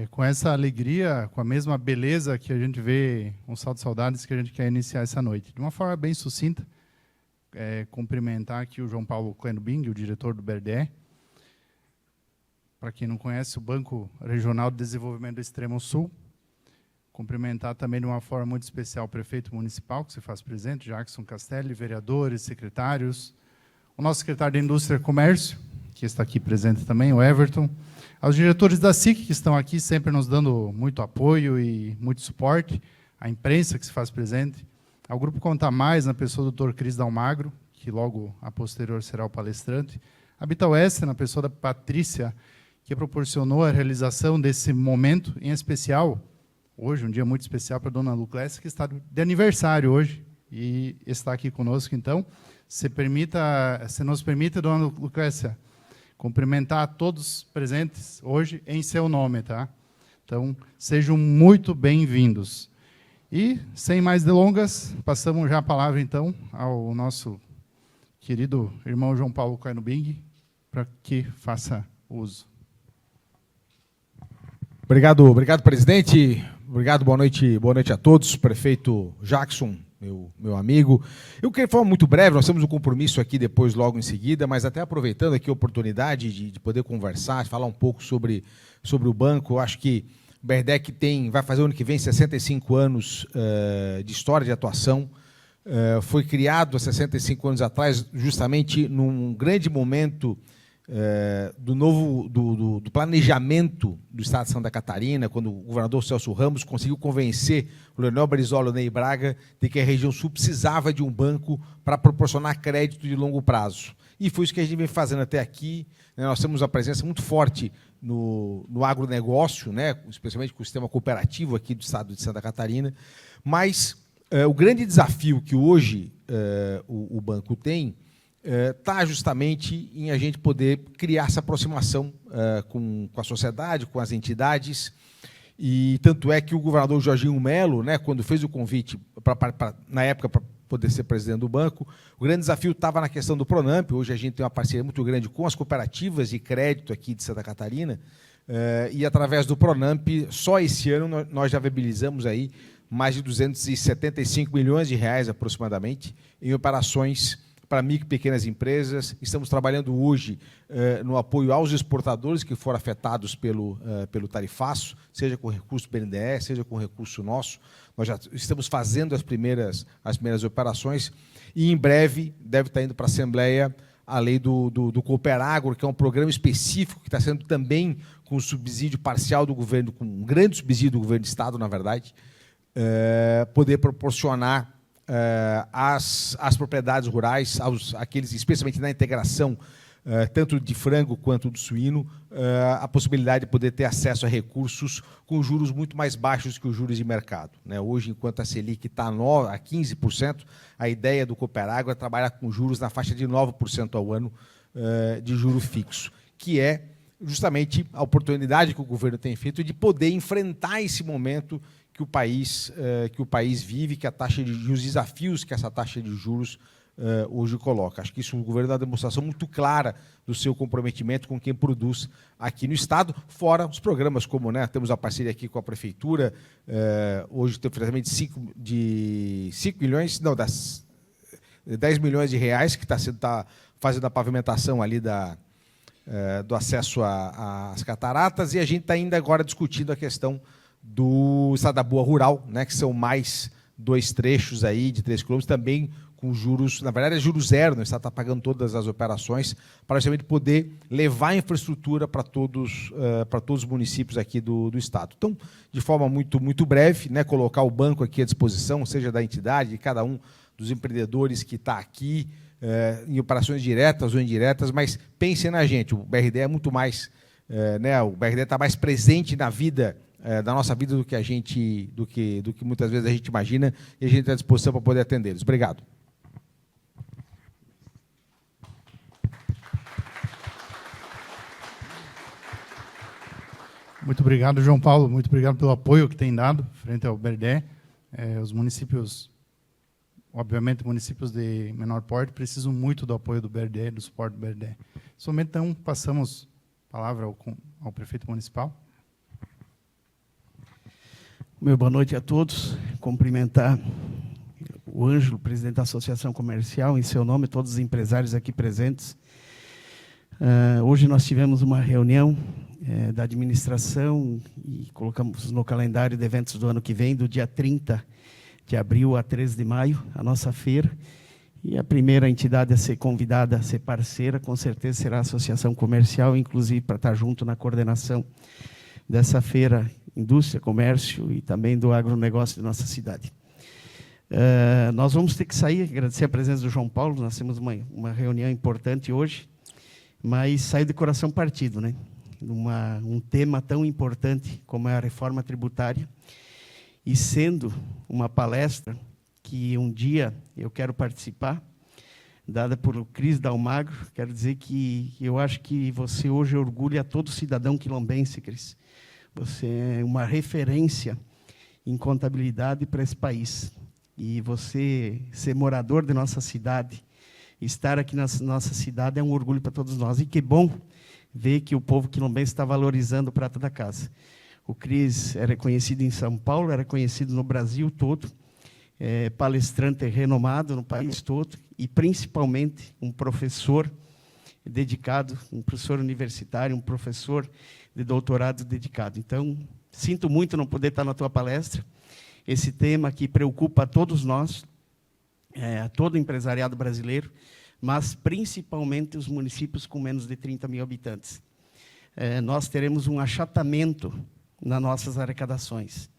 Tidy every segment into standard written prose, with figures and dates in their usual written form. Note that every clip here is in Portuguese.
Com essa alegria, com a mesma beleza que a gente vê, um salto de saudades que a gente quer iniciar essa noite. De uma forma bem sucinta, cumprimentar aqui o João Paulo Kleinbing, o diretor do BRDE. Para quem não conhece, o Banco Regional de Desenvolvimento do Extremo Sul. Cumprimentar também de uma forma muito especial o prefeito municipal, que se faz presente, Jackson Castelli, vereadores, secretários, o nosso secretário de Indústria e Comércio, que está aqui presente também, o Everton, aos diretores da SIC, que estão aqui sempre nos dando muito apoio e muito suporte, a imprensa que se faz presente, ao Grupo Conta Mais, na pessoa do Dr. Cris Dalmagro, que logo a posterior será o palestrante, a Bita Oeste, na pessoa da Patrícia, que proporcionou a realização desse momento, em especial, hoje, um dia muito especial para a dona Lucrécia, que está de aniversário hoje, e está aqui conosco. Então, se nos permita, dona Lucrécia, cumprimentar a todos presentes hoje em seu nome, tá? Então, sejam muito bem-vindos. E, sem mais delongas, passamos já a palavra, então, ao nosso querido irmão João Paulo Kleinbing, para que faça uso. Obrigado, presidente. Obrigado, boa noite a todos. Prefeito Jackson, meu amigo. Eu queria falar muito breve, nós temos um compromisso aqui depois, logo em seguida, mas até aproveitando aqui a oportunidade de poder conversar, falar um pouco sobre o banco. Eu acho que o BRDE vai fazer o ano que vem 65 anos de história de atuação. Foi criado há 65 anos atrás, justamente num grande momento do planejamento do Estado de Santa Catarina, quando o governador Celso Ramos conseguiu convencer o Leonel Brizola e o Ney Braga de que a região sul precisava de um banco para proporcionar crédito de longo prazo. E foi isso que a gente vem fazendo até aqui. Nós temos uma presença muito forte no agronegócio, né, especialmente com o sistema cooperativo aqui do Estado de Santa Catarina. Mas o grande desafio que hoje o banco tem está justamente em a gente poder criar essa aproximação com a sociedade, com as entidades, e tanto é que o governador Jorginho Melo, né, quando fez o convite, na época, para poder ser presidente do banco, o grande desafio estava na questão do Pronamp. Hoje a gente tem uma parceria muito grande com as cooperativas de crédito aqui de Santa Catarina, e através do Pronamp, só esse ano nós já viabilizamos aí mais de 275 milhões de reais aproximadamente em operações para micro e pequenas empresas. Estamos trabalhando hoje no apoio aos exportadores que foram afetados pelo tarifaço, seja com recurso do BNDES, seja com recurso nosso. Nós já estamos fazendo as primeiras operações, e em breve deve estar indo para a Assembleia a lei do Cooperagro, que é um programa específico que está sendo também com subsídio parcial do governo, com um grande subsídio do governo do Estado, na verdade, poder proporcionar às propriedades rurais, aqueles, especialmente na integração, tanto de frango quanto do suíno, a possibilidade de poder ter acesso a recursos com juros muito mais baixos que os juros de mercado, né? Hoje, enquanto a Selic está a 15%, a ideia do Cooperagro é trabalhar com juros na faixa de 9% ao ano de juro fixo, que é justamente a oportunidade que o governo tem feito de poder enfrentar esse momento que o país vive, que os desafios que essa taxa de juros hoje coloca. Acho que isso o governo dá uma demonstração muito clara do seu comprometimento com quem produz aqui no Estado, fora os programas como, né, temos a parceria aqui com a Prefeitura, hoje tem financiamento de 10 milhões de reais, que está fazendo a pavimentação ali do acesso às cataratas, e a gente está ainda agora discutindo a questão do Estrada Boa Rural, né, que são mais 2 trechos aí de 3 quilômetros, também com juros, na verdade é juros zero, né, o Estado está pagando todas as operações, para justamente poder levar a infraestrutura para todos os municípios aqui do Estado. Então, de forma muito breve, né, colocar o banco aqui à disposição, seja da entidade, de cada um dos empreendedores que está aqui, em operações diretas ou indiretas, mas pensem na gente, o BRDE é muito mais, o BRDE está mais presente na vida, da nossa vida do que muitas vezes a gente imagina, e a gente está à disposição para poder atendê-los. Obrigado. Muito obrigado, João Paulo. Muito obrigado pelo apoio que tem dado frente ao BRDE. Os municípios, obviamente, municípios de menor porte, precisam muito do apoio do BRDE, do suporte do BRDE. Nesse momento, então, passamos a palavra ao prefeito municipal. Meu boa noite a todos. Cumprimentar o Ângelo, presidente da Associação Comercial, em seu nome, todos os empresários aqui presentes. Hoje nós tivemos uma reunião da administração e colocamos no calendário de eventos do ano que vem, do dia 30 de abril a 13 de maio, a nossa feira. E a primeira entidade a ser convidada a ser parceira, com certeza, será a Associação Comercial, inclusive para estar junto na coordenação dessa feira, indústria, comércio e também do agronegócio de nossa cidade. Nós vamos ter que sair, agradecer a presença do João Paulo, nós temos uma reunião importante hoje, mas saiu de coração partido, né? Um tema tão importante como é a reforma tributária, e sendo uma palestra que um dia eu quero participar, dada por Cris Dalmagro, quero dizer que eu acho que você hoje orgulha todo cidadão quilombense, Cris. Você é uma referência em contabilidade para esse país. E você ser morador de nossa cidade, estar aqui na nossa cidade é um orgulho para todos nós. E que bom ver que o povo quilombense está valorizando o prato da casa. O Cris era conhecido em São Paulo, era conhecido no Brasil todo, palestrante renomado no país todo, e principalmente um professor dedicado, um professor universitário, um professor de doutorado dedicado. Então, sinto muito não poder estar na tua palestra. Esse tema que preocupa a todos nós, a todo o empresariado brasileiro, mas principalmente os municípios com menos de 30 mil habitantes. Nós teremos um achatamento nas nossas arrecadações.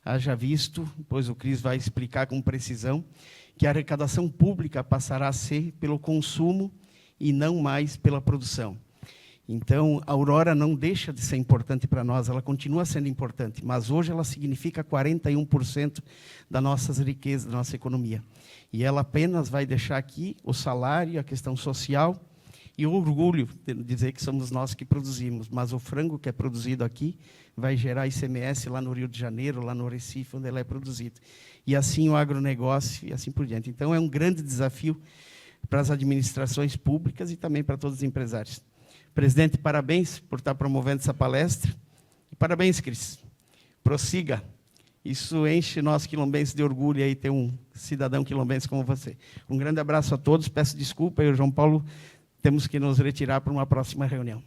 Haja visto, pois o Cris vai explicar com precisão, que a arrecadação pública passará a ser pelo consumo e não mais pela produção. Então, a Aurora não deixa de ser importante para nós, ela continua sendo importante, mas hoje ela significa 41% das nossas riquezas, da nossa economia. E ela apenas vai deixar aqui o salário, a questão social e o orgulho de dizer que somos nós que produzimos, mas o frango que é produzido aqui vai gerar ICMS lá no Rio de Janeiro, lá no Recife, onde ele é produzido. E assim o agronegócio e assim por diante. Então, é um grande desafio para as administrações públicas e também para todos os empresários. Presidente, parabéns por estar promovendo essa palestra. E parabéns, Cris. Prossiga. Isso enche nós quilombenses de orgulho aí ter um cidadão quilombense como você. Um grande abraço a todos. Peço desculpa, eu e o João Paulo temos que nos retirar para uma próxima reunião.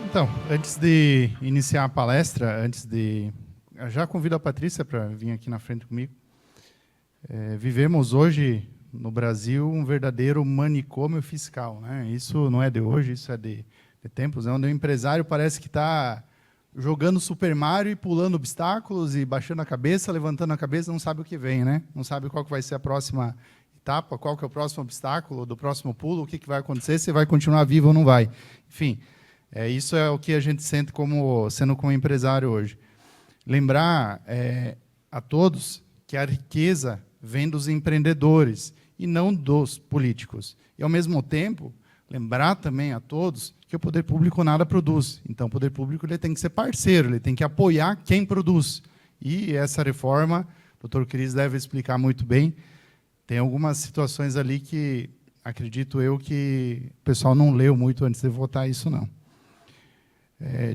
Então, antes de iniciar a palestra, já convido a Patrícia para vir aqui na frente comigo. Vivemos hoje, no Brasil, um verdadeiro manicômio fiscal, né? Isso não é de hoje, isso é de tempos, onde o empresário parece que está jogando Super Mario e pulando obstáculos e baixando a cabeça, levantando a cabeça, não sabe o que vem, né? Não sabe qual que vai ser a próxima etapa, qual que é o próximo obstáculo do próximo pulo, o que vai acontecer, se vai continuar vivo ou não vai. Enfim, isso é o que a gente sente sendo como empresário hoje. Lembrar a todos que a riqueza vem dos empreendedores e não dos políticos. E, ao mesmo tempo, lembrar também a todos que o poder público nada produz. Então, o poder público ele tem que ser parceiro, ele tem que apoiar quem produz. E essa reforma, o doutor Cris deve explicar muito bem, tem algumas situações ali que, acredito eu, que o pessoal não leu muito antes de votar isso, não.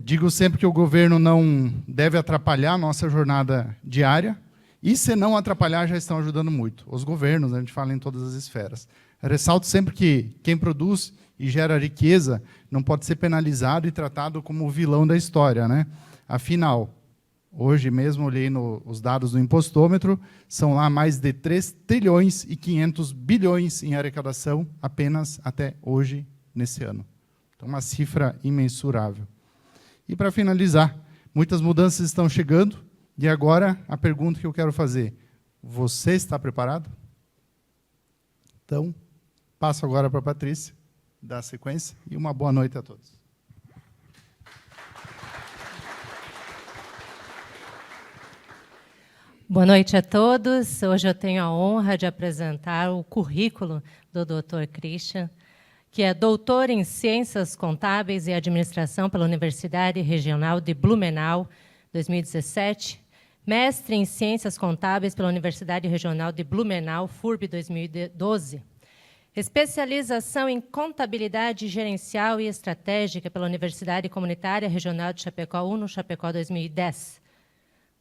Digo sempre que o governo não deve atrapalhar a nossa jornada diária, e se não atrapalhar, já estão ajudando muito. Os governos, a gente fala em todas as esferas. Eu ressalto sempre que quem produz e gera riqueza não pode ser penalizado e tratado como o vilão da história, né? Afinal, hoje mesmo olhei os dados do impostômetro, são lá mais de 3 trilhões e 500 bilhões em arrecadação apenas até hoje, nesse ano. Então, uma cifra imensurável. E, para finalizar, muitas mudanças estão chegando, e agora a pergunta que eu quero fazer: você está preparado? Então, passo agora para a Patrícia, dar sequência, e uma boa noite a todos. Boa noite a todos. Hoje eu tenho a honra de apresentar o currículo do Dr. Christian, que é doutor em Ciências Contábeis e Administração pela Universidade Regional de Blumenau, 2017, mestre em Ciências Contábeis pela Universidade Regional de Blumenau, FURB, 2012. Especialização em Contabilidade Gerencial e Estratégica pela Universidade Comunitária Regional de Chapecó, UNO Chapecó 2010.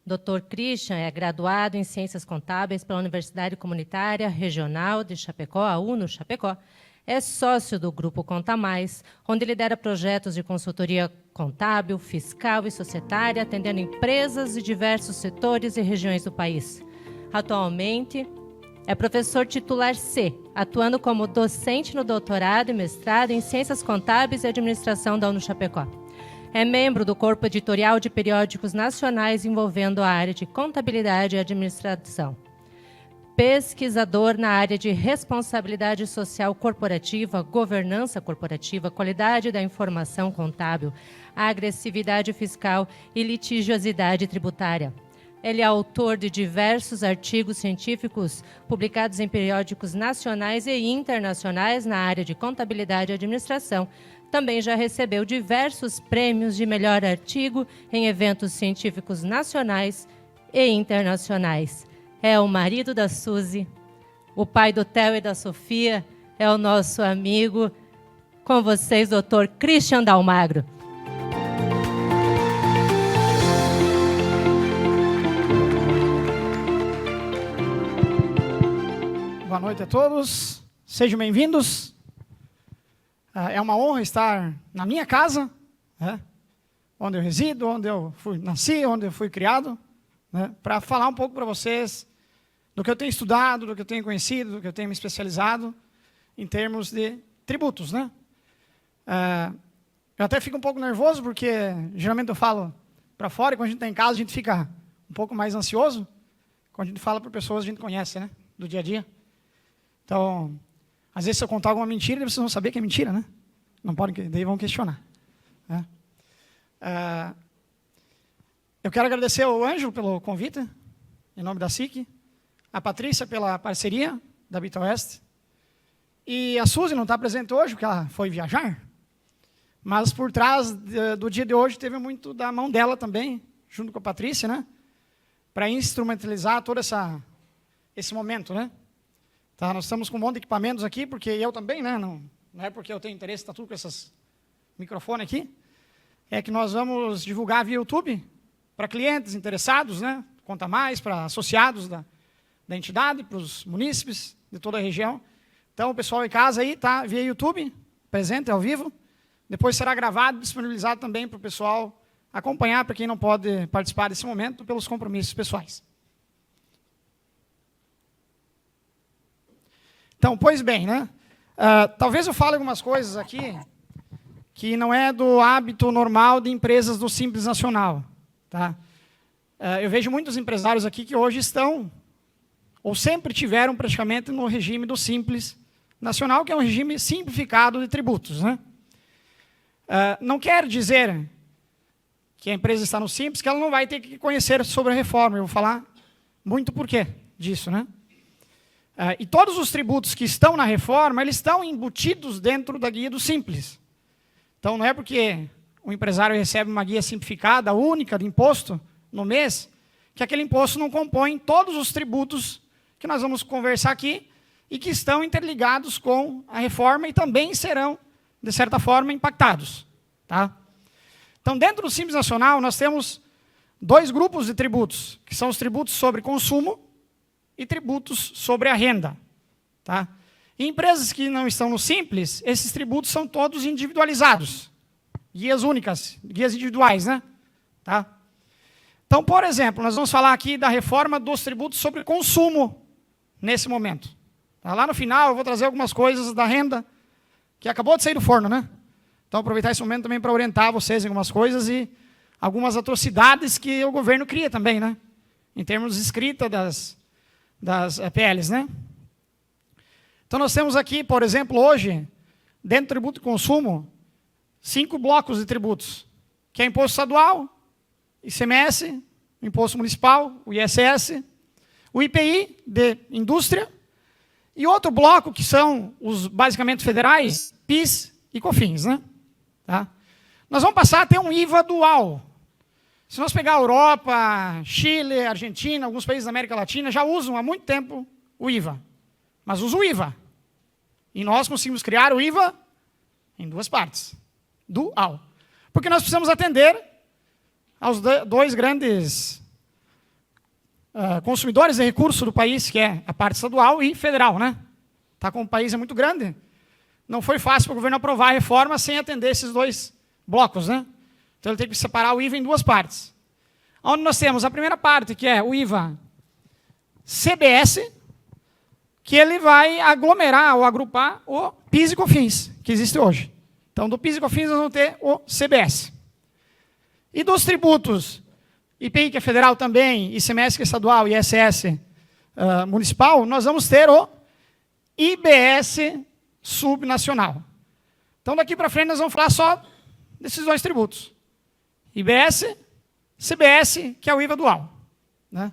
Dr. Christian é graduado em Ciências Contábeis pela Universidade Comunitária Regional de Chapecó, a UNO Chapecó. É sócio do Grupo Conta Mais, onde lidera projetos de consultoria contábil, fiscal e societária, atendendo empresas de diversos setores e regiões do país. Atualmente, é professor titular C, atuando como docente no doutorado e mestrado em Ciências Contábeis e Administração da UNO Chapecó. É membro do corpo editorial de periódicos nacionais envolvendo a área de contabilidade e administração. Pesquisador na área de responsabilidade social corporativa, governança corporativa, qualidade da informação contábil, agressividade fiscal e litigiosidade tributária. Ele é autor de diversos artigos científicos publicados em periódicos nacionais e internacionais na área de contabilidade e administração. Também já recebeu diversos prêmios de melhor artigo em eventos científicos nacionais e internacionais. É o marido da Suzy, o pai do Theo e da Sofia, é o nosso amigo. Com vocês, Dr. Christian Dalmagro. Boa noite a todos, sejam bem-vindos. É uma honra estar na minha casa, né, onde eu resido, onde eu nasci, onde eu fui criado, né, para falar um pouco para vocês do que eu tenho estudado, do que eu tenho conhecido, do que eu tenho me especializado em termos de tributos, né? Eu até fico um pouco nervoso, porque geralmente eu falo para fora, e quando a gente está em casa a gente fica um pouco mais ansioso, quando a gente fala para pessoas que a gente conhece, né, do dia a dia. Então, às vezes se eu contar alguma mentira, vocês vão saber que é mentira, né? Não podem, daí vão questionar, né? Eu quero agradecer ao Ângelo pelo convite, em nome da SIC, a Patrícia pela parceria da Bita Oeste, e a Suzy não está presente hoje, porque ela foi viajar, mas por trás do dia de hoje teve muito da mão dela também, junto com a Patrícia, né? Para instrumentalizar todo esse momento, né? Tá, nós estamos com um monte de equipamentos aqui, porque eu também, né? Não é porque eu tenho interesse em estar tudo com esses microfones aqui, é que nós vamos divulgar via YouTube para clientes interessados, né? Conta Mais, para associados da entidade, para os munícipes de toda a região. Então, o pessoal em casa aí está via YouTube, presente, ao vivo. Depois será gravado e disponibilizado também para o pessoal acompanhar, para quem não pode participar desse momento, pelos compromissos pessoais. Então, pois bem, né? Talvez eu fale algumas coisas aqui que não é do hábito normal de empresas do Simples Nacional. Tá? Eu vejo muitos empresários aqui que hoje estão, ou sempre tiveram praticamente no regime do Simples Nacional, que é um regime simplificado de tributos, né? Não quer dizer que a empresa está no Simples, que ela não vai ter que conhecer sobre a reforma. Eu vou falar muito porquê disso, né? E todos os tributos que estão na reforma, eles estão embutidos dentro da guia do Simples. Então, não é porque o empresário recebe uma guia simplificada, única, de imposto, no mês, que aquele imposto não compõe todos os tributos que nós vamos conversar aqui e que estão interligados com a reforma e também serão, de certa forma, impactados. Tá? Então, dentro do Simples Nacional, nós temos dois grupos de tributos, que são os tributos sobre consumo e tributos sobre a renda. Tá? Em empresas que não estão no Simples, esses tributos são todos individualizados. Guias únicas, guias individuais, né? Tá? Então, por exemplo, nós vamos falar aqui da reforma dos tributos sobre consumo nesse momento. Tá? Lá no final eu vou trazer algumas coisas da renda que acabou de sair do forno, né? Então, aproveitar esse momento também para orientar vocês em algumas coisas e algumas atrocidades que o governo cria também, né? Em termos de escrita das PLs, né? Então, nós temos aqui, por exemplo, hoje, dentro do tributo de consumo, 5 blocos de tributos, que é imposto estadual, ICMS, imposto municipal, o ISS, o IPI de indústria, e outro bloco, que são os basicamente federais, PIS e COFINS, né? Tá? Nós vamos passar a ter um IVA dual. Se nós pegar a Europa, Chile, Argentina, alguns países da América Latina, já usam há muito tempo o IVA. Mas usam o IVA. E nós conseguimos criar o IVA em 2 partes. Dual. Porque nós precisamos atender aos 2 grandes consumidores de recursos do país, que é a parte estadual e federal, né? Tá, como o país é muito grande, não foi fácil para o governo aprovar a reforma sem atender esses 2 blocos, né? Então ele tem que separar o IVA em 2 partes. Onde nós temos a primeira parte, que é o IVA CBS, que ele vai aglomerar ou agrupar o PIS e COFINS, que existe hoje. Então, do PIS e COFINS, nós vamos ter o CBS. E dos tributos, IPI, que é federal também, ICMS, que é estadual, e ISS municipal, nós vamos ter o IBS subnacional. Então, daqui para frente, nós vamos falar só desses 2 tributos. IBS, CBS, que é o IVA dual. Né?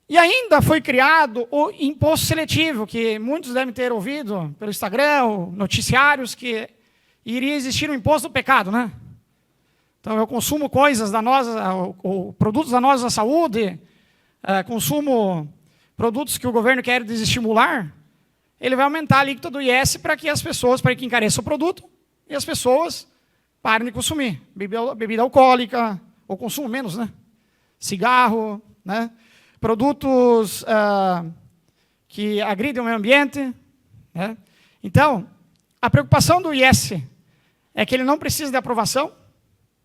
E ainda foi criado o imposto seletivo, que muitos devem ter ouvido pelo Instagram, noticiários, que iria existir um imposto do pecado, né? Então, eu consumo coisas danosas, ou produtos danosos à saúde, consumo produtos que o governo quer desestimular, ele vai aumentar a alíquota do IS para que as pessoas, para que encareça o produto, e as pessoas parem de consumir. Bebida alcoólica, ou consumo menos, né? Cigarro, né? Produtos que agridem o meio ambiente. Né? Então, a preocupação do IS é que ele não precisa de aprovação.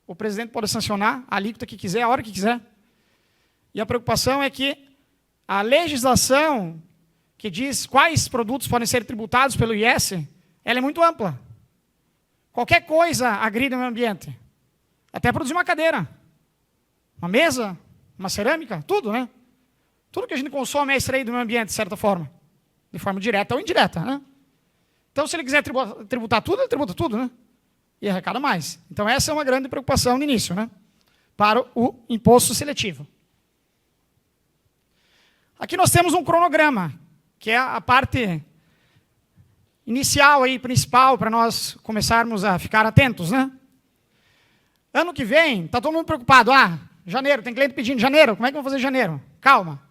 O presidente pode sancionar a alíquota que quiser, a hora que quiser. E a preocupação é que a legislação que diz quais produtos podem ser tributados pelo IS, ela é muito ampla. Qualquer coisa agride o meio ambiente. Até produzir uma cadeira, uma mesa, uma cerâmica, tudo, né? Tudo que a gente consome é extraído do meio ambiente, de certa forma. De forma direta ou indireta, né? Então, se ele quiser tributar tudo, ele tributa tudo, né? E arrecada mais. Então, essa é uma grande preocupação no início, né? Para o imposto seletivo. Aqui nós temos um cronograma, que é a parte inicial aí, principal, para nós começarmos a ficar atentos, né? Ano que vem, está todo mundo preocupado. Janeiro, tem cliente pedindo janeiro, como é que eu vou fazer janeiro? Calma.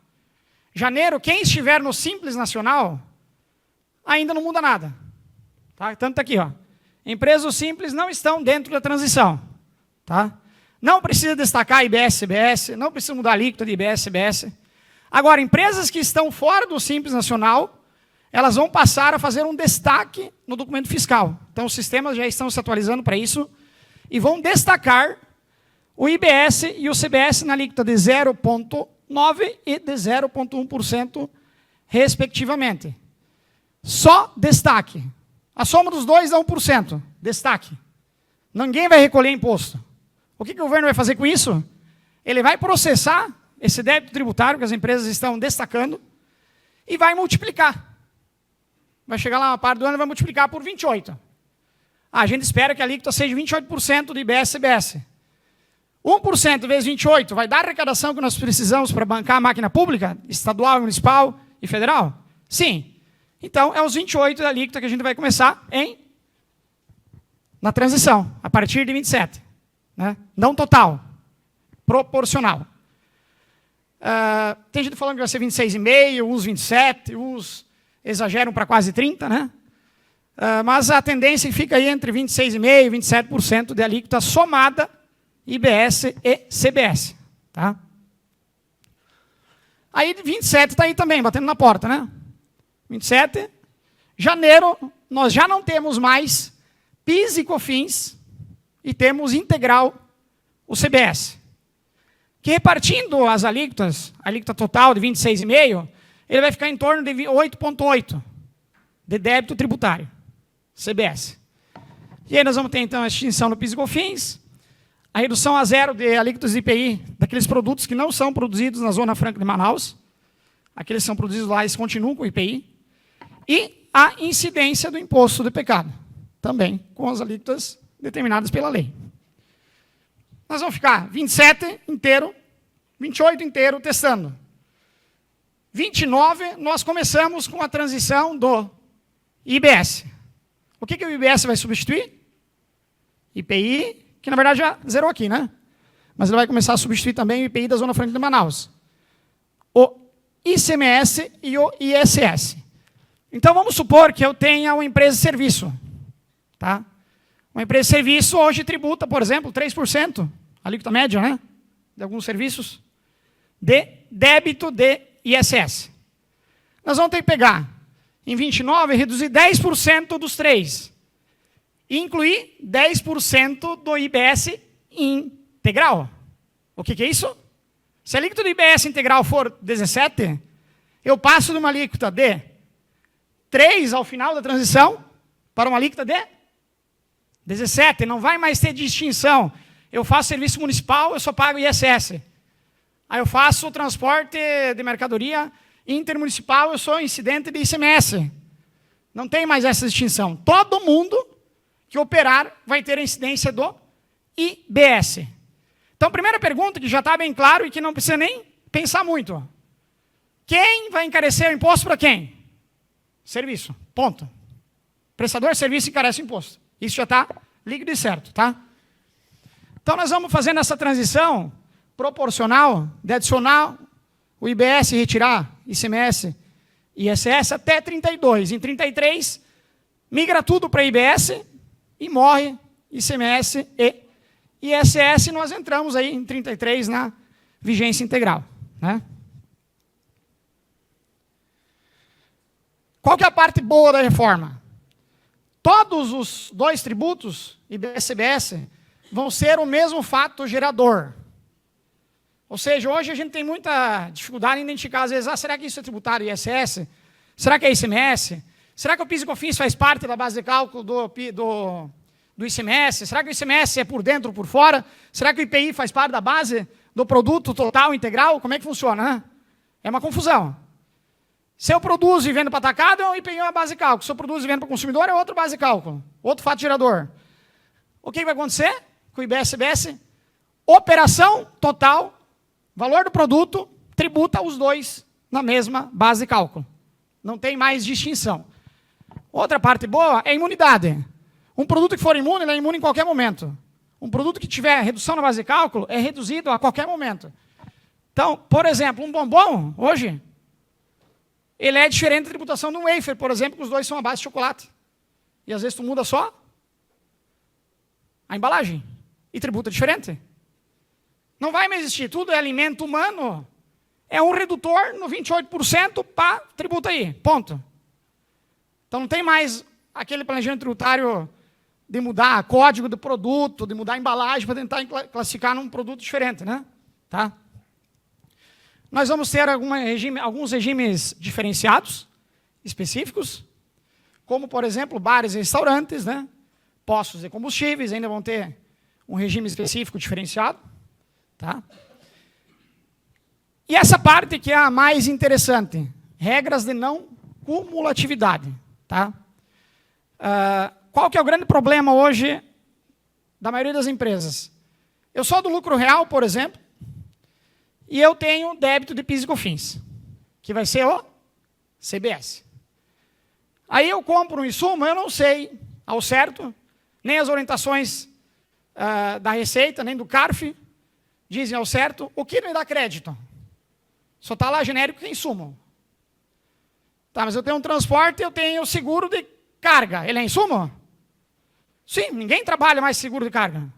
Janeiro, quem estiver no Simples Nacional, ainda não muda nada. Tá? Tanto está aqui, ó. Empresas simples não estão dentro da transição. Tá? Não precisa destacar IBS, CBS, não precisa mudar a alíquota de IBS, CBS. Agora, empresas que estão fora do Simples Nacional, elas vão passar a fazer um destaque no documento fiscal. Então, os sistemas já estão se atualizando para isso e vão destacar o IBS e o CBS na alíquota de 0,9% e de 0,1%, respectivamente. Só destaque. A soma dos dois dá 1%. Destaque. Ninguém vai recolher imposto. O que o governo vai fazer com isso? Ele vai processar esse débito tributário que as empresas estão destacando e vai multiplicar. Vai chegar lá uma parte do ano e vai multiplicar por 28. A gente espera que a alíquota seja 28% do IBS e CBS. 1% vezes 28 vai dar a arrecadação que nós precisamos para bancar a máquina pública, estadual, municipal e federal? Sim. Então, é os 28 da alíquota que a gente vai começar na transição, a partir de 27. Né? Não total, proporcional. Tem gente falando que vai ser 26,5, uns 27, uns exageram para quase 30, né? Mas a tendência fica aí entre 26,5% e 27% de alíquota somada IBS e CBS. Tá? Aí 27 está aí também, batendo na porta, né? 27, janeiro, nós já não temos mais PIS e COFINS e temos integral o CBS. Que repartindo as alíquotas, a alíquota total de 26,5%, ele vai ficar em torno de 8,8% de débito tributário, CBS. E aí nós vamos ter, então, a extinção do PIS e COFINS, a redução a 0 de alíquotas de IPI daqueles produtos que não são produzidos na Zona Franca de Manaus, aqueles que são produzidos lá, eles continuam com o IPI, e a incidência do imposto de pecado, também com as alíquotas determinadas pela lei. Nós vamos ficar 27 inteiro, 28 inteiro testando. 29, nós começamos com a transição do IBS. O que o IBS vai substituir? IPI, que na verdade já zerou aqui, né? Mas ele vai começar a substituir também o IPI da Zona Franca de Manaus. O ICMS e o ISS. Então, vamos supor que eu tenha uma empresa de serviço. Tá? Uma empresa de serviço hoje tributa, por exemplo, 3%, alíquota média, né? De alguns serviços, de débito de ISS. Nós vamos ter que pegar em 29 e reduzir 10% dos 3%. E incluir 10% do IBS integral. O que é isso? Se a alíquota do IBS integral for 17, eu passo de uma alíquota de 3 ao final da transição para uma alíquota de 17. Não vai mais ter distinção. Eu faço serviço municipal, eu só pago ISS. Aí eu faço transporte de mercadoria intermunicipal, eu sou incidente de ICMS. Não tem mais essa distinção. Todo mundo que operar vai ter a incidência do IBS. Então, primeira pergunta, que já está bem claro e que não precisa nem pensar muito. Quem vai encarecer o imposto para quem? Serviço. Ponto. Prestador de serviço encarece o imposto. Isso já está líquido e certo, tá? Então, nós vamos fazendo essa transição proporcional de adicionar o IBS e retirar ICMS e ISS até 32. Em 33, migra tudo para IBS e morre ICMS e ISS. Nós entramos aí em 33 na vigência integral. Né? Qual que é a parte boa da reforma? Todos os dois tributos, IBS e CBS, vão ser o mesmo fato gerador. Ou seja, hoje a gente tem muita dificuldade em identificar, às vezes, será que isso é tributário ISS? Será que é ICMS? Será que o PIS e COFINS faz parte da base de cálculo do ICMS? Será que o ICMS é por dentro ou por fora? Será que o IPI faz parte da base do produto total integral? Como é que funciona? Né? É uma confusão. Se eu produzo e vendo para atacado, é um IPI, é uma base de cálculo. Se eu produzo e vendo para consumidor, é outra base de cálculo. Outro fato gerador. O que vai acontecer com o IBS e CBS? Operação total, valor do produto, tributa os dois na mesma base de cálculo. Não tem mais distinção. Outra parte boa é a imunidade. Um produto que for imune, ele é imune em qualquer momento. Um produto que tiver redução na base de cálculo é reduzido a qualquer momento. Então, por exemplo, um bombom, hoje, ele é diferente da tributação de um wafer, por exemplo, que os dois são a base de chocolate. E às vezes tu muda só a embalagem e tributa diferente. Não vai mais existir. Tudo é alimento humano. É um redutor no 28%, pá, tributa aí. Ponto. Então não tem mais aquele planejamento tributário de mudar código do produto, de mudar a embalagem para tentar classificar num produto diferente, né? Tá? Nós vamos ter alguns regimes diferenciados, específicos, como, por exemplo, bares e restaurantes, né? Postos de combustíveis ainda vão ter um regime específico diferenciado. Tá? E essa parte que é a mais interessante, regras de não cumulatividade. Tá? Qual que é o grande problema hoje da maioria das empresas? Eu sou do lucro real, por exemplo, e eu tenho débito de PIS e COFINS, que vai ser o CBS. Aí eu compro um insumo, eu não sei ao certo, nem as orientações da Receita, nem do CARF, dizem ao certo o que me dá crédito. Só está lá genérico que é insumo. Tá, mas eu tenho um transporte, eu tenho seguro de carga. Ele é insumo? Sim, ninguém trabalha mais seguro de carga.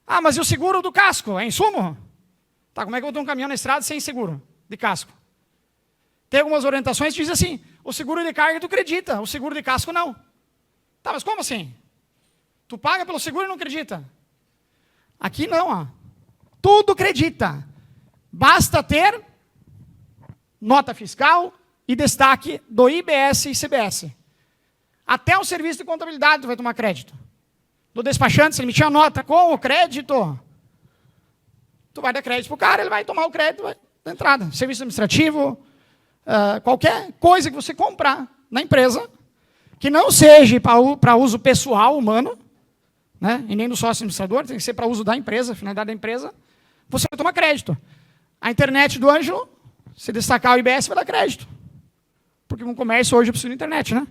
Ah, mas e o seguro do casco? É insumo? Tá, como é que eu vou ter um caminhão na estrada sem seguro de casco? Tem algumas orientações que dizem assim, o seguro de carga tu acredita, o seguro de casco não. Tá, mas como assim? Tu paga pelo seguro e não acredita? Aqui não, ó. Tudo acredita. Basta ter nota fiscal e destaque do IBS e CBS. Até o serviço de contabilidade tu vai tomar crédito. Do despachante, se ele emitir a nota com o crédito, tu vai dar crédito para o cara, ele vai tomar o crédito da entrada. Serviço administrativo, qualquer coisa que você comprar na empresa, que não seja para uso pessoal, humano, né, e nem do sócio administrador, tem que ser para uso da empresa, finalidade da empresa, você vai tomar crédito. A internet do Ângelo, se destacar o IBS, vai dar crédito. Porque no comércio hoje eu preciso de internet, né?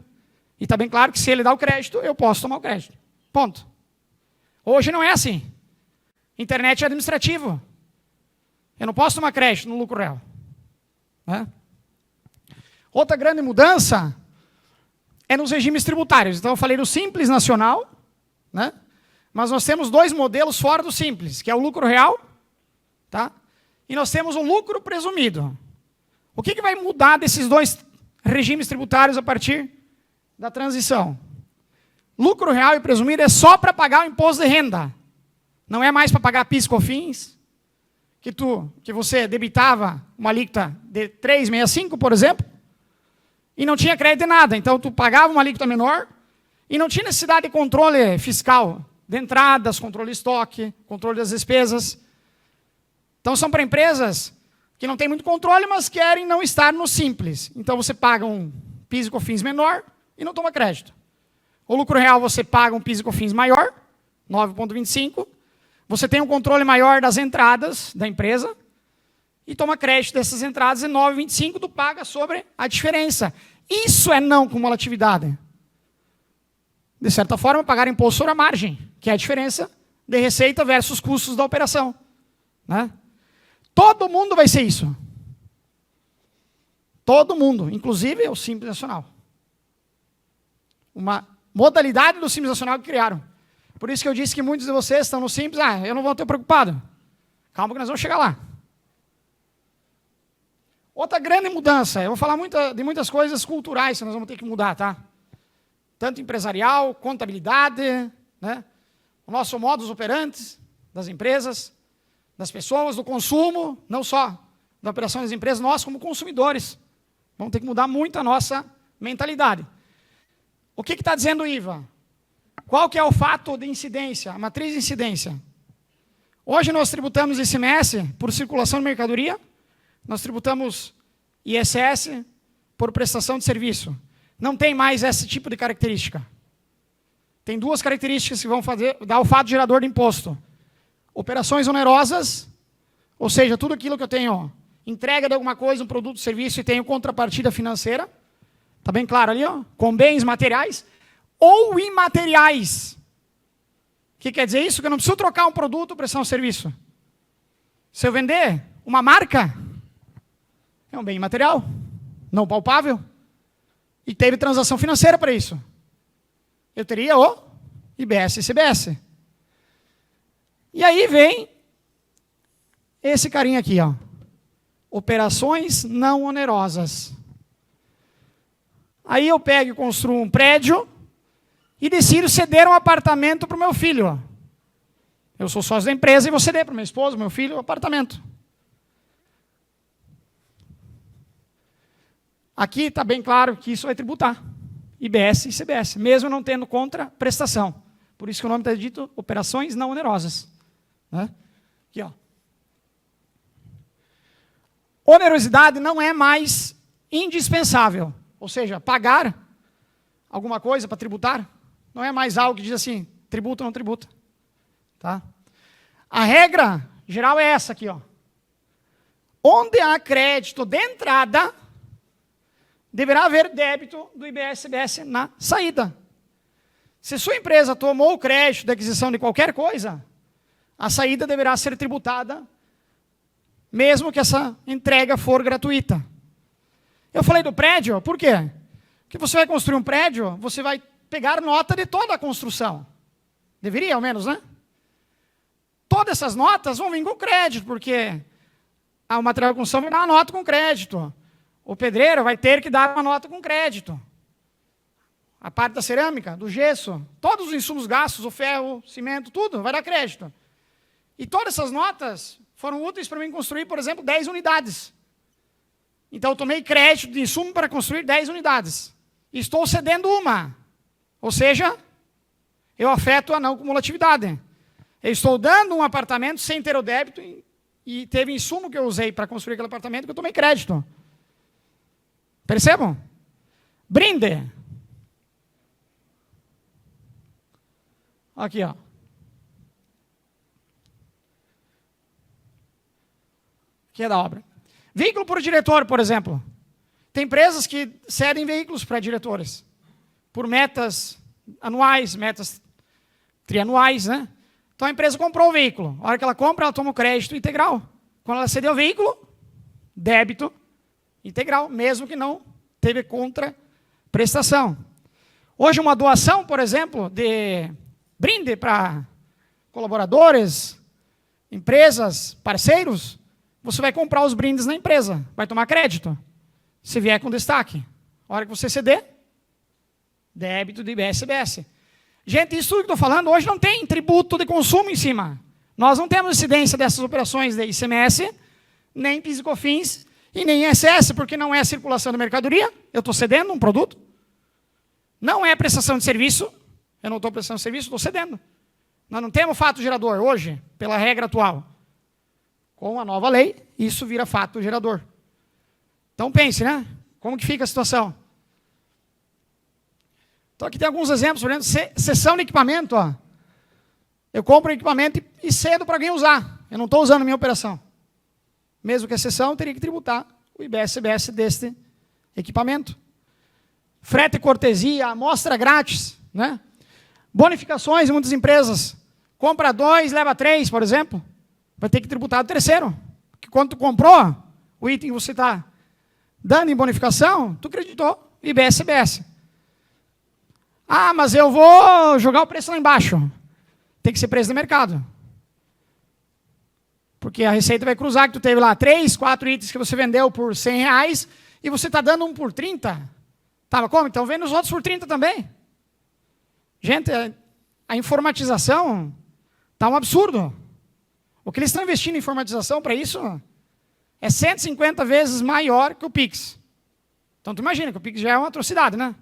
E está bem claro que se ele dá o crédito, eu posso tomar o crédito. Ponto. Hoje não é assim. Internet é administrativo. Eu não posso tomar crédito no lucro real. Né? Outra grande mudança é nos regimes tributários. Então, eu falei do Simples Nacional, né? Mas nós temos dois modelos fora do Simples, que é o lucro real, tá? E nós temos o lucro presumido. O que vai mudar desses dois regimes tributários a partir da transição? Lucro real e presumido é só para pagar o imposto de renda. Não é mais para pagar PIS e COFINS, que você debitava uma alíquota de 3,65, por exemplo, e não tinha crédito de nada. Então, tu pagava uma alíquota menor e não tinha necessidade de controle fiscal, de entradas, controle de estoque, controle das despesas. Então, são para empresas que não têm muito controle, mas querem não estar no Simples. Então, você paga um PIS e COFINS menor e não toma crédito. O lucro real, você paga um PIS e COFINS maior, 9,25. Você tem um controle maior das entradas da empresa e toma crédito dessas entradas e 9,25 tu paga sobre a diferença. Isso é não cumulatividade. De certa forma, pagar imposto sobre a margem, que é a diferença de receita versus custos da operação. Né? Todo mundo vai ser isso. Todo mundo, inclusive o Simples Nacional. Uma modalidade do Simples Nacional que criaram. Por isso que eu disse que muitos de vocês estão no Simples, eu não vou ter preocupado. Calma que nós vamos chegar lá. Outra grande mudança, eu vou falar de muitas coisas culturais que nós vamos ter que mudar, tá? Tanto empresarial, contabilidade, né? O nosso modus operandi das empresas, das pessoas, do consumo, não só da operação das empresas, nós como consumidores. Vamos ter que mudar muito a nossa mentalidade. O que está dizendo o IVA? Qual que é o fato de incidência, a matriz de incidência? Hoje nós tributamos ICMS por circulação de mercadoria, nós tributamos ISS por prestação de serviço. Não tem mais esse tipo de característica. Tem duas características que vão dar o fato gerador de imposto. Operações onerosas, ou seja, tudo aquilo que eu tenho, entrega de alguma coisa, um produto, serviço, e tenho contrapartida financeira, está bem claro ali, com bens materiais, ou imateriais. O que quer dizer isso? Que eu não preciso trocar um produto ou prestar um serviço. Se eu vender uma marca, é um bem imaterial, não palpável, e teve transação financeira para isso. Eu teria o IBS e CBS. E aí vem esse carinha aqui, operações não onerosas. Aí eu pego e construo um prédio e decido ceder um apartamento para o meu filho. Eu sou sócio da empresa e vou ceder para minha esposa, meu filho, um apartamento. Aqui está bem claro que isso vai tributar. IBS e CBS, mesmo não tendo contraprestação. Por isso que o nome está dito operações não onerosas. Né? Aqui, Onerosidade não é mais indispensável. Ou seja, pagar alguma coisa para tributar não é mais algo que diz assim, tributa ou não tributa. Tá? A regra geral é essa aqui. Onde há crédito de entrada, deverá haver débito do IBS-CBS na saída. Se sua empresa tomou o crédito da aquisição de qualquer coisa, a saída deverá ser tributada, mesmo que essa entrega for gratuita. Eu falei do prédio, por quê? Porque você vai construir um prédio, você vai pegar nota de toda a construção. Deveria, ao menos, né? Todas essas notas vão vir com crédito, porque o material de construção vai dar uma nota com crédito. O pedreiro vai ter que dar uma nota com crédito. A parte da cerâmica, do gesso, todos os insumos gastos, o ferro, o cimento, tudo, vai dar crédito. E todas essas notas foram úteis para mim construir, por exemplo, 10 unidades. Então, eu tomei crédito de insumo para construir 10 unidades. E estou cedendo uma. Ou seja, eu afeto a não cumulatividade. Eu estou dando um apartamento sem ter o débito e teve insumo que eu usei para construir aquele apartamento que eu tomei crédito. Percebam? Brinde. Aqui, Aqui é da obra. Veículo por diretor, por exemplo. Tem empresas que cedem veículos para diretores. Por metas anuais, metas trianuais, né? Então a empresa comprou o veículo. A hora que ela compra, ela toma o crédito integral. Quando ela cedeu o veículo, débito integral, mesmo que não teve contraprestação. Hoje, uma doação, por exemplo, de brinde para colaboradores, empresas, parceiros, você vai comprar os brindes na empresa, vai tomar crédito, se vier com destaque. A hora que você ceder, débito de IBS-CBS. Gente, isso tudo que estou falando hoje não tem tributo de consumo em cima. Nós não temos incidência dessas operações de ICMS, nem PIS e COFINS, e nem ISS, porque não é circulação de mercadoria, eu estou cedendo um produto. Não é prestação de serviço, eu não estou prestando serviço, estou cedendo. Nós não temos fato gerador hoje, pela regra atual. Com a nova lei, isso vira fato gerador. Então pense, né? Como que fica a situação? Então aqui tem alguns exemplos, por exemplo, cessão de equipamento. Ó. Eu compro o equipamento e cedo para alguém usar. Eu não estou usando a minha operação. Mesmo que a cessão, eu teria que tributar o IBS-CBS deste equipamento. Frete e cortesia, amostra grátis, né? Bonificações em muitas empresas. Compra 2, leva 3, por exemplo. Vai ter que tributar o terceiro. Porque quando tu comprou o item que você está dando em bonificação, tu creditou IBS-CBS. Ah, mas eu vou jogar o preço lá embaixo. Tem que ser preço de mercado. Porque a receita vai cruzar que tu teve lá 3, 4 itens que você vendeu por R$100 e você está dando um por 30. Tá, mas como? Então vende os outros por 30 também. Gente, a informatização está um absurdo. O que eles estão investindo em informatização para isso é 150 vezes maior que o Pix. Então tu imagina que o Pix já é uma atrocidade, né?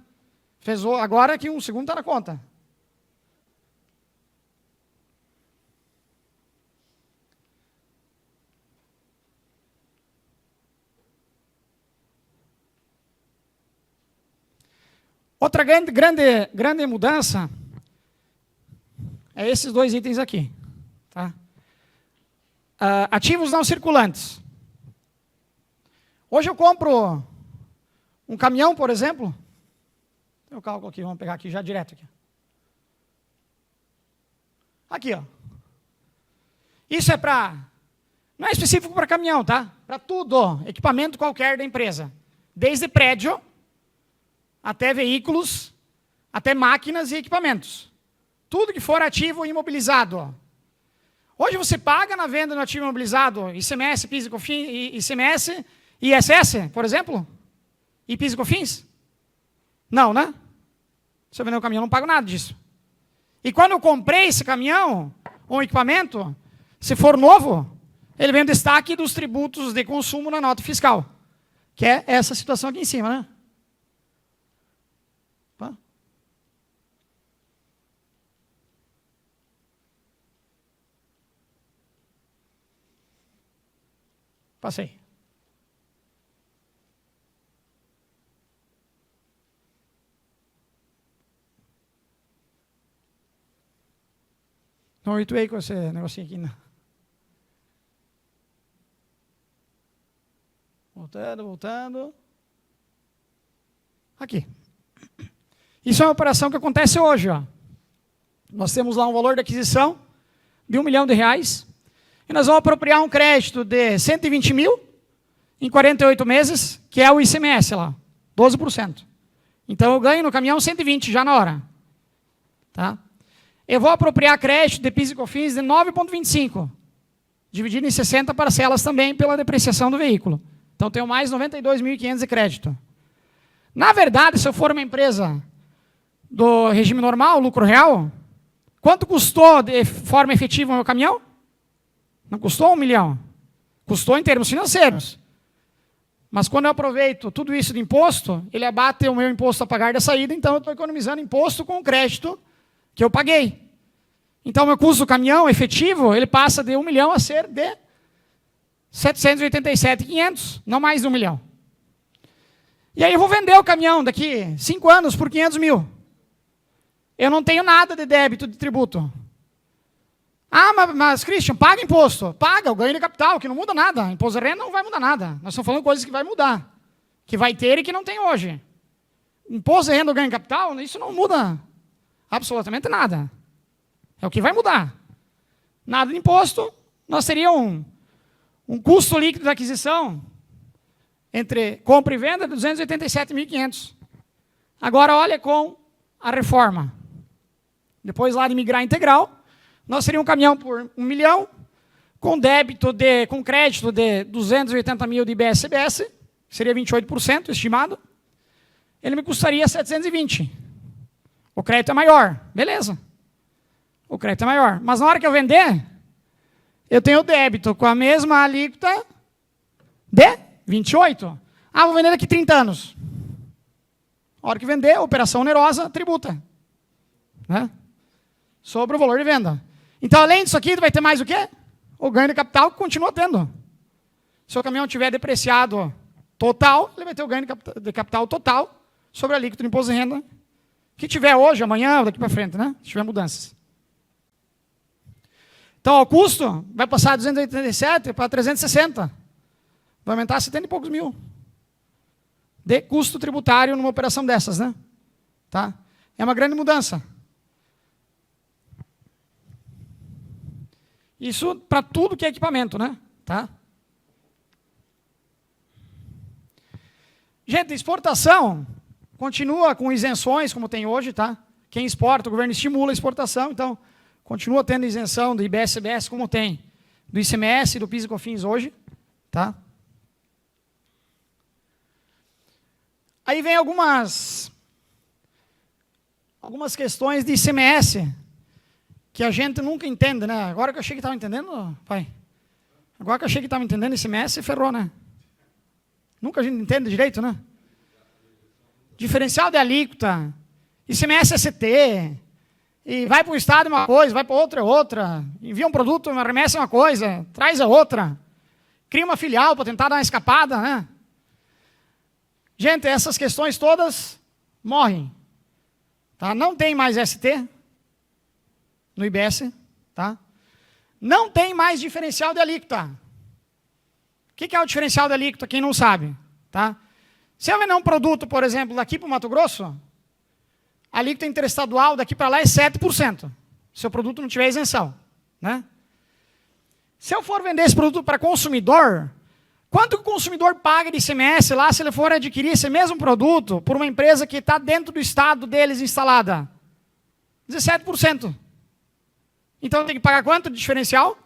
Fez agora que um segundo está na conta. Outra grande mudança é esses dois itens aqui. Tá? Ativos não circulantes. Hoje eu compro um caminhão, por exemplo. Tem o cálculo aqui, vamos pegar aqui já direto. Aqui, aqui ó. Isso é para... Não é específico para caminhão, tá? Para tudo, equipamento qualquer da empresa. Desde prédio... até veículos, até máquinas e equipamentos. Tudo que for ativo imobilizado. Hoje você paga na venda do ativo imobilizado ICMS, PIS e COFINS, ICMS, ISS, por exemplo? E PIS e COFINS? Não, né? Se eu vender um caminhão, eu não pago nada disso. E quando eu comprei esse caminhão, ou equipamento, se for novo, ele vem o destaque dos tributos de consumo na nota fiscal. Que é essa situação aqui em cima, né? Passei. Não habituei com esse negocinho aqui, não. Voltando. Aqui. Isso é uma operação que acontece hoje. Ó. Nós temos lá um valor de aquisição de R$1 milhão. E nós vamos apropriar um crédito de 120 mil em 48 meses, que é o ICMS lá, 12%. Então eu ganho no caminhão 120 já na hora. Tá? Eu vou apropriar crédito de PIS e COFINS de 9,25, dividido em 60 parcelas também pela depreciação do veículo. Então tenho mais 92.500 de crédito. Na verdade, se eu for uma empresa do regime normal, lucro real, quanto custou de forma efetiva o meu caminhão? Não custou 1 milhão. Custou em termos financeiros. Mas quando eu aproveito tudo isso de imposto, ele abate o meu imposto a pagar da saída, então eu estou economizando imposto com o crédito que eu paguei. Então, o meu custo do caminhão efetivo, ele passa de 1 milhão a ser de 787.500, não mais de 1 milhão. E aí eu vou vender o caminhão daqui 5 anos por 500 mil. Eu não tenho nada de débito de tributo. Ah, mas Christian, paga imposto. Paga, o ganho de capital, que não muda nada. Imposto de renda não vai mudar nada. Nós estamos falando de coisas que vai mudar. Que vai ter e que não tem hoje. Imposto de renda ou ganho de capital, isso não muda absolutamente nada. É o que vai mudar. Nada de imposto, nós teríamos um custo líquido da aquisição entre compra e venda de 287.500. Agora, olha com a reforma. Depois lá de migrar integral, nós teríamos um caminhão por 1 milhão, com crédito de 280 mil de IBS-CBS, seria 28% estimado, ele me custaria 720. O crédito é maior, beleza. O crédito é maior. Mas na hora que eu vender, eu tenho o débito com a mesma alíquota de 28. Ah, vou vender daqui 30 anos. Na hora que vender, operação onerosa, tributa. Né? Sobre o valor de venda. Então, além disso aqui, vai ter mais o quê? O ganho de capital que continua tendo. Se o caminhão tiver depreciado total, ele vai ter o ganho de capital total sobre a alíquota do imposto de renda que tiver hoje, amanhã, daqui para frente, né? Se tiver mudanças. Então, o custo vai passar de 287 para 360. Vai aumentar 70 e poucos mil de custo tributário numa operação dessas, né? Tá? É uma grande mudança. Isso para tudo que é equipamento, né? Tá? Gente, exportação continua com isenções, como tem hoje, tá? Quem exporta, o governo estimula a exportação, então continua tendo isenção do IBS-CBS, como tem do ICMS e do PIS e COFINS hoje, tá? Aí vem algumas questões de ICMS que a gente nunca entende, né? Agora que eu achei que estava entendendo, pai. Agora que eu achei que estava entendendo ICMS, ferrou, né? Nunca a gente entende direito, né? Diferencial de alíquota, ICMS ST, e vai para um estado uma coisa, vai para outra, envia um produto, uma remessa uma coisa, traz a outra, cria uma filial para tentar dar uma escapada, né? Gente, essas questões todas morrem. Tá? Não tem mais ST no IBS. Tá? Não tem mais diferencial de alíquota. O que é o diferencial de alíquota? Quem não sabe. Tá? Se eu vender um produto, por exemplo, daqui para o Mato Grosso, a alíquota interestadual daqui para lá é 7%. Se o produto não tiver isenção. Né? Se eu for vender esse produto para consumidor, quanto o consumidor paga de ICMS lá se ele for adquirir esse mesmo produto por uma empresa que está dentro do estado deles instalada? 17%. Então tem que pagar quanto de diferencial?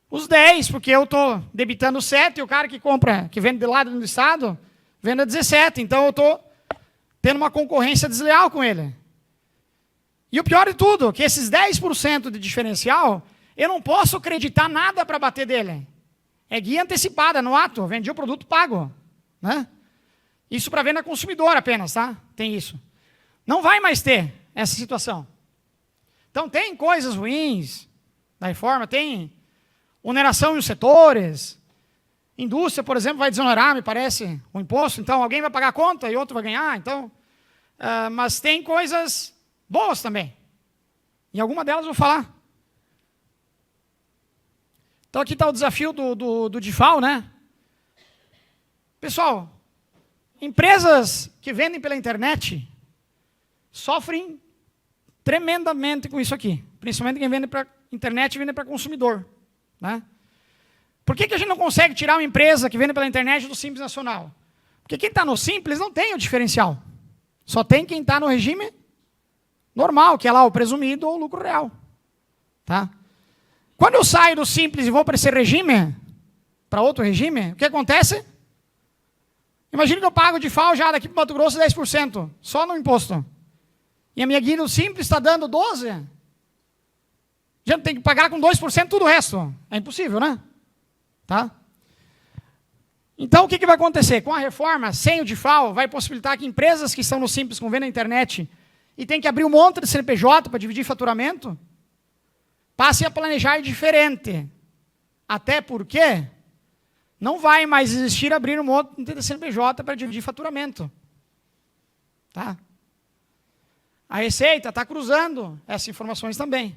Os 10, porque eu estou debitando 7 e o cara que compra, que vende de lá do estado, vende a 17. Então eu estou tendo uma concorrência desleal com ele. E o pior de tudo, que esses 10% de diferencial, eu não posso acreditar nada para bater dele. É guia antecipada no ato, vendi o produto pago. Né? Isso para venda consumidor apenas, tá? Tem isso. Não vai mais ter essa situação. Então tem coisas ruins da reforma, tem oneração nos setores, indústria, por exemplo, vai desonerar, me parece, o imposto, então alguém vai pagar a conta e outro vai ganhar, então, mas tem coisas boas também. Em alguma delas eu vou falar. Então aqui está o desafio do DIFAL, né? Pessoal, empresas que vendem pela internet sofrem tremendamente com isso aqui. Principalmente quem vende para internet e vende para consumidor. Né? Por que a gente não consegue tirar uma empresa que vende pela internet do Simples Nacional? Porque quem está no Simples não tem o diferencial. Só tem quem está no regime normal, que é lá o presumido ou o lucro real. Tá? Quando eu saio do Simples e vou para esse regime, para outro regime, o que acontece? Imagina que eu pago de FAO já daqui para o Mato Grosso 10%, só no imposto. E a minha guia no Simples está dando 12%. Já tem que pagar com 2% tudo o resto. É impossível, né? Tá? Então, o que vai acontecer? Com a reforma, sem o DIFAL, vai possibilitar que empresas que estão no Simples com venda na internet e tem que abrir um monte de CNPJ para dividir faturamento, passem a planejar diferente. Até porque não vai mais existir abrir um monte de CNPJ para dividir faturamento. Tá? A Receita está cruzando essas informações também.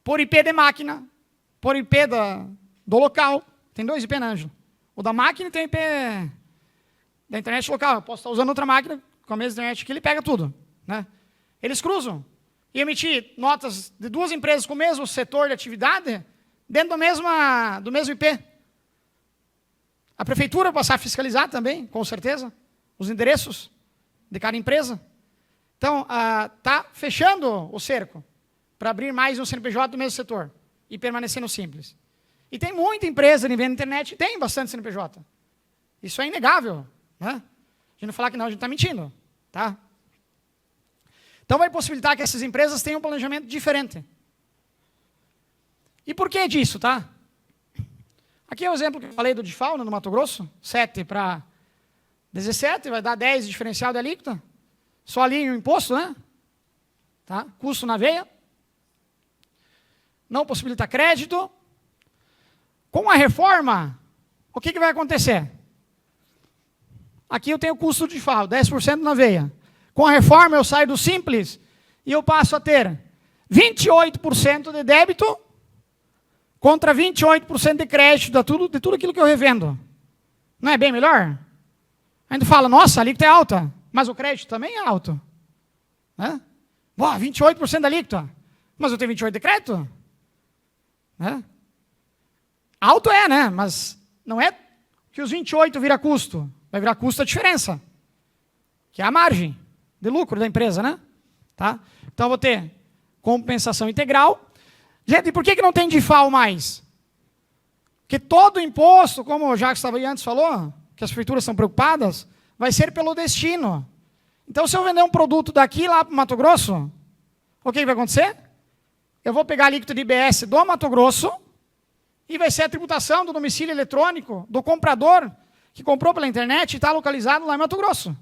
Por IP de máquina, por IP do local. Tem 2 IP, né, Ângelo? O da máquina tem IP da internet local. Eu posso estar usando outra máquina com a mesma internet que ele pega tudo. Né? Eles cruzam. E emitir notas de 2 empresas com o mesmo setor de atividade dentro do mesmo IP. A prefeitura vai passar a fiscalizar também, com certeza, os endereços de cada empresa. Então, está fechando o cerco para abrir mais um CNPJ do mesmo setor e permanecer no Simples. E tem muita empresa de venda na internet, tem bastante CNPJ. Isso é inegável, né? A gente não falar que não, a gente está mentindo, tá? Então vai possibilitar que essas empresas tenham um planejamento diferente. E por que disso, tá? Aqui é o exemplo que eu falei do DIFAL, no Mato Grosso, 7 para 17, vai dar 10 de diferencial de alíquota. Só alinha o imposto, né? Tá? Custo na veia. Não possibilita crédito. Com a reforma, o que vai acontecer? Aqui eu tenho o custo de DIFAL, 10% na veia. Com a reforma eu saio do Simples e eu passo a ter 28% de débito contra 28% de crédito de tudo aquilo que eu revendo. Não é bem melhor? A gente fala, nossa, a alíquota é alta, mas o crédito também é alto. Né? 28% da alíquota, mas eu tenho 28% de crédito? Né? Alto é, né? Mas não é que os 28 vira custo. Vai virar custo a diferença, que é a margem de lucro da empresa, né? Tá? Então, eu vou ter compensação integral. Gente, e por que não tem DIFAL mais? Porque todo imposto, como o Jacques estava aí antes falou, que as prefeituras são preocupadas, vai ser pelo destino. Então, se eu vender um produto daqui lá para o Mato Grosso, o que vai acontecer? Eu vou pegar a alíquota de IBS do Mato Grosso e vai ser a tributação do domicílio eletrônico do comprador que comprou pela internet e está localizado lá em Mato Grosso.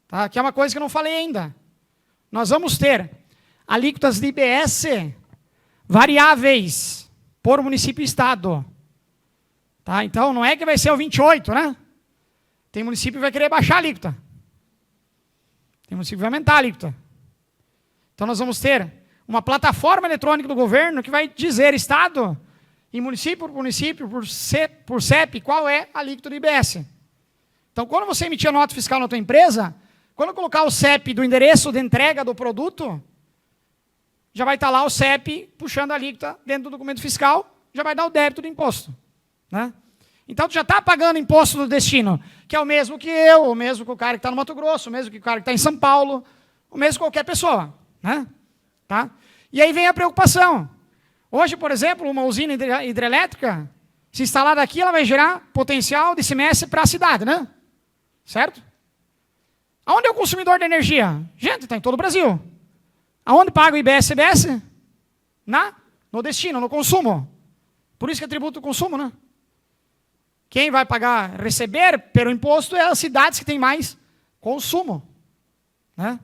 Tá? Que é uma coisa que eu não falei ainda. Nós vamos ter alíquotas de IBS variáveis por município e estado. Tá? Então, não é que vai ser o 28, né? Tem município que vai querer baixar a alíquota. Tem município que vai aumentar a alíquota. Então, nós vamos ter uma plataforma eletrônica do governo que vai dizer estado e município, por CEP, qual é a alíquota do IBS. Então, quando você emitir a nota fiscal na tua empresa, quando colocar o CEP do endereço de entrega do produto, já vai estar lá o CEP puxando a alíquota dentro do documento fiscal, já vai dar o débito do imposto. Né? Então, tu já está pagando imposto do destino, que é o mesmo que eu, o mesmo que o cara que está no Mato Grosso, o mesmo que o cara que está em São Paulo, o mesmo que qualquer pessoa. Né? Tá? E aí vem a preocupação. Hoje, por exemplo, uma usina hidrelétrica, se instalada aqui, ela vai gerar potencial de ICMS para a cidade, né? Certo? Aonde é o consumidor de energia? Gente, está em todo o Brasil. Aonde paga o IBS e CBS? No destino, no consumo. Por isso que é tributo do consumo, né? Quem vai pagar, receber pelo imposto é as cidades que têm mais consumo. Né?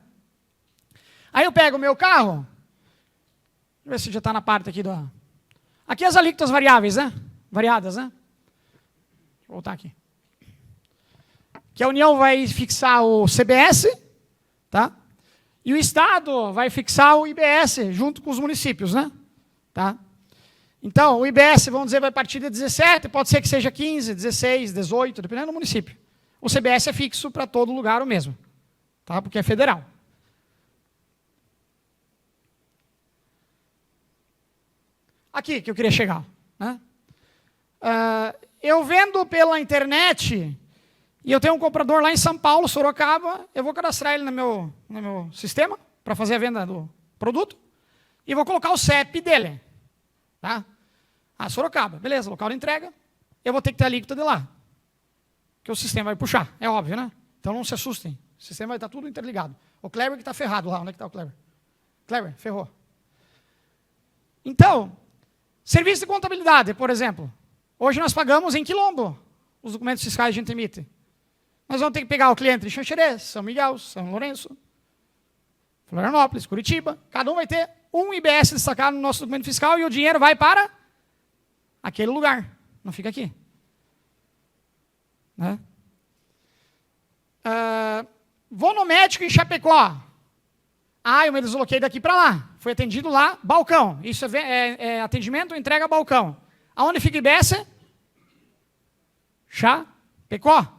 Aí eu pego o meu carro, deixa eu ver se já está na parte aqui do... Aqui as alíquotas variáveis, né? Variadas, né? Deixa eu voltar aqui. Que a União vai fixar o CBS, tá? E o Estado vai fixar o IBS junto com os municípios, né? Tá? Então, o IBS, vamos dizer, vai partir de 17, pode ser que seja 15, 16, 18, dependendo do município. O CBS é fixo para todo lugar o mesmo, tá? Porque é federal. Aqui que eu queria chegar. Né? Eu vendo pela internet e eu tenho um comprador lá em São Paulo, Sorocaba, eu vou cadastrar ele no meu sistema para fazer a venda do produto e vou colocar o CEP dele. Tá? Sorocaba, beleza, local de entrega, eu vou ter que ter a alíquota de lá. Que o sistema vai puxar, é óbvio, né? Então não se assustem, o sistema vai estar tudo interligado. O Kleber que está ferrado lá, onde é que está o Kleber? Kleber, ferrou. Então, serviço de contabilidade, por exemplo. Hoje nós pagamos em Quilombo os documentos fiscais que a gente emite. Nós vamos ter que pegar o cliente de Xanxerê, São Miguel, São Lourenço, Florianópolis, Curitiba. Cada um vai ter um IBS destacado no nosso documento fiscal e o dinheiro vai para aquele lugar. Não fica aqui. Né? Vou no médico em Chapecó. Eu me desloquei daqui para lá. Fui atendido lá, balcão. Isso é atendimento ou entrega balcão. Aonde fica o IBS? Chapecó.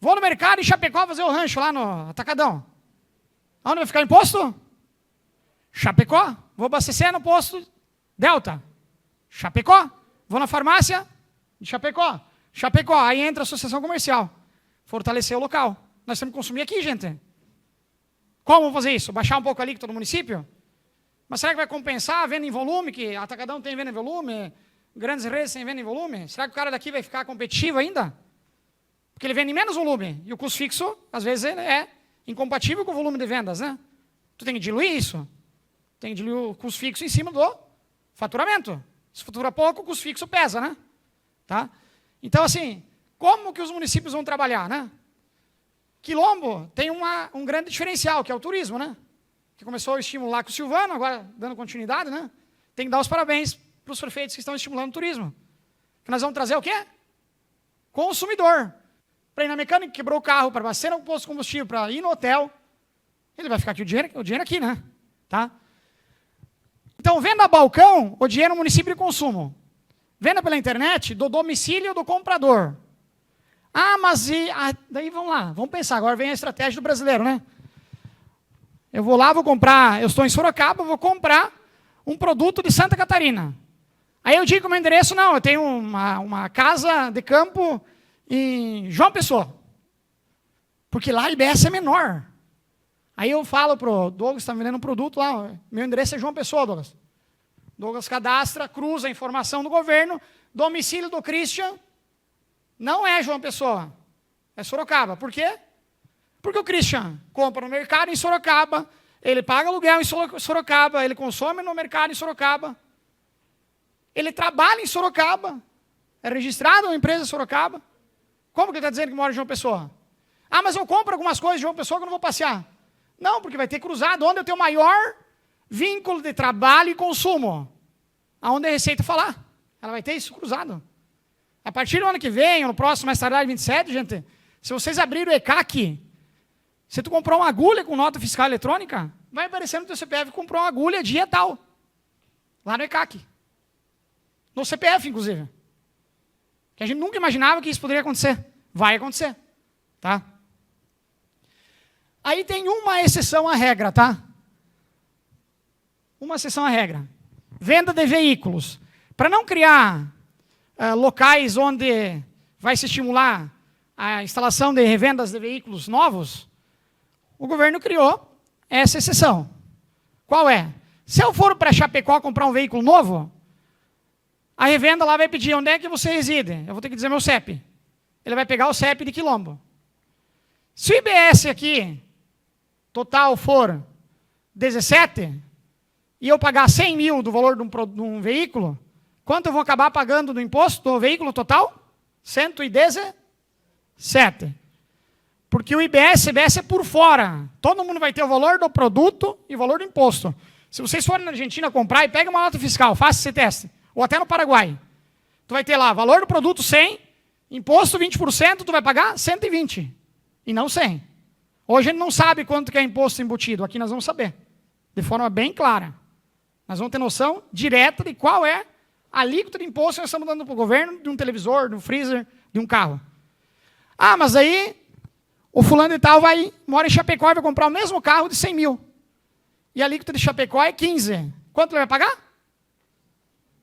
Vou no mercado em Chapecó fazer o rancho lá no Atacadão. Aonde vai ficar o imposto? Chapecó. Vou abastecer no posto Delta. Chapecó. Vou na farmácia de Chapecó. Chapecó, aí entra a associação comercial. Fortalecer o local. Nós temos que consumir aqui, gente. Como fazer isso? Baixar um pouco a alíquota do município? Mas será que vai compensar a venda em volume, que Atacadão tem venda em volume, grandes redes têm venda em volume? Será que o cara daqui vai ficar competitivo ainda? Porque ele vende em menos volume. E o custo fixo, às vezes, ele é incompatível com o volume de vendas, né? Tu tem que diluir isso. Tem que diluir o custo fixo em cima do faturamento. Se fatura pouco, o custo fixo pesa, né? Tá? Então, assim, como que os municípios vão trabalhar, né? Quilombo tem um grande diferencial, que é o turismo, né? Que começou a estimular com o Silvano, agora dando continuidade, né? Tem que dar os parabéns para os prefeitos que estão estimulando o turismo. Que nós vamos trazer o quê? Consumidor. Para ir na mecânica, quebrou o carro, para abastecer no posto de combustível, para ir no hotel. Ele vai ficar aqui o dinheiro aqui, né? Tá? Então, venda a balcão, o dinheiro no município de consumo. Venda pela internet, do domicílio do comprador. Ah, mas daí vamos lá, vamos pensar, agora vem a estratégia do brasileiro, né? Eu vou lá, vou comprar, eu estou em Sorocaba, vou comprar um produto de Santa Catarina. Aí eu digo o meu endereço, não, eu tenho uma casa de campo em João Pessoa. Porque lá a IBS é menor. Aí eu falo para o Douglas, está vendendo um produto lá, meu endereço é João Pessoa, Douglas. Douglas cadastra, cruza a informação do governo, domicílio do Christian, não é João Pessoa, é Sorocaba. Por quê? Porque o Christian compra no mercado em Sorocaba, ele paga aluguel em Sorocaba, ele consome no mercado em Sorocaba, ele trabalha em Sorocaba, é registrado na empresa Sorocaba. Como que ele está dizendo que mora em João Pessoa? Ah, mas eu compro algumas coisas de João Pessoa que eu não vou passear. Não, porque vai ter cruzado onde eu tenho o maior vínculo de trabalho e consumo. Aonde a Receita falar. Ela vai ter isso cruzado. A partir do ano que vem, ou no próximo, mais tardar, 27, gente, se vocês abrirem o ECAC, se tu comprar uma agulha com nota fiscal eletrônica, vai aparecer no teu CPF que comprou uma agulha dia tal. Lá no ECAC. No CPF, inclusive. Que a gente nunca imaginava que isso poderia acontecer. Vai acontecer. Tá? Aí tem uma exceção à regra, tá? Uma exceção à regra. Venda de veículos. Para não criar locais onde vai se estimular a instalação de revendas de veículos novos, o governo criou essa exceção. Qual é? Se eu for para Chapecó comprar um veículo novo, a revenda lá vai pedir onde é que você reside. Eu vou ter que dizer meu CEP. Ele vai pegar o CEP de Quilombo. Se o IBS aqui, total, for 17, e eu pagar 100 mil do valor de um veículo, quanto eu vou acabar pagando do imposto do veículo total? 117. Porque o IBS, CBS é por fora. Todo mundo vai ter o valor do produto e o valor do imposto. Se vocês forem na Argentina comprar e pega uma nota fiscal, faça esse teste. Ou até no Paraguai. Tu vai ter lá, valor do produto 100, imposto 20%, tu vai pagar 120. E não 100. Hoje a gente não sabe quanto que é imposto embutido. Aqui nós vamos saber. De forma bem clara. Nós vamos ter noção direta de qual é a alíquota de imposto que nós estamos dando para o governo de um televisor, de um freezer, de um carro. Ah, mas aí o fulano e tal mora em Chapecó e vai comprar o mesmo carro de 100 mil. E a alíquota de Chapecó é 15. Quanto ele vai pagar?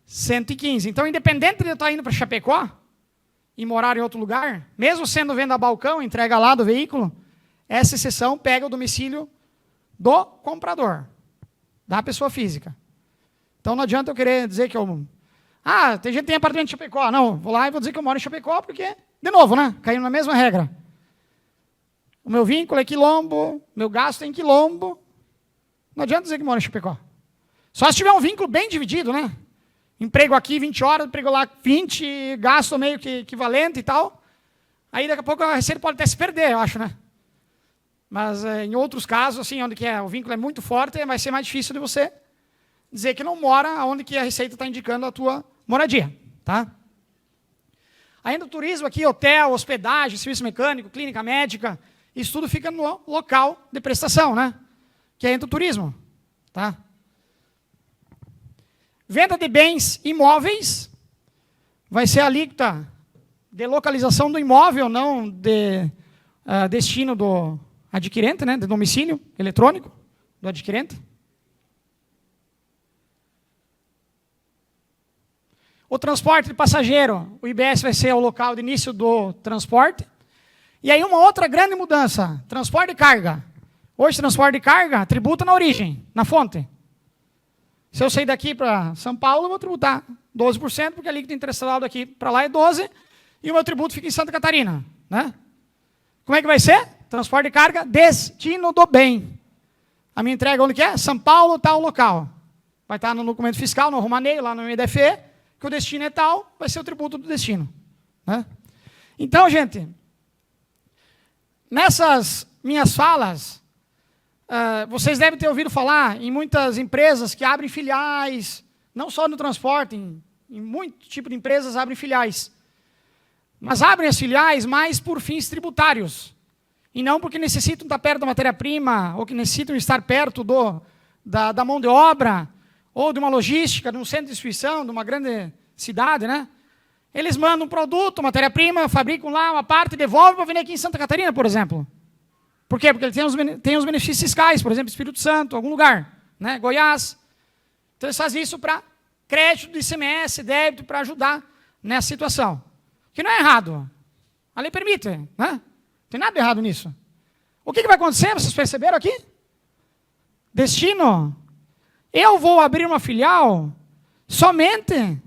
115. Então, independente de eu estar indo para Chapecó e morar em outro lugar, mesmo sendo venda a balcão, entrega lá do veículo, essa exceção pega o domicílio do comprador, da pessoa física. Então, não adianta eu querer dizer que eu... Ah, tem gente que tem apartamento em Chapecó. Não, vou lá e vou dizer que eu moro em Chapecó, porque, de novo, né? Caindo na mesma regra. O meu vínculo é Quilombo, meu gasto é em Quilombo. Não adianta dizer que moro em Chapecó. Só se tiver um vínculo bem dividido, né? Emprego aqui 20 horas, emprego lá 20, gasto meio que equivalente e tal. Aí daqui a pouco a receita pode até se perder, eu acho, né? Mas em outros casos, assim, onde o vínculo é muito forte, vai ser mais difícil de você dizer que não mora onde que a receita está indicando a tua moradia. Tá? Ainda o turismo aqui, hotel, hospedagem, serviço mecânico, clínica médica, isso tudo fica no local de prestação, né? Que é entre o turismo. Tá? Venda de bens imóveis vai ser a alíquota de localização do imóvel, não de destino do adquirente, né, de domicílio eletrônico do adquirente. O transporte de passageiro, o IBS vai ser o local de início do transporte. E aí uma outra grande mudança, transporte de carga. Hoje, transporte de carga tributa na origem, na fonte. Se eu sair daqui para São Paulo, eu vou tributar 12%, porque a alíquota interestadual daqui para lá é 12%, e o meu tributo fica em Santa Catarina. Né? Como é que vai ser? Transporte de carga, destino do bem. A minha entrega onde que é? São Paulo, tal local. Vai estar no documento fiscal, no Romaneio, lá no IDFE, que o destino é tal, vai ser o tributo do destino. Né? Então, gente, nessas minhas falas, vocês devem ter ouvido falar em muitas empresas que abrem filiais, não só no transporte, em muito tipo de empresas abrem filiais. Mas abrem as filiais mais por fins tributários. E não porque necessitam estar perto da matéria-prima, ou que necessitam estar perto da mão de obra, ou de uma logística, de um centro de distribuição, de uma grande cidade, né? Eles mandam um produto, matéria-prima, fabricam lá uma parte e devolvem para vender aqui em Santa Catarina, por exemplo. Por quê? Porque ele tem os benefícios fiscais, por exemplo, Espírito Santo, algum lugar, né? Goiás. Então eles fazem isso para crédito de ICMS, débito, para ajudar nessa situação. Que não é errado. A lei permite, né? Não tem nada de errado nisso. O que vai acontecer? Vocês perceberam aqui? Destino. Eu vou abrir uma filial somente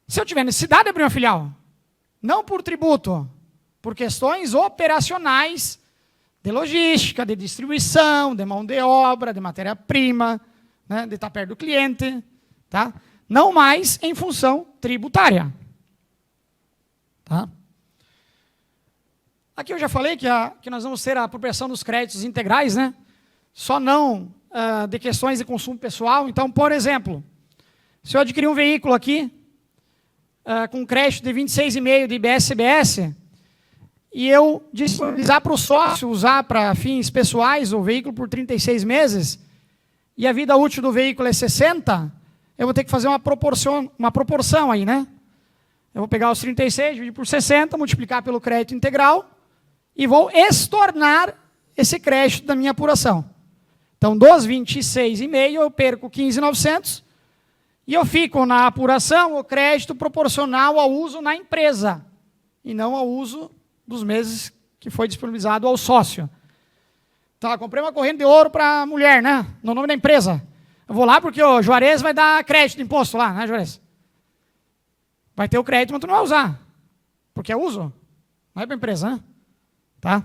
se eu tiver necessidade de abrir uma filial. Não por tributo, por questões operacionais de logística, de distribuição, de mão de obra, de matéria-prima, né, de estar perto do cliente. Tá? Não mais em função tributária. Tá? Aqui eu já falei que nós vamos ter a apropriação dos créditos integrais, né? Só não de questões de consumo pessoal. Então, por exemplo, se eu adquirir um veículo aqui, com crédito de 26,5% de IBS-CBS, e eu disponibilizar para o sócio usar para fins pessoais o veículo por 36 meses, e a vida útil do veículo é 60, eu vou ter que fazer uma proporção aí, né? Eu vou pegar os 36, dividir por 60, multiplicar pelo crédito integral, e vou estornar esse crédito da minha apuração. Então, dos 26,5, eu perco 15.900, e eu fico na apuração o crédito proporcional ao uso na empresa, e não ao uso dos meses que foi disponibilizado ao sócio. Então, eu comprei uma corrente de ouro para a mulher, né? No nome da empresa. Eu vou lá porque o Juarez vai dar crédito de imposto lá, né, Juarez? Vai ter o crédito, mas tu não vai usar. Porque é uso. Não é para a empresa, né? Tá?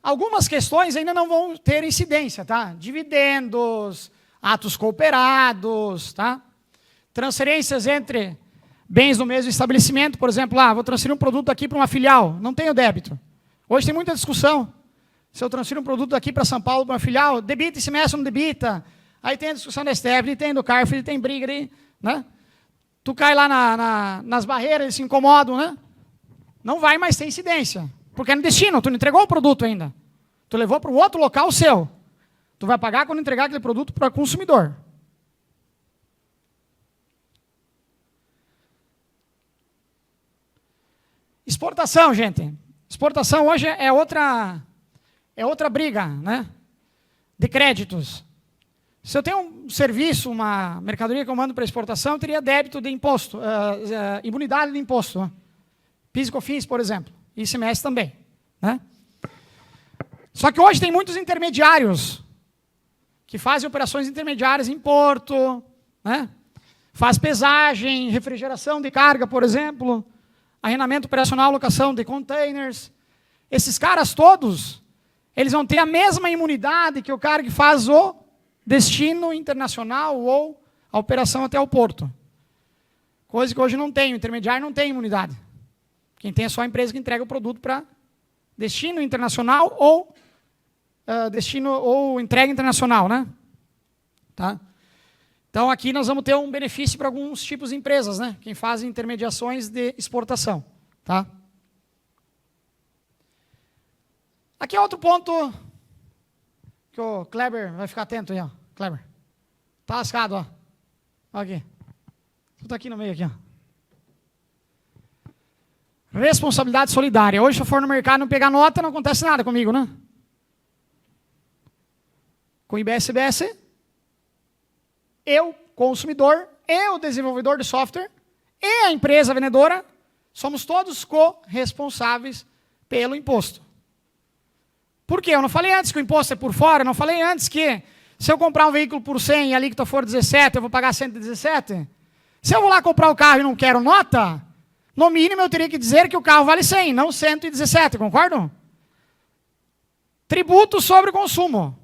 Algumas questões ainda não vão ter incidência, tá? Dividendos, atos cooperados, tá? Transferências entre bens do mesmo estabelecimento, por exemplo, vou transferir um produto aqui para uma filial, não tenho débito. Hoje tem muita discussão. Se eu transfiro um produto aqui para São Paulo para uma filial, debita ICMS ou não debita? Aí tem a discussão da STF, tem do CARF, tem briga ali, né? Tu cai lá nas barreiras, eles se incomodam, né? Não vai mais ter incidência, porque é no destino, tu não entregou o produto ainda. Tu levou para um outro local seu. Tu vai pagar quando entregar aquele produto para o consumidor. Exportação, gente. Exportação hoje é outra briga, né? De créditos. Se eu tenho um serviço, uma mercadoria que eu mando para exportação, eu teria débito de imposto, imunidade de imposto. Né? PIS e COFINS, por exemplo. ICMS também. Né? Só que hoje tem muitos intermediários que fazem operações intermediárias em porto, né? Faz pesagem, refrigeração de carga, por exemplo, arrendamento operacional, locação de containers. Esses caras todos, eles vão ter a mesma imunidade que o cara que faz o destino internacional ou a operação até o porto. Coisa que hoje não tem, o intermediário não tem imunidade. Quem tem é só a empresa que entrega o produto para destino internacional ou destino ou entrega internacional, né? Tá? Então aqui nós vamos ter um benefício para alguns tipos de empresas, né? Quem faz intermediações de exportação, tá? Aqui é outro ponto que o Kleber vai ficar atento aí, ó. Kleber. Tá lascado, ó. Olha aqui. Tu tá aqui no meio aqui, ó. Responsabilidade solidária. Hoje, se eu for no mercado e não pegar nota, não acontece nada comigo, né? Com IBS-CBS, eu, consumidor, e o desenvolvedor de software, e a empresa vendedora, somos todos corresponsáveis pelo imposto. Por quê? Eu não falei antes que o imposto é por fora, eu não falei antes que se eu comprar um veículo por 100 e a alíquota for 17, eu vou pagar 117? Se eu vou lá comprar o carro e não quero nota, no mínimo eu teria que dizer que o carro vale 100, não 117, concordam? Tributo sobre o consumo.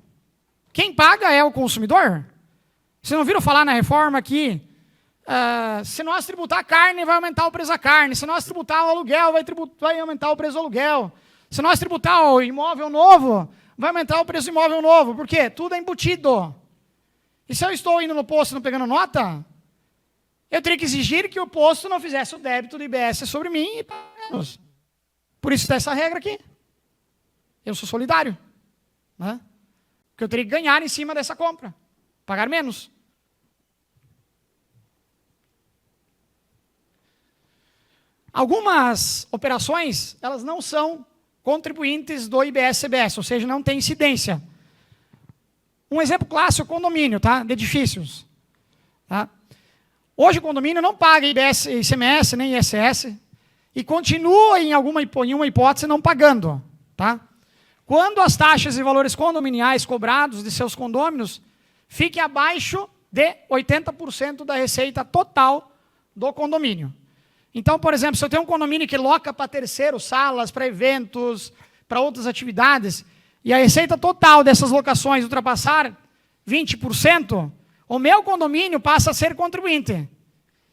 Quem paga é o consumidor. Vocês não viram falar na reforma que se nós tributar a carne, vai aumentar o preço da carne. Se nós tributar o aluguel, vai aumentar o preço do aluguel. Se nós tributar o imóvel novo, vai aumentar o preço do imóvel novo. Por quê? Tudo é embutido. E se eu estou indo no posto e não pegando nota, eu teria que exigir que o posto não fizesse o débito do IBS sobre mim e pagar menos. Por isso está essa regra aqui. Eu sou solidário. Né? Porque eu teria que ganhar em cima dessa compra. Pagar menos. Algumas operações, elas não são contribuintes do IBS-CBS, ou seja, não tem incidência. Um exemplo clássico, condomínio, tá? De edifícios. Tá? Hoje o condomínio não paga IBS, ICMS, nem ISS, e continua em uma hipótese não pagando. Tá? Quando as taxas e valores condominiais cobrados de seus condôminos fiquem abaixo de 80% da receita total do condomínio. Então, por exemplo, se eu tenho um condomínio que loca para terceiros, salas, para eventos, para outras atividades, e a receita total dessas locações ultrapassar 20%, o meu condomínio passa a ser contribuinte.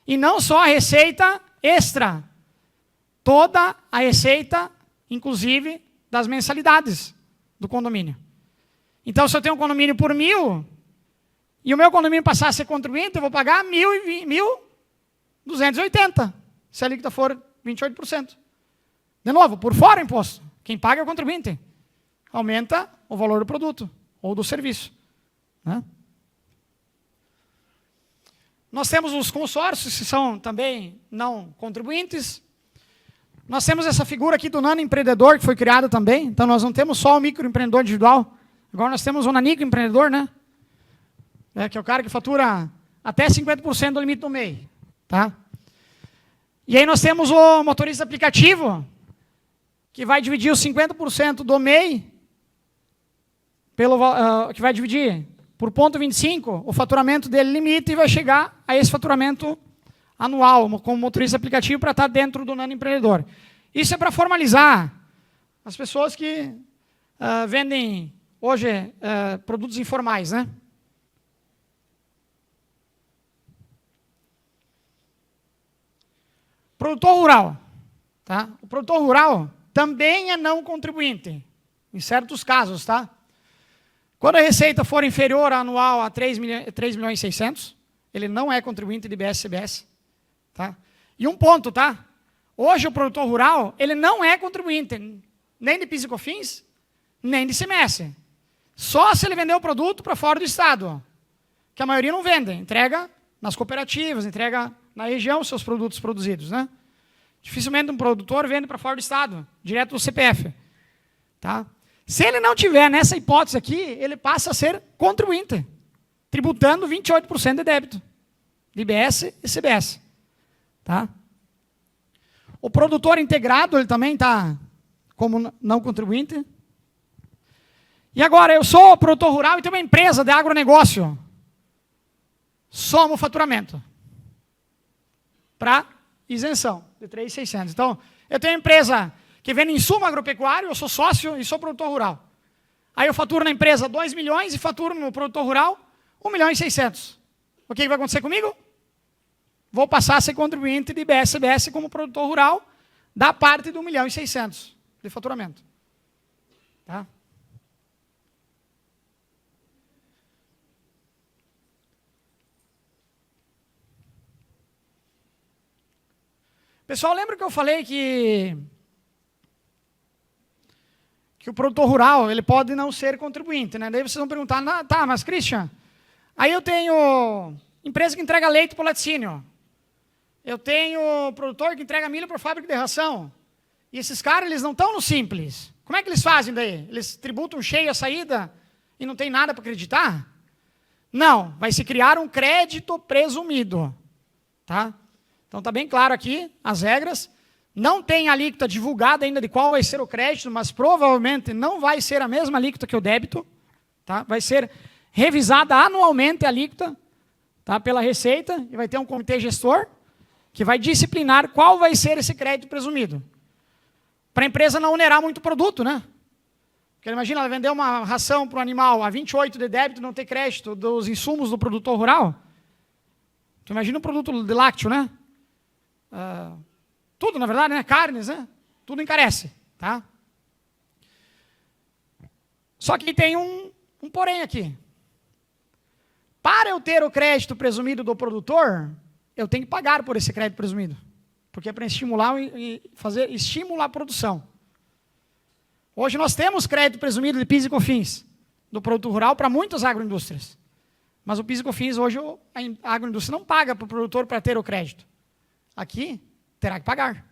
E não só a receita extra, toda a receita, inclusive, das mensalidades do condomínio. Então, se eu tenho um condomínio por 1.000, e o meu condomínio passar a ser contribuinte, eu vou pagar 1.280, se a alíquota for 28%. De novo, por fora o imposto. Quem paga é o contribuinte. Aumenta o valor do produto ou do serviço. Né? Nós temos os consórcios, que são também não contribuintes. Nós temos essa figura aqui do nano empreendedor, que foi criada também. Então, nós não temos só o microempreendedor individual. Agora nós temos o nanico empreendedor, né? Que é o cara que fatura até 50% do limite do MEI. Tá? E aí nós temos o motorista aplicativo, que vai dividir os 50% do MEI, que vai dividir por 0,25, o faturamento dele limita e vai chegar a esse faturamento anual, como motorista aplicativo, para estar dentro do nano empreendedor. Isso é para formalizar as pessoas que vendem hoje produtos informais, né? Produtor rural. Tá? O produtor rural também é não contribuinte, em certos casos. Tá? Quando a receita for inferior anual a 3.600.000, ele não é contribuinte de IBS-CBS. Tá? E um ponto, tá? Hoje o produtor rural, ele não é contribuinte nem de PIS e COFINS, nem de ICMS. Só se ele vender o produto para fora do estado, que a maioria não vende, entrega nas cooperativas, entrega na região seus produtos produzidos. Né? Dificilmente um produtor vende para fora do estado, direto do CPF. Tá? Se ele não tiver nessa hipótese aqui, ele passa a ser contribuinte, tributando 28% de débito, de IBS e CBS. Tá? O produtor integrado, ele também está como não contribuinte. E agora, eu sou produtor rural e tenho uma empresa de agronegócio. Soma o faturamento para isenção de 3.600. Então, eu tenho uma empresa que vende insumo agropecuário, eu sou sócio e sou produtor rural. Aí eu faturo na empresa 2 milhões e faturo no produtor rural 1.600.000. O que vai acontecer comigo? Vou passar a ser contribuinte de IBS-CBS como produtor rural da parte do 1.600.000 de faturamento. Tá? Pessoal, lembra que eu falei que o produtor rural ele pode não ser contribuinte, né? Daí vocês vão perguntar, tá, mas Christian, aí eu tenho empresa que entrega leite para o laticínio, eu tenho produtor que entrega milho para a fábrica de ração, e esses caras eles não estão no simples. Como é que eles fazem daí? Eles tributam cheio a saída e não tem nada para acreditar? Não, vai se criar um crédito presumido. Tá? Então está bem claro aqui as regras. Não tem alíquota divulgada ainda de qual vai ser o crédito, mas provavelmente não vai ser a mesma alíquota que o débito. Tá? Vai ser revisada anualmente a alíquota, tá, pela Receita, e vai ter um comitê gestor que vai disciplinar qual vai ser esse crédito presumido. Para a empresa não onerar muito o produto, né? Porque imagina ela vender uma ração para o animal a 28 de débito e não ter crédito dos insumos do produtor rural. Tu imagina um produto de lácteo, né? Tudo, na verdade, né? Carnes, né? Tudo encarece, tá? Só que tem um porém aqui. Para eu ter o crédito presumido do produtor, eu tenho que pagar por esse crédito presumido. Porque é para estimular estimular a produção. Hoje nós temos crédito presumido de PIS e COFINS do produto rural para muitas agroindústrias. Mas o PIS e COFINS hoje a agroindústria não paga para o produtor para ter o crédito. Aqui terá que pagar.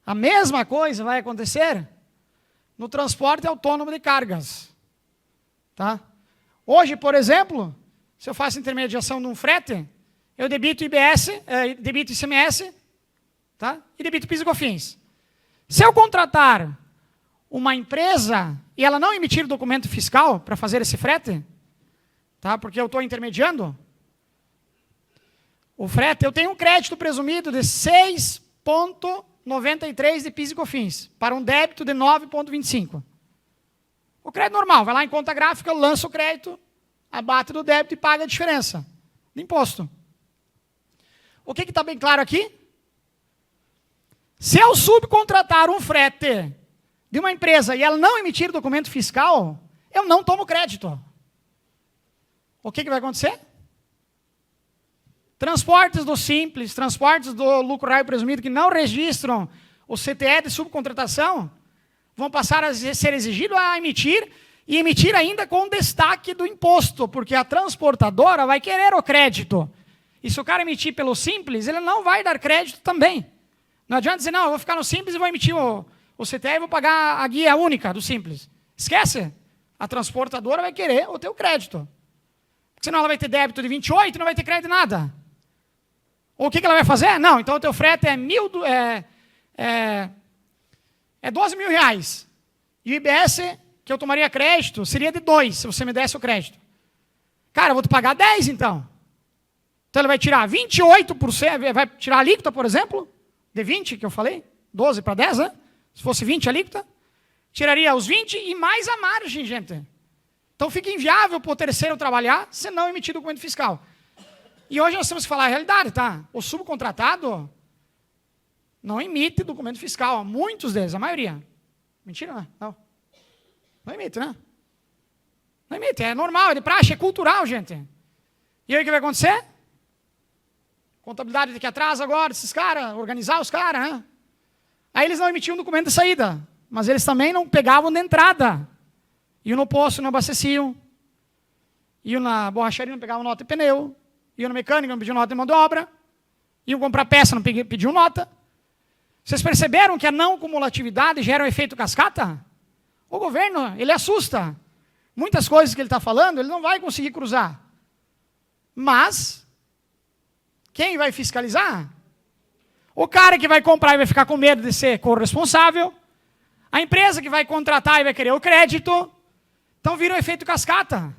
A mesma coisa vai acontecer no transporte autônomo de cargas. Tá? Hoje, por exemplo, se eu faço intermediação de um frete, eu debito debito ICMS, tá? E debito PIS e COFINS. Se eu contratar uma empresa e ela não emitir documento fiscal para fazer esse frete, tá? Porque eu estou intermediando, o frete, eu tenho um crédito presumido de 6,93 de PIS e COFINS, para um débito de 9,25. O crédito normal, vai lá em conta gráfica, lança o crédito, abate do débito e paga a diferença de imposto. O que está bem claro aqui? Se eu subcontratar um frete de uma empresa e ela não emitir documento fiscal, eu não tomo crédito. O que vai acontecer? Transportes do Simples, transportes do lucro real presumido que não registram o CTE de subcontratação, vão passar a ser exigidos a emitir, e emitir ainda com destaque do imposto, porque a transportadora vai querer o crédito. E se o cara emitir pelo Simples, ele não vai dar crédito também. Não adianta dizer, não, eu vou ficar no Simples e vou emitir o CTE e vou pagar a guia única do Simples. Esquece. A transportadora vai querer o teu crédito. Porque senão ela vai ter débito de 28 e não vai ter crédito de nada. Ou o que ela vai fazer? Não, então o teu frete é 12 mil reais. E o IBS que eu tomaria crédito seria de 2, se você me desse o crédito. Cara, eu vou te pagar 10 então. Então ele vai tirar 28%, vai tirar a alíquota, por exemplo, de 20 que eu falei, 12 para 10, né? Se fosse 20 a alíquota, tiraria os 20 e mais a margem, gente. Então fica inviável para o terceiro trabalhar se não emitir documento fiscal. E hoje nós temos que falar a realidade, tá? O subcontratado não emite documento fiscal, muitos deles, a maioria. Mentira, né? Não. Não emite, né? Não emite, é normal, é de praxe, é cultural, gente. E aí o que vai acontecer? Contabilidade daqui atrás agora, esses caras, organizar os caras, né? Aí eles não emitiam documento de saída, mas eles também não pegavam de entrada. Iam no posto, não abasteciam. Iam na borracharia, não pegavam nota de pneu. Iam no mecânico, não pediam nota de mão de obra. Iam comprar peça, não pediam nota. Vocês perceberam que a não cumulatividade gera um efeito cascata? O governo, ele assusta. Muitas coisas que ele está falando, ele não vai conseguir cruzar. Mas, quem vai fiscalizar? O cara que vai comprar e vai ficar com medo de ser corresponsável. A empresa que vai contratar e vai querer o crédito. Então vira um efeito cascata.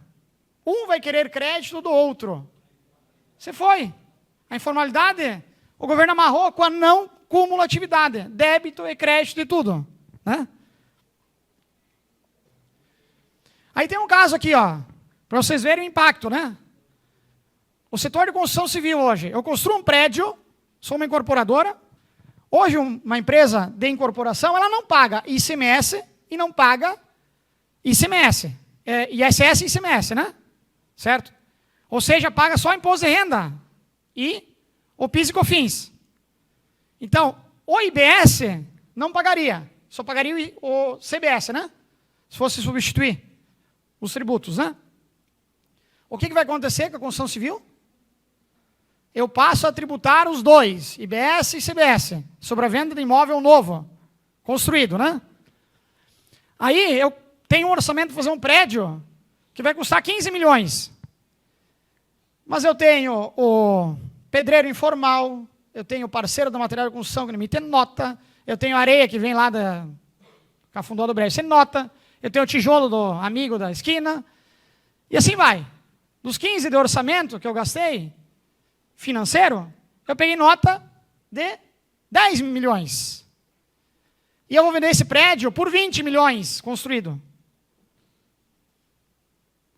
Um vai querer crédito do outro. Você foi. A informalidade, o governo amarrou com a não cumulatividade. Débito e crédito e tudo. Né? Aí tem um caso aqui, ó, para vocês verem o impacto, né? O setor de construção civil hoje. Eu construo um prédio, sou uma incorporadora. Hoje, uma empresa de incorporação, ela não paga ICMS e não paga ICMS. ISS e ICMS, né? Certo? Ou seja, paga só imposto de renda e o PIS e COFINS. Então, o IBS não pagaria, só pagaria o CBS, né? Se fosse substituir os tributos, né? O que vai acontecer com a construção civil? Eu passo a tributar os dois, IBS e CBS, sobre a venda de imóvel novo, construído, né? Aí eu tenho um orçamento para fazer um prédio que vai custar 15 milhões. Mas eu tenho o pedreiro informal, eu tenho o parceiro do material de construção que não me tem nota, eu tenho areia que vem lá da Cafundó do Brejo sem nota, eu tenho o tijolo do amigo da esquina, e assim vai. Dos 15 de orçamento que eu gastei, financeiro, eu peguei nota de 10 milhões. E eu vou vender esse prédio por 20 milhões construído.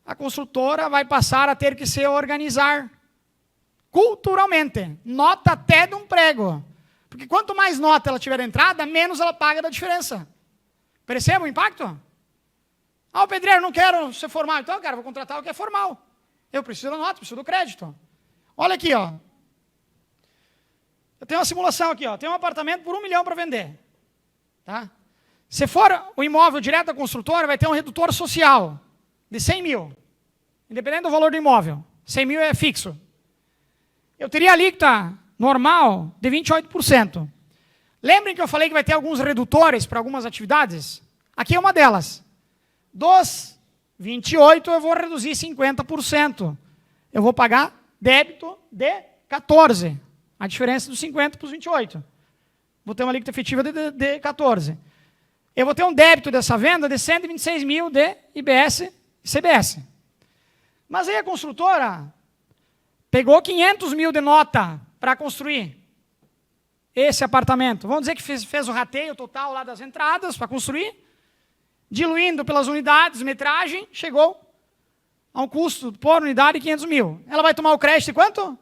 A construtora vai passar a ter que se organizar culturalmente. Nota até de um prego. Porque quanto mais nota ela tiver entrada, menos ela paga da diferença. Percebe o impacto? Ah, o pedreiro, não quero ser formal. Então, cara, vou contratar o que é formal. Eu preciso da nota, preciso do crédito. Olha aqui, ó. Eu tenho uma simulação aqui, ó. Tem um apartamento por 1 milhão para vender. Tá? Se for o imóvel direto da construtora, vai ter um redutor social de 100 mil. Independente do valor do imóvel. 100 mil é fixo. Eu teria a alíquota normal de 28%. Lembrem que eu falei que vai ter alguns redutores para algumas atividades? Aqui é uma delas. Dos 28, eu vou reduzir 50%. Eu vou pagar débito de 14. A diferença dos 50 para os 28. Vou ter uma alíquota efetiva de 14. Eu vou ter um débito dessa venda de 126 mil de IBS e CBS. Mas aí a construtora pegou 500 mil de nota para construir esse apartamento. Vamos dizer que fez o rateio total lá das entradas para construir, diluindo pelas unidades, metragem, chegou a um custo por unidade de 500 mil. Ela vai tomar o crédito de quanto?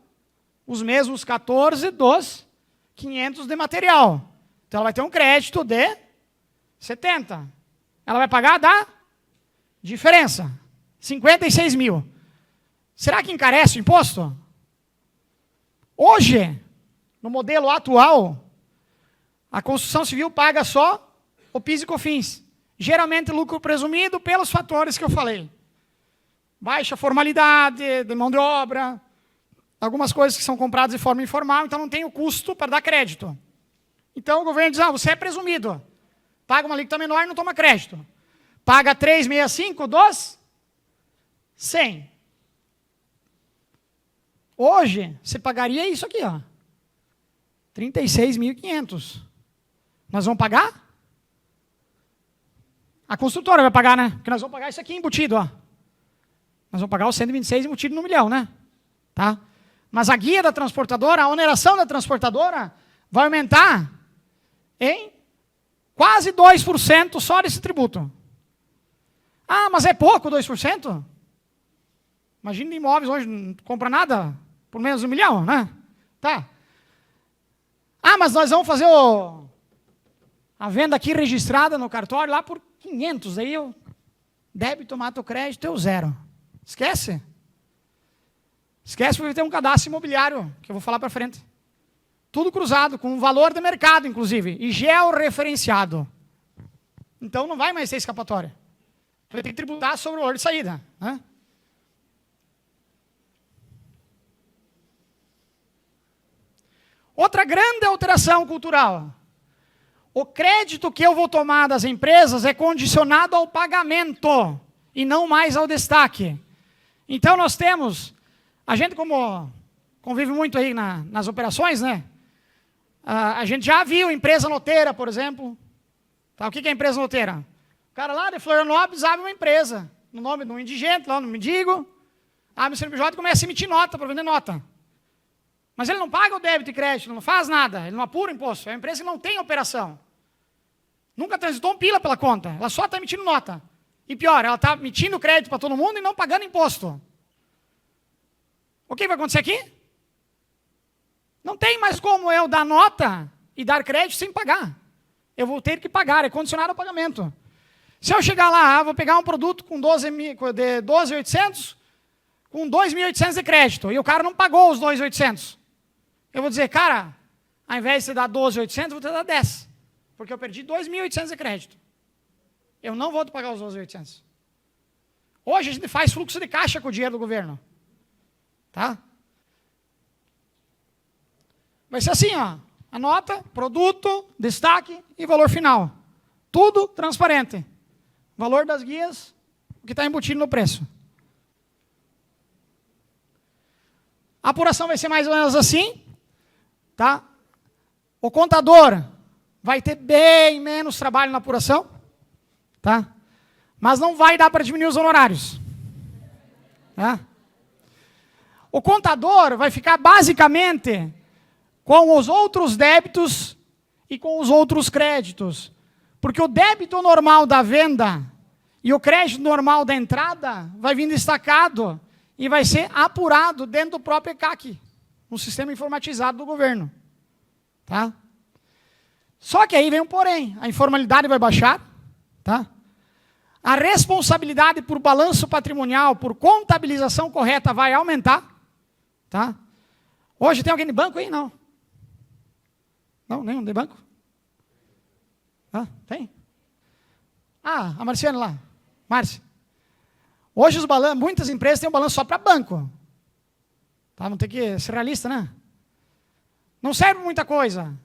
Os mesmos 14 dos 500 de material. Então ela vai ter um crédito de 70. Ela vai pagar da diferença, 56 mil. Será que encarece o imposto? Hoje, no modelo atual, a construção civil paga só o PIS e COFINS. Geralmente lucro presumido pelos fatores que eu falei. Baixa formalidade de mão de obra, algumas coisas que são compradas de forma informal, então não tem o custo para dar crédito. Então o governo diz, você é presumido. Paga uma alíquota menor e não toma crédito. Paga 3,65 dos 100. Hoje, você pagaria isso aqui, ó. 36.500. Nós vamos pagar? A construtora vai pagar, né? Porque nós vamos pagar isso aqui embutido, ó. Nós vamos pagar os 126 embutido no milhão, né? Tá? Mas a guia da transportadora, a oneração da transportadora, vai aumentar em quase 2% só desse tributo. Ah, mas é pouco 2%? Imagina imóveis hoje, não compra nada por menos de 1 milhão, né? Tá. Ah, mas nós vamos fazer a venda aqui registrada no cartório lá por 500. Aí eu débito, mata o crédito, eu zero. Esquece. Esquece porque tem um cadastro imobiliário, que eu vou falar para frente. Tudo cruzado, com valor de mercado, inclusive, e georreferenciado. Então não vai mais ter escapatória. Vai ter que tributar sobre o valor de saída, né? Outra grande alteração cultural. O crédito que eu vou tomar das empresas é condicionado ao pagamento e não mais ao destaque. Então nós temos, a gente como convive muito aí nas operações, né? A gente já viu empresa noteira, por exemplo. Tá, o que é empresa noteira? O cara lá de Florianópolis abre uma empresa, no nome de um indigente, lá no mendigo, abre o CNPJ e começa a emitir nota para vender nota. Mas ele não paga o débito e crédito, não faz nada, ele não apura o imposto. É uma empresa que não tem operação. Nunca transitou um pila pela conta, ela só está emitindo nota. E pior, ela está emitindo crédito para todo mundo e não pagando imposto. O que vai acontecer aqui? Não tem mais como eu dar nota e dar crédito sem pagar. Eu vou ter que pagar, é condicionado ao pagamento. Se eu chegar lá, vou pegar um produto com 12.800, com 2.800 de crédito, e o cara não pagou os 2.800. Eu vou dizer, cara, ao invés de você dar 12.800, vou te dar 10. Porque eu perdi 2.800 de crédito. Eu não vou te pagar os 12.800. Hoje a gente faz fluxo de caixa com o dinheiro do governo. Tá? Vai ser assim, ó. A nota, produto, destaque e valor final. Tudo transparente. Valor das guias, o que está embutido no preço. A apuração vai ser mais ou menos assim, tá? O contador vai ter bem menos trabalho na apuração, tá? Mas não vai dar para diminuir os honorários. Tá? O contador vai ficar basicamente com os outros débitos e com os outros créditos. Porque o débito normal da venda e o crédito normal da entrada vai vir destacado e vai ser apurado dentro do próprio ECAC, no sistema informatizado do governo. Tá? Só que aí vem um porém, a informalidade vai baixar, tá? A responsabilidade por balanço patrimonial, por contabilização correta vai aumentar, tá? Hoje tem alguém de banco aí? Não. Não, nenhum de banco? Ah, tem? Ah, a Marciana lá. Márcia. Hoje muitas empresas têm um balanço só para banco. Tá, vamos ter que ser realista, né? Não serve muita coisa.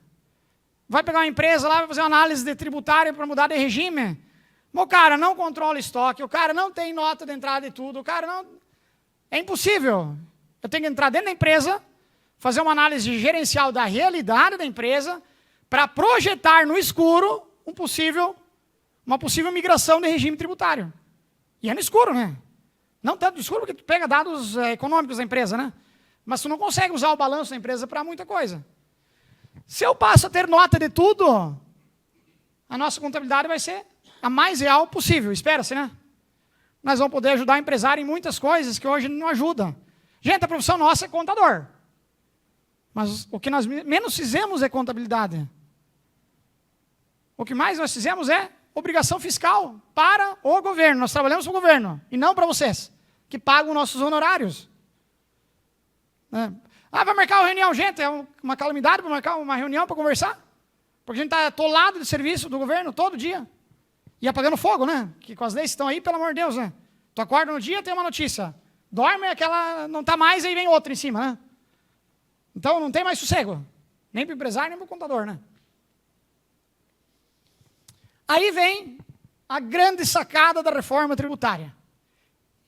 Vai pegar uma empresa lá, vai fazer uma análise de tributária para mudar de regime. O cara não controla estoque, o cara não tem nota de entrada e tudo, o cara não... É impossível. Eu tenho que entrar dentro da empresa, fazer uma análise gerencial da realidade da empresa, para projetar no escuro uma possível migração de regime tributário. E é no escuro, né? Não tanto no escuro, porque tu pega dados econômicos da empresa, né? Mas tu não consegue usar o balanço da empresa para muita coisa. Se eu passo a ter nota de tudo, a nossa contabilidade vai ser a mais real possível, espera-se, né? Nós vamos poder ajudar o empresário em muitas coisas que hoje não ajuda. Gente, a profissão nossa é contador. Mas o que nós menos fizemos é contabilidade. O que mais nós fizemos é obrigação fiscal para o governo. Nós trabalhamos para o governo e não para vocês, que pagam nossos honorários. Ah, vai marcar uma reunião, gente, é uma calamidade para marcar uma reunião para conversar? Porque a gente está atolado de serviço do governo todo dia. E apagando fogo, né? Que com as leis que estão aí, pelo amor de Deus, né? Tu acorda no dia, tem uma notícia. Dorme, aquela não está mais, aí vem outra em cima, né? Então não tem mais sossego. Nem para o empresário, nem para o contador, né? Aí vem a grande sacada da reforma tributária.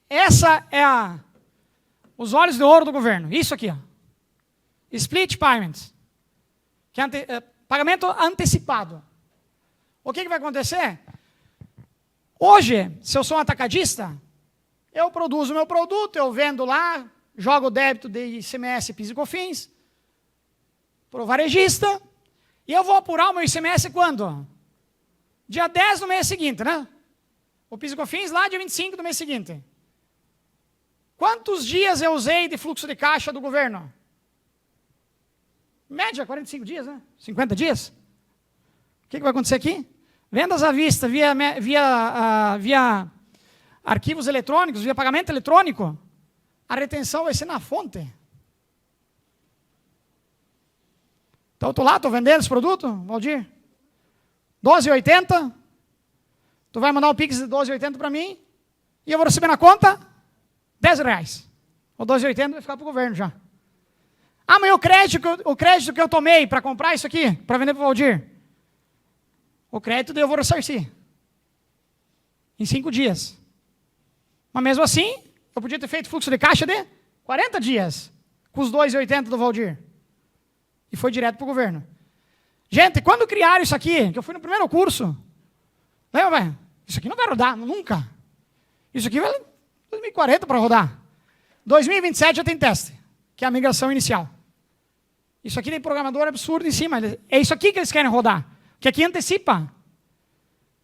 Essa é os olhos de ouro do governo. Isso aqui, ó. Split payments. Que é pagamento antecipado. O que vai acontecer? Hoje, se eu sou um atacadista, eu produzo o meu produto, eu vendo lá, jogo o débito de ICMS, PIS e COFINS, para o varejista, e eu vou apurar o meu ICMS quando? Dia 10 do mês seguinte, né? O PIS e COFINS lá, dia 25 do mês seguinte. Quantos dias eu usei de fluxo de caixa do governo? Média, 45 dias, né? 50 dias. O que vai acontecer aqui? Vendas à vista via arquivos eletrônicos, via pagamento eletrônico, a retenção vai ser na fonte. Então, eu estou lá, estou vendendo esse produto, Valdir. 12,80. Tu vai mandar um Pix de 12,80 para mim e eu vou receber na conta R$10. O 12,80 vai ficar para o governo já. Ah, mas o crédito que eu tomei para comprar isso aqui, para vender para o Valdir, o crédito eu vou ressarcir. Em 5 dias. Mas mesmo assim, eu podia ter feito fluxo de caixa de 40 dias, com os 2,80 do Valdir. E foi direto para o governo. Gente, quando criaram isso aqui, que eu fui no primeiro curso, lembra, velho? Isso aqui não vai rodar, nunca. Isso aqui vai 2040 para rodar. 2027 já tem teste, que é a migração inicial. Isso aqui tem programador absurdo em cima. É isso aqui que eles querem rodar. Que aqui antecipa.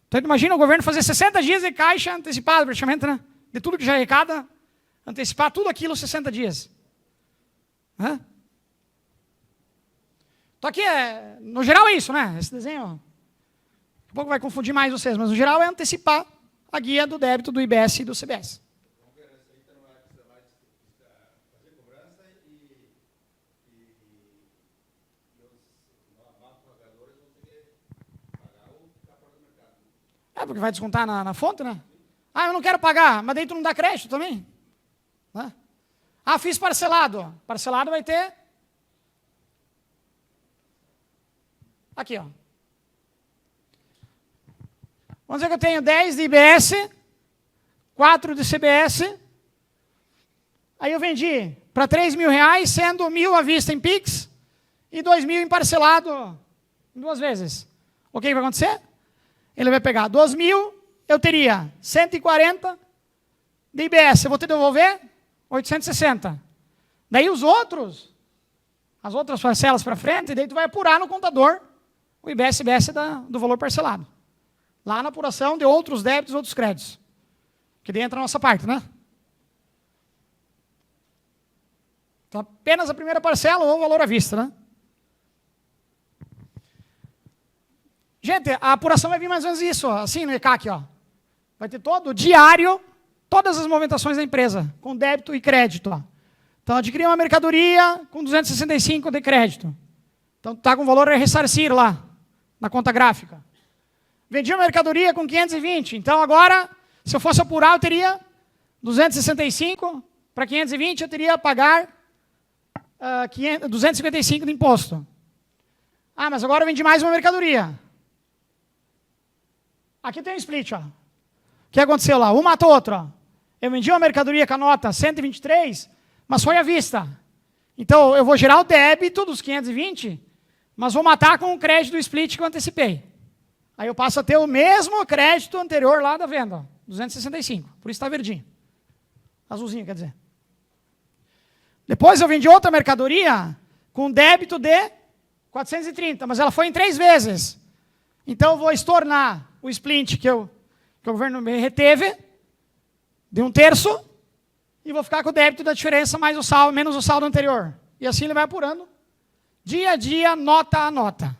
Então, imagina o governo fazer 60 dias de caixa antecipado, praticamente, né? De tudo que já arrecada, antecipar tudo aquilo 60 dias. Hã? Então, aqui, no geral, é isso, né? Esse desenho, daqui a pouco vai confundir mais vocês, mas no geral é antecipar a guia do débito do IBS e do CBS. É, porque vai descontar na fonte, né? Ah, eu não quero pagar, mas daí tu não dá crédito também. Né? Ah, fiz parcelado. Parcelado vai ter... Aqui, ó. Vamos dizer que eu tenho 10 de IBS, 4 de CBS. Aí eu vendi para R$3.000, sendo 1.000 à vista em Pix e 2.000 em parcelado em 2 vezes. O que vai acontecer? Ele vai pegar 2.000, eu teria 140 de IBS, eu vou ter que devolver 860. Daí as outras parcelas para frente, daí tu vai apurar no contador o IBS do valor parcelado. Lá na apuração de outros débitos, outros créditos. Que daí entra a nossa parte, né? Então, apenas a primeira parcela ou o valor à vista, né? Gente, a apuração vai vir mais ou menos isso, ó, assim no ECAC, ó. Vai ter todo diário, todas as movimentações da empresa, com débito e crédito, ó. Então, adquirir uma mercadoria com 265 de crédito. Então, está com o valor a ressarcir lá, na conta gráfica. Vendi uma mercadoria com 520. Então, agora, se eu fosse apurar, eu teria 265. Para 520, eu teria a pagar 255 de imposto. Ah, mas agora eu vendi mais uma mercadoria. Aqui tem um split, ó. O que aconteceu lá? Um matou o outro, ó. Eu vendi uma mercadoria com a nota 123, mas foi à vista. Então, eu vou gerar o débito dos 520, mas vou matar com o crédito do split que eu antecipei. Aí eu passo a ter o mesmo crédito anterior lá da venda, ó, 265. Por isso está verdinho. Azulzinho, quer dizer. Depois eu vendi outra mercadoria com débito de 430, mas ela foi em 3 vezes. Então eu vou estornar o split que o governo me reteve de 1/3 e vou ficar com o débito da diferença mais o saldo, menos o saldo anterior. E assim ele vai apurando, dia a dia, nota a nota.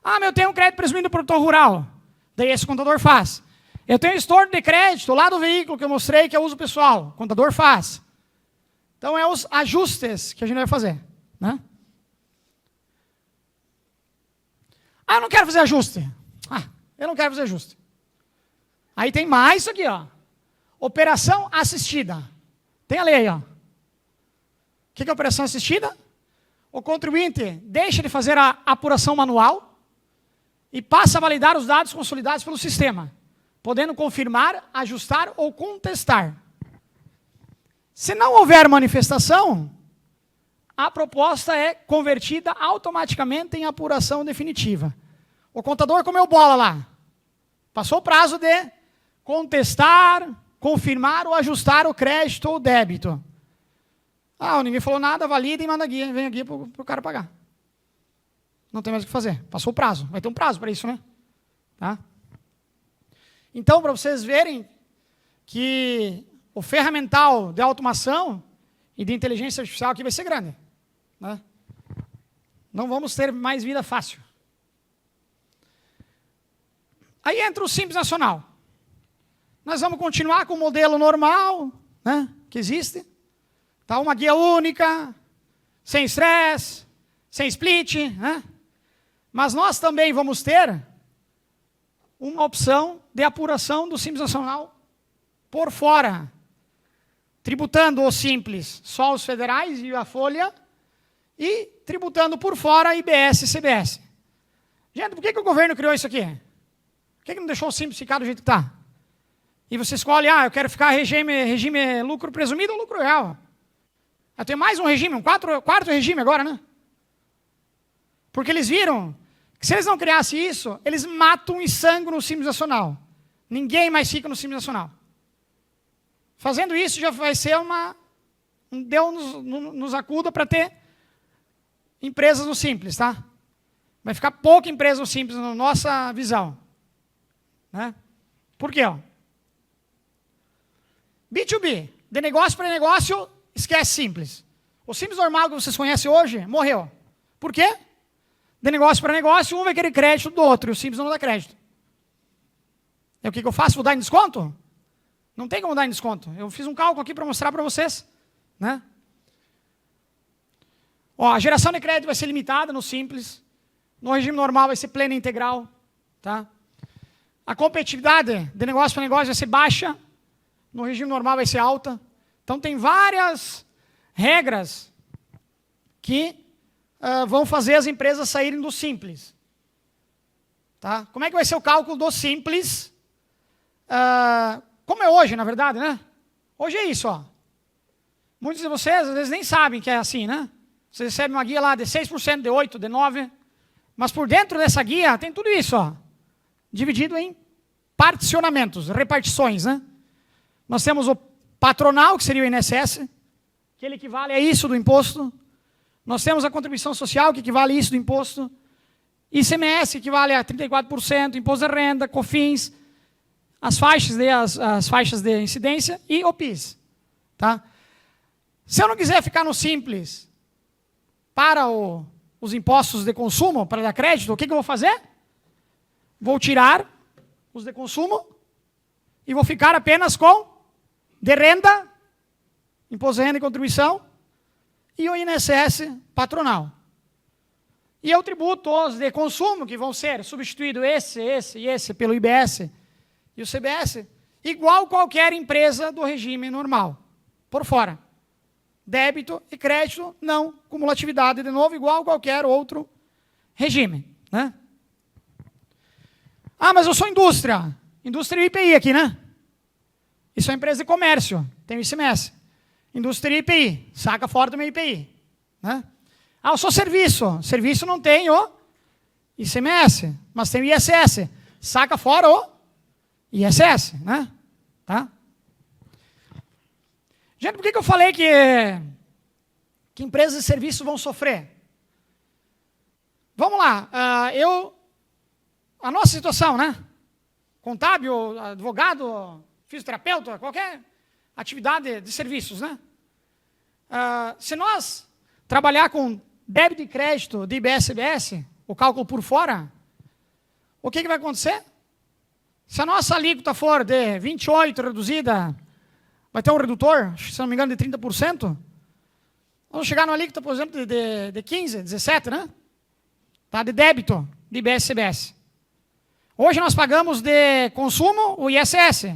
Ah, mas eu tenho um crédito presumido do produtor rural. Daí esse contador faz. Eu tenho estorno de crédito lá do veículo que eu mostrei que é uso pessoal. O contador faz. Então é os ajustes que a gente vai fazer, né? Ah, eu não quero fazer ajuste. Ah, eu não quero fazer ajuste. Aí tem mais isso aqui, ó. Operação assistida. Tem a lei aí, ó. O que é operação assistida? O contribuinte deixa de fazer a apuração manual e passa a validar os dados consolidados pelo sistema, podendo confirmar, ajustar ou contestar. Se não houver manifestação, a proposta é convertida automaticamente em apuração definitiva. O contador comeu bola lá. Passou o prazo de contestar, confirmar ou ajustar o crédito ou débito. Ah, ninguém falou nada, valida e manda guia, vem aqui para o cara pagar. Não tem mais o que fazer. Passou o prazo. Vai ter um prazo para isso, né? Tá? Então, para vocês verem que o ferramental de automação e de inteligência artificial aqui vai ser grande, né? Não vamos ter mais vida fácil. Aí entra o Simples Nacional. Nós vamos continuar com o modelo normal, né, que existe. Tá, uma guia única, sem estresse, sem split, né? Mas nós também vamos ter uma opção de apuração do Simples Nacional por fora, tributando o Simples só os federais e a folha, e tributando por fora IBS e CBS. Gente, por que o governo criou isso aqui? Por que não deixou o Simples ficar do jeito que está? E você escolhe, eu quero ficar regime lucro presumido ou lucro real. Eu tenho mais um regime, um quarto regime agora, né? Porque eles viram que se eles não criassem isso, eles matam e sangram no Simples Nacional. Ninguém mais fica no Simples Nacional. Fazendo isso já vai ser um Deus nos acuda para ter empresas no Simples, tá? Vai ficar pouca empresa no Simples, na nossa visão. Né? Por quê? B2B, de negócio para negócio, esquece Simples. O Simples normal que vocês conhecem hoje, morreu. Por quê? De negócio para negócio, um vai querer crédito do outro, e o Simples não dá crédito. E o que eu faço? Vou dar em desconto? Não tem como dar em desconto. Eu fiz um cálculo aqui para mostrar para vocês. Né? Ó, a geração de crédito vai ser limitada no Simples. No regime normal vai ser plena e integral. Tá? A competitividade de negócio para negócio vai ser baixa. No regime normal vai ser alta. Então tem várias regras que vão fazer as empresas saírem do Simples. Tá? Como é que vai ser o cálculo do Simples? Como é hoje, na verdade, né? Hoje é isso, ó. Muitos de vocês, às vezes, nem sabem que é assim, né? Vocês recebem uma guia lá de 6%, de 8%, de 9%, mas por dentro dessa guia tem tudo isso, ó, dividido em particionamentos, repartições, né? Nós temos o patronal, que seria o INSS, que ele equivale a isso do imposto. Nós temos a contribuição social, que equivale a isso do imposto. ICMS, que equivale a 34%, imposto de renda, COFINS, as faixas de incidência e o PIS. Tá? Se eu não quiser ficar no simples para os impostos de consumo, para dar crédito, o que eu vou fazer? Vou tirar os de consumo e vou ficar apenas com de renda, imposto de renda e contribuição, e o INSS patronal. E eu tributo os de consumo, que vão ser substituídos esse e esse pelo IBS e o CBS, igual qualquer empresa do regime normal, por fora. Débito e crédito, não cumulatividade, de novo, igual qualquer outro regime. Né? Ah, mas eu sou indústria. Indústria e IPI aqui, né? Isso é empresa de comércio, tem o ICMS. Indústria e IPI, saca fora do meu IPI. Né? Ah, eu sou serviço. Serviço não tem o ICMS, mas tem o ISS. Saca fora o ISS. Né? Tá? Gente, por que eu falei que empresas de serviço vão sofrer? Vamos lá. A nossa situação, né? Contábil, advogado, fisioterapeuta, qualquer atividade de serviços, né? Se nós trabalhar com débito e crédito de IBS-CBS, o cálculo por fora, o que vai acontecer? Se a nossa alíquota for de 28 reduzida, vai ter um redutor, se não me engano, de 30%, vamos chegar numa alíquota, por exemplo, de 15, 17, né? Tá? De débito de IBS-CBS. Hoje nós pagamos de consumo o ISS.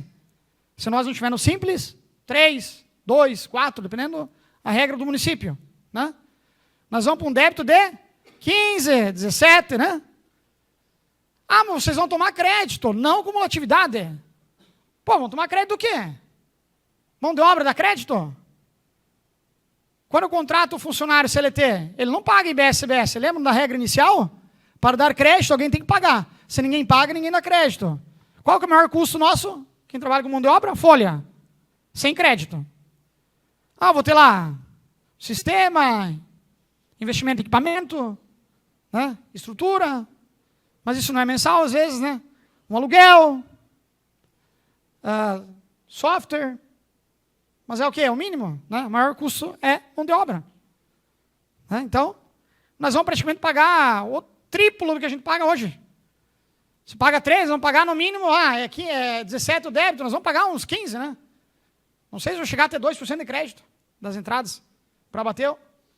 Se nós não tivermos simples, 3, 2, 4, dependendo da regra do município. Né? Nós vamos para um débito de 15, 17, né? Ah, mas vocês vão tomar crédito, não cumulatividade. Pô, vão tomar crédito do quê? Mão de obra dá crédito? Quando eu contrato o funcionário CLT, ele não paga IBS-CBS. Lembra da regra inicial? Para dar crédito, alguém tem que pagar. Se ninguém paga, ninguém dá crédito. Qual que é o maior custo nosso? Quem trabalha com mão de obra? Folha. Sem crédito. Ah, vou ter lá sistema, investimento em equipamento, né? Estrutura. Mas isso não é mensal, às vezes, né? Um aluguel, software. Mas é o quê? É o mínimo. Né? O maior custo é mão de obra. Né? Então, nós vamos praticamente pagar o triplo do que a gente paga hoje. Se paga 3, vamos pagar no mínimo, aqui é 17 o débito, nós vamos pagar uns 15, né? Não sei se vou chegar a ter 2% de crédito das entradas para bater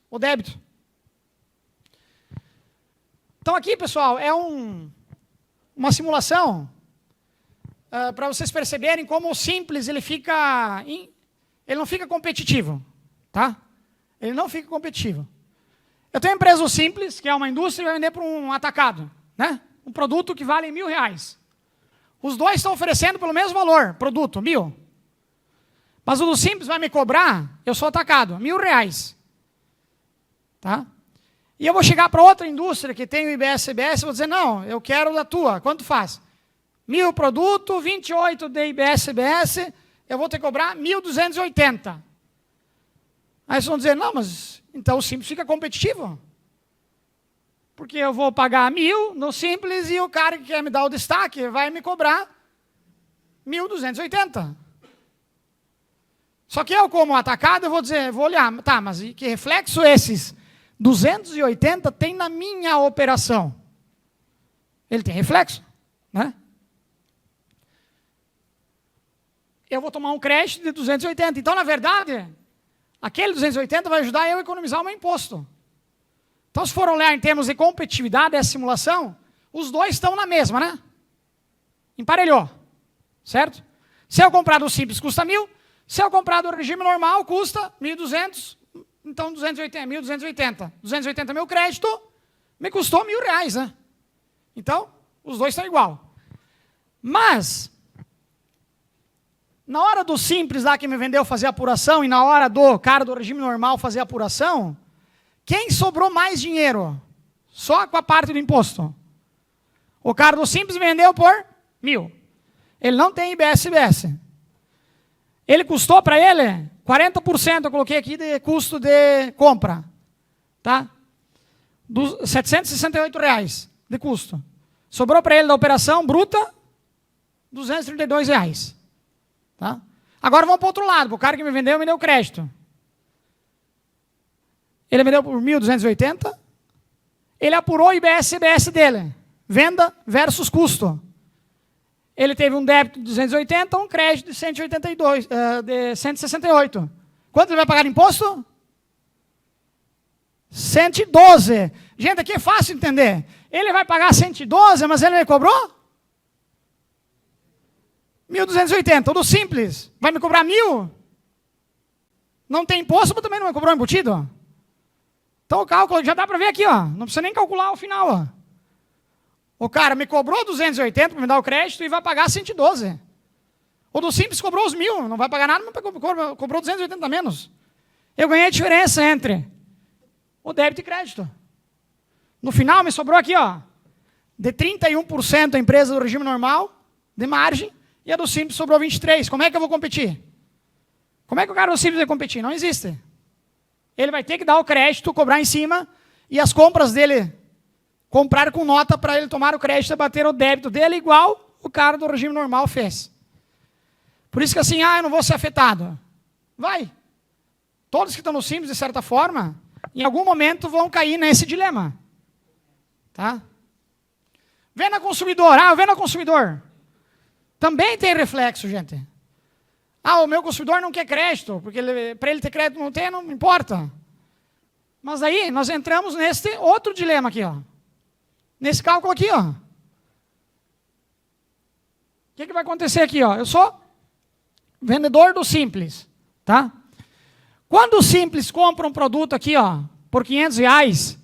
o débito. Então aqui, pessoal, é uma simulação para vocês perceberem como o simples ele não fica competitivo, tá? Ele não fica competitivo. Eu tenho uma empresa simples, que é uma indústria, e vai vender para um atacado, né? Um produto que vale R$1.000. Os dois estão oferecendo pelo mesmo valor, produto, 1.000. Mas o do simples vai me cobrar, eu sou atacado, R$1.000. Tá? E eu vou chegar para outra indústria que tem o IBS-CBS e vou dizer, não, eu quero da tua, quanto faz? 1.000 produto, 28 de IBS-CBS, eu vou ter que cobrar 1.280. Aí vocês vão dizer, não, mas então o simples fica competitivo. Porque eu vou pagar 1.000 no simples e o cara que quer me dar o destaque vai me cobrar 1.280. Só que eu, como atacado, eu vou olhar, tá, mas que reflexo esses 280 tem na minha operação? Ele tem reflexo, né? Eu vou tomar um crédito de 280. Então, na verdade, aquele 280 vai ajudar eu a economizar o meu imposto. Então, se for olhar em termos de competitividade dessa simulação, os dois estão na mesma, né? Emparelhou, certo? Se eu comprar do simples, custa 1.000. Se eu comprar do regime normal, custa 1.200. Então, 1.280. 280 mil crédito, me custou R$1.000, né? Então, os dois estão igual. Mas, Na hora do Simples lá que me vendeu fazer apuração e na hora do cara do regime normal fazer apuração, quem sobrou mais dinheiro? Só com a parte do imposto. O cara do Simples vendeu por 1.000. Ele não tem IBS. Ele custou para ele 40%, eu coloquei aqui de custo de compra. Tá? Dos R$ 768 de custo. Sobrou para ele da operação bruta R$ 232. Tá? Agora vamos para o outro lado. O cara que me deu crédito. Ele me deu por 1.280. Ele apurou o IBS e CBS dele. Venda versus custo. Ele teve um débito de 280, um crédito de 168. Quanto ele vai pagar de imposto? 112. Gente, aqui é fácil entender. Ele vai pagar 112, mas ele me cobrou 1.280. O do Simples vai me cobrar 1.000? Não tem imposto, mas também não me cobrou embutido? Então o cálculo já dá para ver aqui, ó. Não precisa nem calcular o final, ó. O cara me cobrou 280 para me dar o crédito e vai pagar 112. O do Simples cobrou os 1.000, não vai pagar nada, mas cobrou 280 a menos. Eu ganhei a diferença entre o débito e crédito. No final me sobrou aqui, ó, de 31% a empresa do regime normal, de margem, e a do Simples sobrou 23%. Como é que eu vou competir? Como é que o cara do Simples vai competir? Não existe. Ele vai ter que dar o crédito, cobrar em cima, e as compras dele comprar com nota para ele tomar o crédito e bater o débito dele, igual o cara do regime normal fez. Por isso que assim, eu não vou ser afetado. Vai. Todos que estão no Simples, de certa forma, em algum momento vão cair nesse dilema. Tá? Venda consumidor. Venda consumidor. Também tem reflexo, gente. O meu consumidor não quer crédito, porque para ele ter crédito não importa. Mas aí nós entramos nesse outro dilema aqui, ó. Nesse cálculo aqui, ó. O que vai acontecer aqui, ó? Eu sou vendedor do Simples, tá? Quando o Simples compra um produto aqui, ó, por R$500,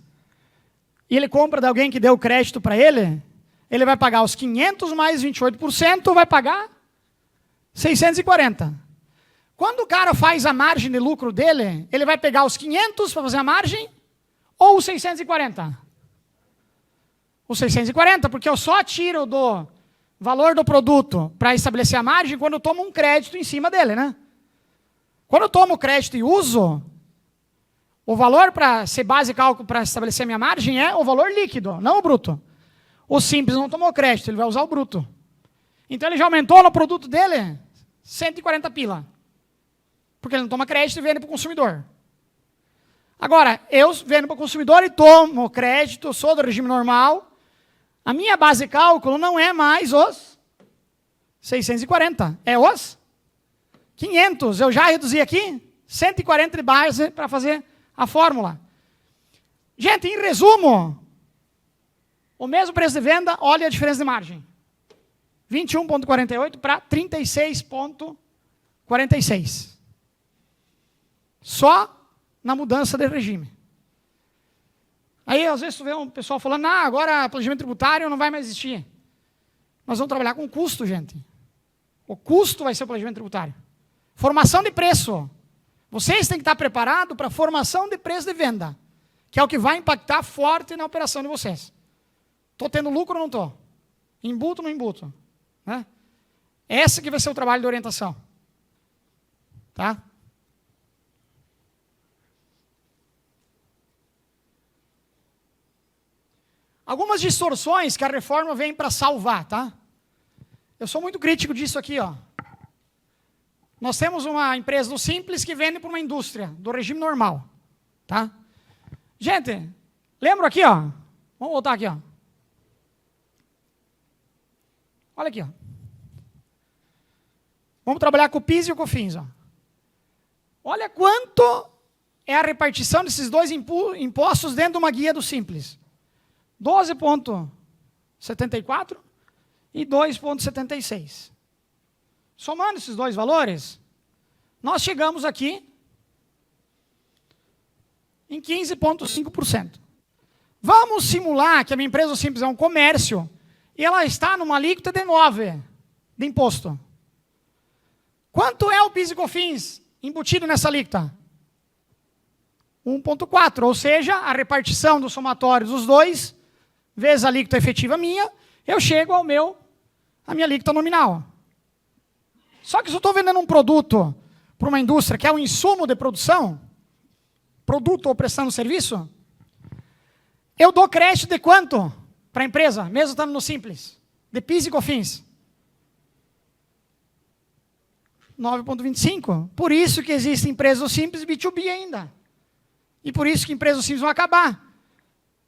e ele compra de alguém que deu crédito para ele, ele vai pagar os 500 mais 28%, vai pagar 640. Quando o cara faz a margem de lucro dele, ele vai pegar os 500 para fazer a margem ou os 640? Os 640, porque eu só tiro do valor do produto para estabelecer a margem quando eu tomo um crédito em cima dele, né? Quando eu tomo crédito e uso, o valor para ser base de cálculo para estabelecer a minha margem é o valor líquido, não o bruto. O Simples não tomou crédito, ele vai usar o bruto. Então ele já aumentou no produto dele 140 pila. Porque ele não toma crédito e vende para o consumidor. Agora, eu vendo para o consumidor e tomo crédito, sou do regime normal, a minha base de cálculo não é mais os 640, é os 500. Eu já reduzi aqui 140 de base para fazer a fórmula. Gente, em resumo, o mesmo preço de venda, olha a diferença de margem. 21,48 para 36,46. Só na mudança de regime. Aí, às vezes, tu vê um pessoal falando, agora planejamento tributário não vai mais existir. Nós vamos trabalhar com custo, gente. O custo vai ser o planejamento tributário. Formação de preço. Vocês têm que estar preparados para a formação de preço de venda, que é o que vai impactar forte na operação de vocês. Estou tendo lucro ou não estou? Embuto ou não embuto? Né? Esse que vai ser o trabalho de orientação. Tá? Algumas distorções que a reforma vem para salvar, tá? Eu sou muito crítico disso aqui, ó. Nós temos uma empresa do Simples que vende para uma indústria do regime normal, tá? Gente, lembra aqui, ó. Vamos voltar aqui, ó. Olha aqui, ó. Vamos trabalhar com o PIS e o COFINS, ó. Olha quanto é a repartição desses dois impostos dentro de uma guia do Simples. 12,74 e 2,76. Somando esses dois valores, nós chegamos aqui em 15,5%. Vamos simular que a minha empresa Simples é um comércio e ela está numa alíquota de 9% de imposto. Quanto é o PIS e COFINS embutido nessa alíquota? 1,4, ou seja, a repartição do somatório dos dois, vezes a alíquota efetiva minha, eu chego à minha alíquota nominal. Só que se eu estou vendendo um produto para uma indústria que é um insumo de produção, produto ou prestando serviço, eu dou crédito de quanto para a empresa, mesmo estando no Simples? De PIS e COFINS? 9,25. Por isso que existem empresas do Simples e B2B ainda. E por isso que empresas do Simples vão acabar.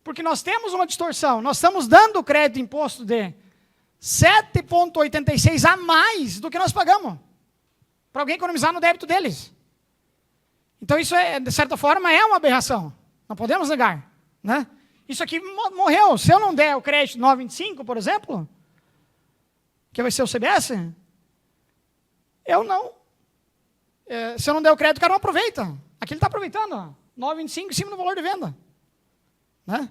Porque nós temos uma distorção. Nós estamos dando crédito de imposto de 7,86 a mais do que nós pagamos. Para alguém economizar no débito deles. Então isso, de certa forma, é uma aberração. Não podemos negar. Né? Isso aqui morreu. Se eu não der o crédito 9,25, por exemplo, que vai ser o CBS, eu não. Se eu não der o crédito, o cara não aproveita. Aqui ele está aproveitando. 9,25 em cima do valor de venda. Né?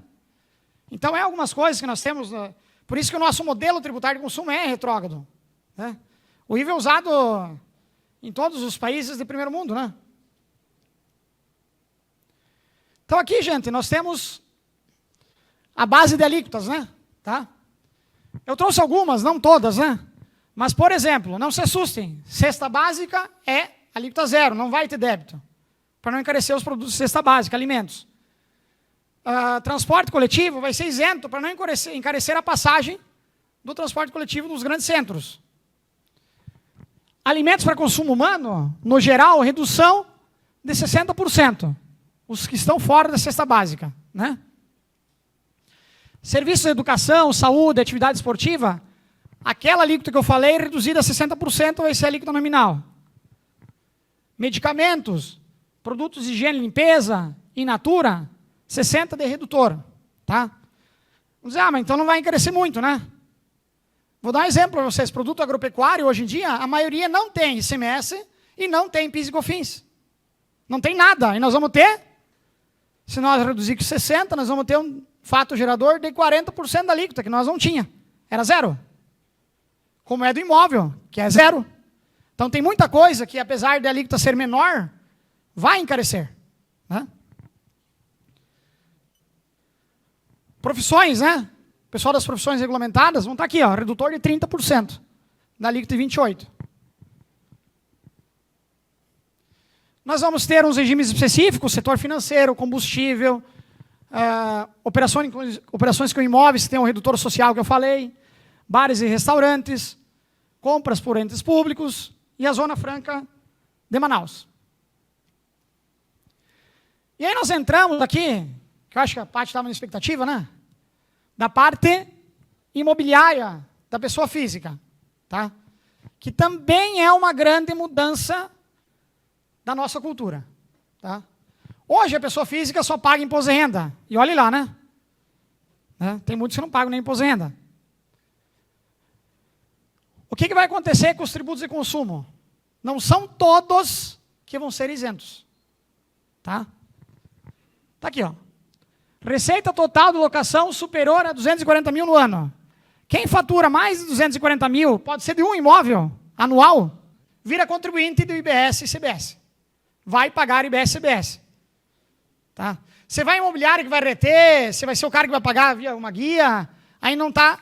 Então, é algumas coisas que nós temos. Por isso que o nosso modelo tributário de consumo é retrógrado. Né? O IVA é usado em todos os países de primeiro mundo. Né? Então, aqui, gente, nós temos a base de alíquotas. Né? Tá? Eu trouxe algumas, não todas, né? Mas, por exemplo, não se assustem. Cesta básica é alíquota zero, não vai ter débito. Para não encarecer os produtos de cesta básica, alimentos. Transporte coletivo vai ser isento para não encarecer a passagem do transporte coletivo nos grandes centros. Alimentos para consumo humano, no geral, redução de 60%. Os que estão fora da cesta básica. Né? Serviços de educação, saúde, atividade esportiva, aquela alíquota que eu falei, reduzida a 60%, vai ser a alíquota nominal. Medicamentos, produtos de higiene e limpeza, in natura, 60% de redutor. Tá? Vamos dizer, mas então não vai encarecer muito, né? Vou dar um exemplo para vocês. Produto agropecuário, hoje em dia, a maioria não tem ICMS e não tem PIS e COFINS. Não tem nada. E nós vamos ter, se nós reduzir com 60%, nós vamos ter um fato gerador de 40% da alíquota, que nós não tinha. Era zero. Como é do imóvel, que é zero. Então tem muita coisa que, apesar de a alíquota ser menor, vai encarecer. Né? Profissões, né? O pessoal das profissões regulamentadas vão estar aqui, ó, redutor de 30%, da alíquota de 28%. Nós vamos ter uns regimes específicos, setor financeiro, combustível, operações com imóveis, que tem um redutor social que eu falei, bares e restaurantes, compras por entes públicos e a Zona Franca de Manaus. E aí nós entramos aqui, que eu acho que a parte estava na expectativa, né? Da parte imobiliária da pessoa física, tá? Que também é uma grande mudança da nossa cultura. Tá? Hoje a pessoa física só paga imposto de renda. E olhe lá, né? Tem muitos que não pagam nem imposto de renda. O que vai acontecer com os tributos de consumo? Não são todos que vão ser isentos. Tá? Tá aqui, ó. Receita total de locação superior a 240 mil no ano. Quem fatura mais de 240 mil, pode ser de um imóvel anual, vira contribuinte do IBS e CBS. Vai pagar IBS e CBS. Tá? Você vai em imobiliário que vai reter, você vai ser o cara que vai pagar via uma guia, aí não está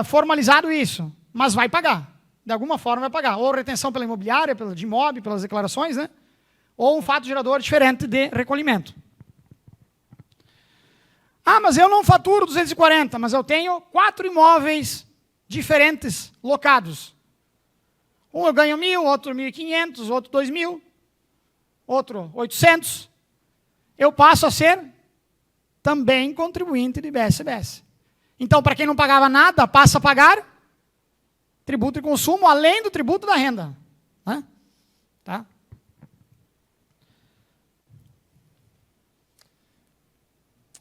formalizado isso, mas vai pagar. De alguma forma vai pagar. Ou retenção pela imobiliária, de imóvel, pelas declarações, né? Ou um fato gerador diferente de recolhimento. Ah, mas eu não faturo 240, mas eu tenho 4 imóveis diferentes locados. Um eu ganho 1.000, outro 1.500, outro 2.000, outro 800. Eu passo a ser também contribuinte de IBS-CBS. Então, para quem não pagava nada, passa a pagar tributo de consumo, além do tributo da renda. Né? Tá?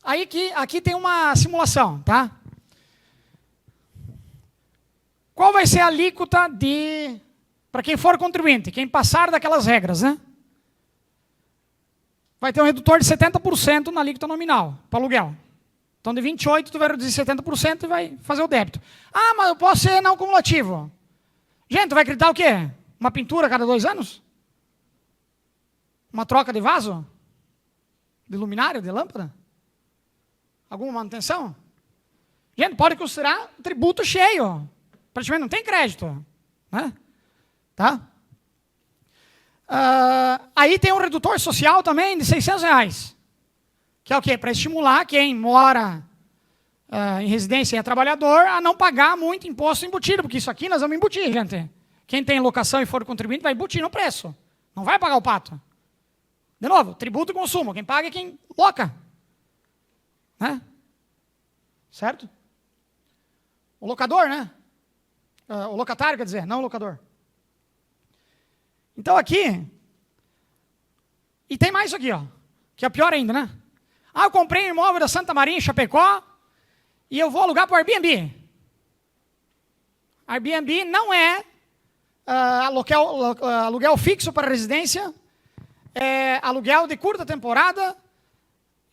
Aí aqui tem uma simulação, tá? Qual vai ser a alíquota para quem for contribuinte, quem passar daquelas regras, né? Vai ter um redutor de 70% na alíquota nominal, para aluguel. Então, de 28%, tu vai reduzir 70% e vai fazer o débito. Ah, mas eu posso ser não cumulativo. Gente, tu vai acreditar o quê? Uma pintura a cada 2 anos? Uma troca de vaso? De luminária, de lâmpada? Alguma manutenção? Gente, pode considerar um tributo cheio. Praticamente não tem crédito. Né? Tá? Aí tem um redutor social também de R$600. Que é o quê? Para estimular quem mora em residência e é trabalhador a não pagar muito imposto embutido, porque isso aqui nós vamos embutir, gente. Quem tem locação e for contribuinte vai embutir no preço. Não vai pagar o pato. De novo, tributo e consumo. Quem paga é quem loca. Né? Certo? O locador, né? O locatário, quer dizer, não o locador. Então aqui... E tem mais isso aqui, ó, que é pior ainda, né? Eu comprei um imóvel da Santa Maria, em Chapecó, e eu vou alugar para o Airbnb. Airbnb não é aluguel fixo para residência, é aluguel de curta temporada,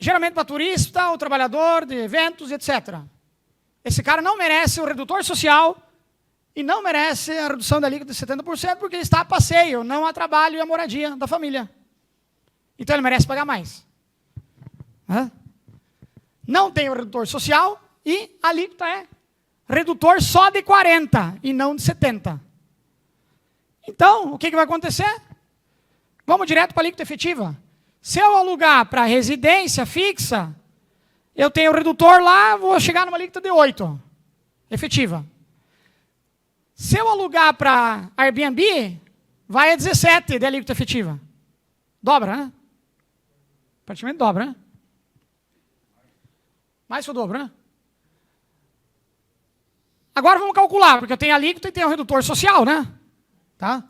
geralmente para turista ou trabalhador de eventos, etc. Esse cara não merece o redutor social e não merece a redução da alíquota de 70%, porque ele está a passeio, não a trabalho e a moradia da família. Então ele merece pagar mais. Não tem o redutor social e a alíquota é redutor só de 40% e não de 70%. Então, o que vai acontecer? Vamos direto para a alíquota efetiva. Se eu alugar para residência fixa, eu tenho o redutor lá, vou chegar numa alíquota de 8%, efetiva. Se eu alugar para Airbnb, vai a 17% de alíquota efetiva. Dobra, né? Praticamente dobra, né? Mais que o dobro, né? Agora vamos calcular, porque eu tenho a alíquota e tenho o redutor social, né? Tá?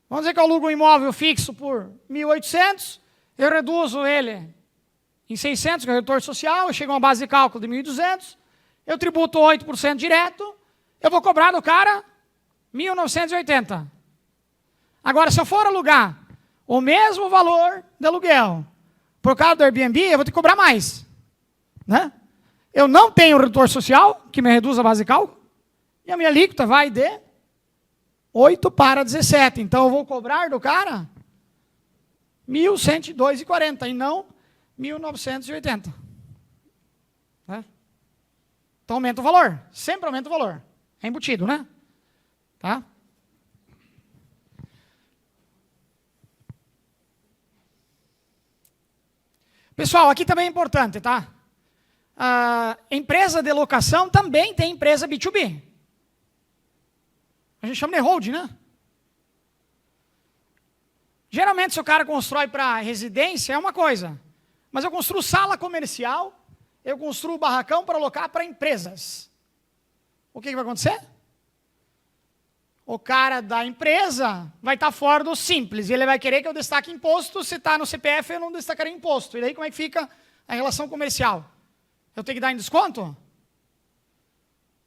Vamos dizer que eu alugo um imóvel fixo por 1.800, eu reduzo ele em 600, que é o redutor social, eu chego a uma base de cálculo de 1.200, eu tributo 8% direto, eu vou cobrar do cara 1.980. Agora, se eu for alugar o mesmo valor de aluguel por causa do Airbnb, eu vou ter que cobrar mais. Né? Eu não tenho redutor social, que me reduz a base de cálculo, e a minha alíquota vai de 8 para 17. Então, eu vou cobrar do cara 1.102,40 e não 1.980. Né? Então, aumenta o valor. Sempre aumenta o valor. É embutido, né? Tá? Pessoal, aqui também é importante, tá? A empresa de locação também tem empresa B2B. A gente chama de hold, né? Geralmente, se o cara constrói para residência, é uma coisa. Mas eu construo sala comercial, eu construo barracão para alocar para empresas. O que vai acontecer? O cara da empresa vai estar fora do simples. E ele vai querer que eu destaque imposto. Se está no CPF, eu não destacarei imposto. E daí como é que fica a relação comercial? Eu tenho que dar em desconto?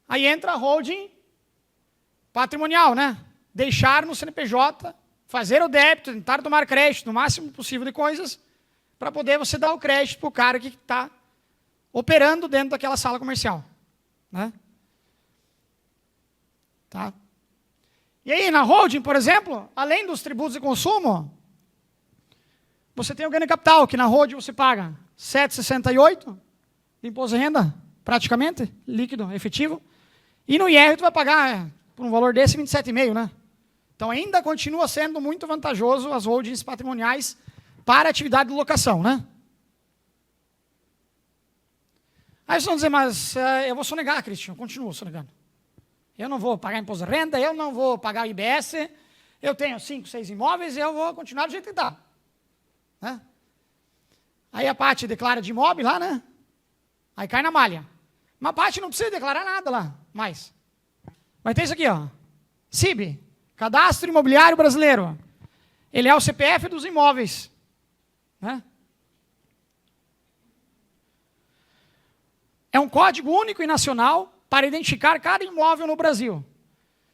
Aí entra a holding patrimonial, né? Deixar no CNPJ, fazer o débito, tentar tomar crédito no máximo possível de coisas, para poder você dar o crédito para o cara que está operando dentro daquela sala comercial. Né? Tá? E aí, na holding, por exemplo, além dos tributos de consumo, você tem o ganho de capital, que na holding você paga 7,68 de imposto de renda, praticamente, líquido, efetivo, e no IR tu vai pagar, por um valor desse, 27,5, né? Então ainda continua sendo muito vantajoso as holdings patrimoniais para atividade de locação, né? Aí vocês vão dizer, mas eu vou sonegar, Cristian, eu continuo sonegando. Eu não vou pagar imposto de renda, eu não vou pagar IBS, eu tenho 5, 6 imóveis e eu vou continuar do jeito que está. Né? Aí a parte declara de imóvel lá, né? Aí cai na malha. Mas a parte não precisa declarar nada lá, mais. Vai ter isso aqui, ó. CIB, Cadastro Imobiliário Brasileiro. Ele é o CPF dos imóveis. Né? É um código único e nacional para identificar cada imóvel no Brasil.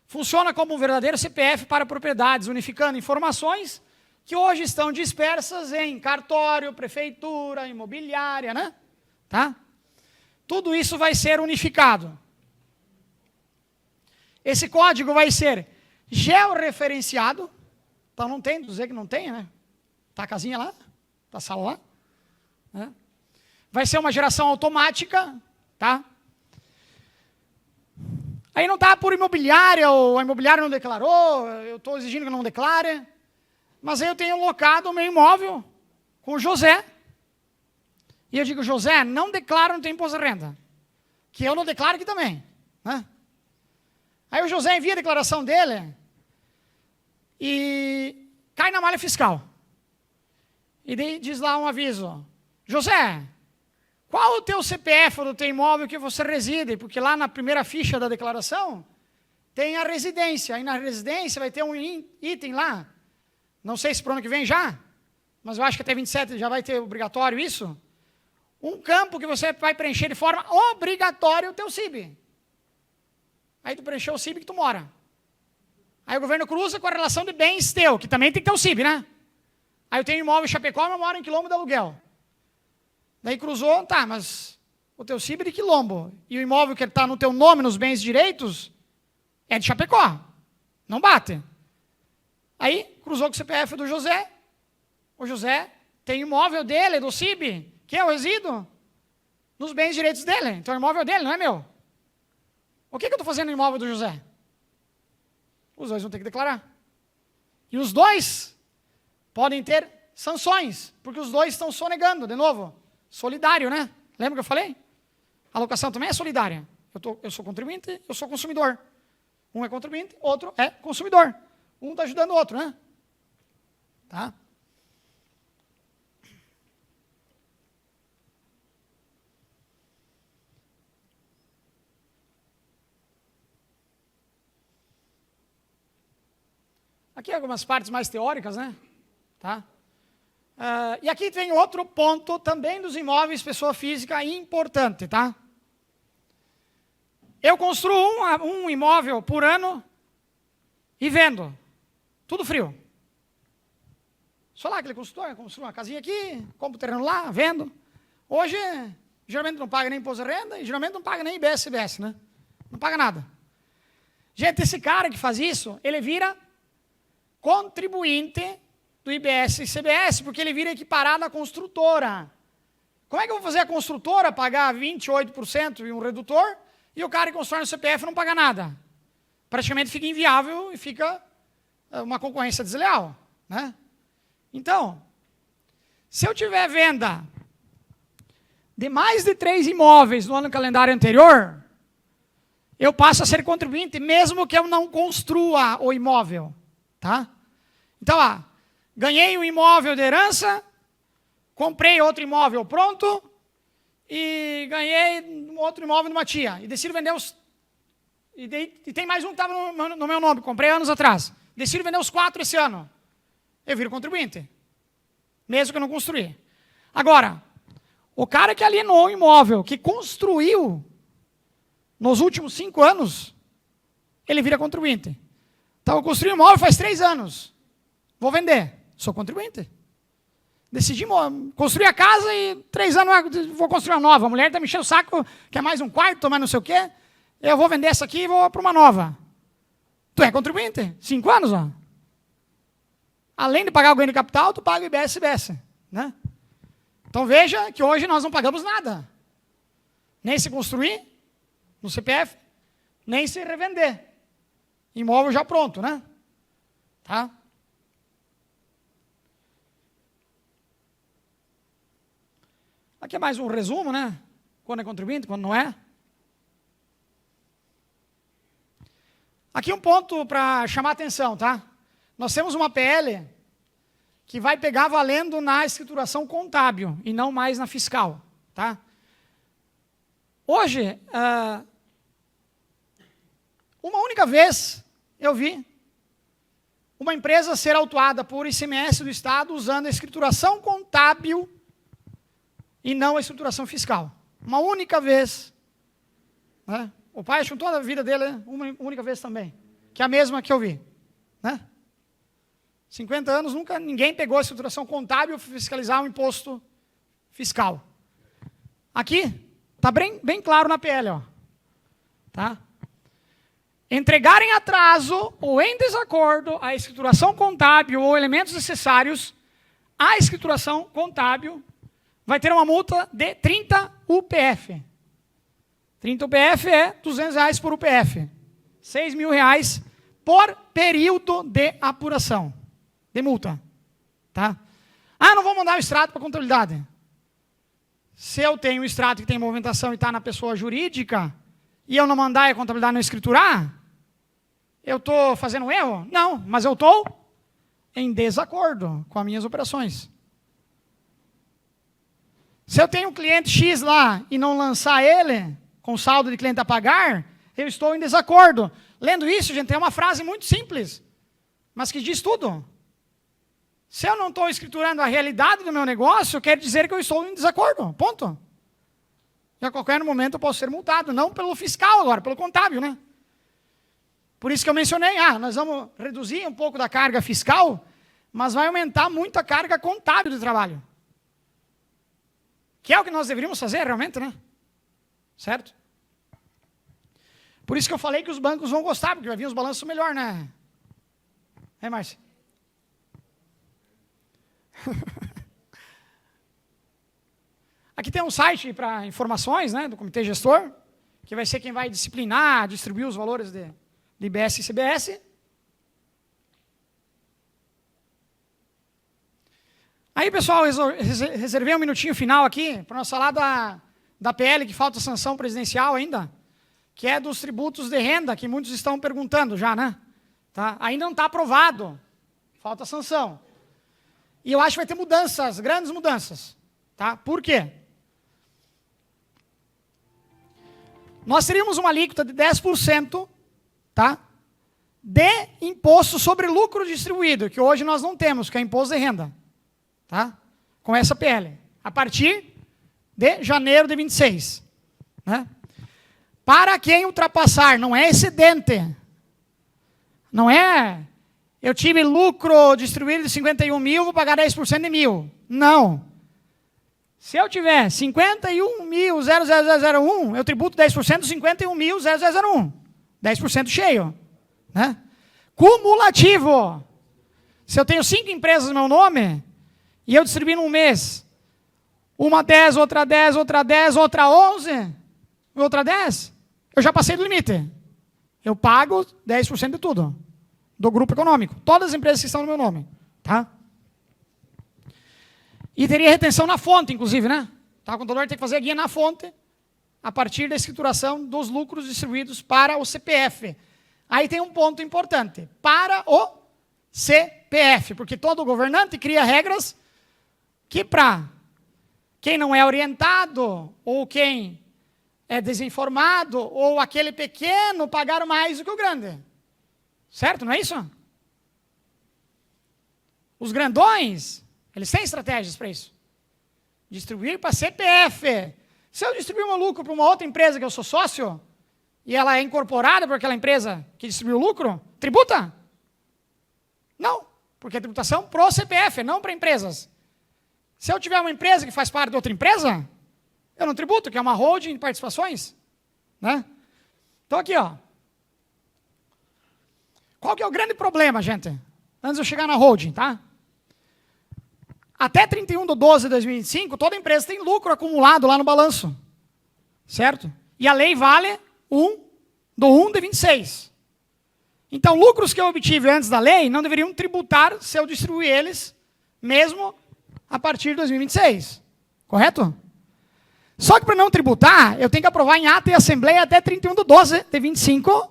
Funciona como um verdadeiro CPF para propriedades, unificando informações que hoje estão dispersas em cartório, prefeitura, imobiliária, né? Tá? Tudo isso vai ser unificado. Esse código vai ser georreferenciado. Então não tem, dizer que não tem, né? Tá a casinha lá, tá a sala lá. Né? Vai ser uma geração automática, tá? Aí não está por imobiliária, ou a imobiliária não declarou, eu estou exigindo que não declare. Mas aí eu tenho locado o meu imóvel com o José. E eu digo, José, não declara, não tem imposto de renda. Que eu não declaro aqui também. Né? Aí o José envia a declaração dele e cai na malha fiscal. E daí diz lá um aviso, José, qual o teu CPF do teu imóvel que você reside? Porque lá na primeira ficha da declaração tem a residência. Aí na residência vai ter um item lá. Não sei se para o ano que vem já, mas eu acho que até 27 já vai ter obrigatório isso. Um campo que você vai preencher de forma obrigatória o teu CIB. Aí tu preencheu o CIB que tu mora. Aí o governo cruza com a relação de bens teu, que também tem que ter o CIB, né? Aí eu tenho imóvel em Chapecó, mas eu moro em Quilombo de aluguel. Daí cruzou, tá, mas o teu CIB é de Quilombo e o imóvel que está no teu nome, nos bens e direitos, é de Chapecó. Não bate. Aí cruzou com o CPF do José. O José tem imóvel dele, do CIB, que é o resíduo, nos bens e direitos dele. Então o imóvel é dele, não é meu. O que eu estou fazendo no imóvel do José? Os dois vão ter que declarar. E os dois podem ter sanções, porque os dois estão sonegando, de novo. Solidário, né? Lembra que eu falei? A alocação também é solidária. Eu sou contribuinte, eu sou consumidor. Um é contribuinte, outro é consumidor. Um está ajudando o outro, né? Tá? Aqui algumas partes mais teóricas, né? Tá? E aqui tem outro ponto também dos imóveis pessoa física importante, tá? Eu construo um imóvel por ano e vendo. Tudo frio. Só lá aquele construtor, construa uma casinha aqui, compra o terreno lá, vendo. Hoje, geralmente não paga nem imposto de renda e geralmente não paga nem IBS, CBS, né? Não paga nada. Gente, esse cara que faz isso, ele vira contribuinte do IBS e CBS, porque ele vira equiparado à construtora. Como é que eu vou fazer a construtora pagar 28% e um redutor e o cara que constrói no CPF não paga nada? Praticamente fica inviável e fica uma concorrência desleal, né? Então, se eu tiver venda de mais de 3 imóveis no ano calendário anterior, eu passo a ser contribuinte, mesmo que eu não construa o imóvel, tá? Então, ganhei um imóvel de herança, comprei outro imóvel pronto e ganhei outro imóvel de uma tia. E decido vender os... E tem mais um que estava no meu nome, comprei anos atrás. Decido vender os 4 esse ano. Eu viro contribuinte. Mesmo que eu não construí. Agora, o cara que alienou o imóvel, que construiu nos últimos 5 anos, ele vira contribuinte. Então, eu construí um imóvel faz 3 anos. Vou vender. Sou contribuinte. Decidi construir a casa e 3 anos vou construir uma nova. A mulher está me enchendo o saco, quer mais um quarto, mais não sei o quê. Eu vou vender essa aqui e vou para uma nova. Tu é contribuinte? 5 anos, ó. Além de pagar o ganho de capital, tu paga o IBS e CBS, né? Então veja que hoje nós não pagamos nada. Nem se construir no CPF, nem se revender. Imóvel já pronto, né? Tá? Aqui é mais um resumo, né? Quando é contribuinte, quando não é. Aqui um ponto para chamar a atenção, tá? Nós temos uma PL que vai pegar valendo na escrituração contábil e não mais na fiscal, tá? Hoje, uma única vez eu vi uma empresa ser autuada por ICMS do Estado usando a escrituração contábil e não a escrituração fiscal. Uma única vez. Né? O pai achou toda a vida dele uma única vez também, que é a mesma que eu vi. Né? 50 anos, nunca ninguém pegou a escrituração contábil para fiscalizar um imposto fiscal. Aqui, está bem claro na PL. Ó. Tá? entregar em atraso ou em desacordo a escrituração contábil ou elementos necessários à escrituração contábil, vai ter uma multa de 30 UPF. 30 UPF é R$200 por UPF. R$6.000 por período de apuração, de multa. Tá? Ah, não vou mandar o extrato para a contabilidade. Se eu tenho um extrato que tem movimentação e está na pessoa jurídica, e eu não mandar e a contabilidade não escriturar, eu estou fazendo um erro? Não, mas eu estou em desacordo com as minhas operações. Se eu tenho um cliente X lá e não lançar ele com saldo de cliente a pagar, eu estou em desacordo. Lendo isso, gente, é uma frase muito simples, mas que diz tudo. Se eu não estou escriturando a realidade do meu negócio, quer dizer que eu estou em desacordo. Ponto. E a qualquer momento eu posso ser multado, não pelo fiscal agora, pelo contábil, né? Por isso que eu mencionei, nós vamos reduzir um pouco da carga fiscal, mas vai aumentar muito a carga contábil do trabalho. Que é o que nós deveríamos fazer realmente, né? Certo? Por isso que eu falei que os bancos vão gostar, porque vai vir os balanços melhor, né? É, Márcia? Aqui tem um site para informações, né, do Comitê Gestor, que vai ser quem vai disciplinar, distribuir os valores de IBS e CBS. Aí, pessoal, reservei um minutinho final aqui para nós falar da PL, que falta sanção presidencial ainda, que é dos tributos de renda, que muitos estão perguntando já, né? Tá? Ainda não está aprovado, falta sanção. E eu acho que vai ter mudanças, grandes mudanças. Tá? Por quê? Nós teríamos uma alíquota de 10%, tá? De imposto sobre lucro distribuído, que hoje nós não temos, que é imposto de renda. Tá? Com essa PL. A partir de janeiro de 26. Né? Para quem ultrapassar, não é excedente. Não é, eu tive lucro distribuído de 51 mil, vou pagar 10% de 1.000. Não. Se eu tiver 51.000,00001, eu tributo 10% dos 51.000,00001. 10% cheio. Né? Cumulativo. Se eu tenho 5 empresas no meu nome, e eu distribuir num mês, uma 10, outra 10, outra 10, outra 11, outra 10, eu já passei do limite. Eu pago 10% de tudo, do grupo econômico. Todas as empresas que estão no meu nome. Tá? E teria retenção na fonte, inclusive, né? Tá? O contador tem que fazer a guia na fonte, a partir da escrituração dos lucros distribuídos para o CPF. Aí tem um ponto importante. Para o CPF, porque todo governante cria regras que para quem não é orientado, ou quem é desinformado, ou aquele pequeno pagar mais do que o grande. Certo, não é isso? Os grandões, eles têm estratégias para isso. Distribuir para CPF. Se eu distribuir um lucro para uma outra empresa que eu sou sócio, e ela é incorporada por aquela empresa que distribuiu o lucro, tributa? Não, porque a tributação pro CPF, não para empresas. Se eu tiver uma empresa que faz parte de outra empresa, eu não tributo, que é uma holding de participações. Né? Então aqui, ó. Qual que é o grande problema, gente? Antes de eu chegar na holding, tá? Até 31/12/2025, toda empresa tem lucro acumulado lá no balanço. Certo? E a lei vale 1/1/26. Então, lucros que eu obtive antes da lei não deveriam tributar se eu distribuir eles, mesmo a partir de 2026. Correto? Só que para não tributar, eu tenho que aprovar em ata e assembleia até 31/12/25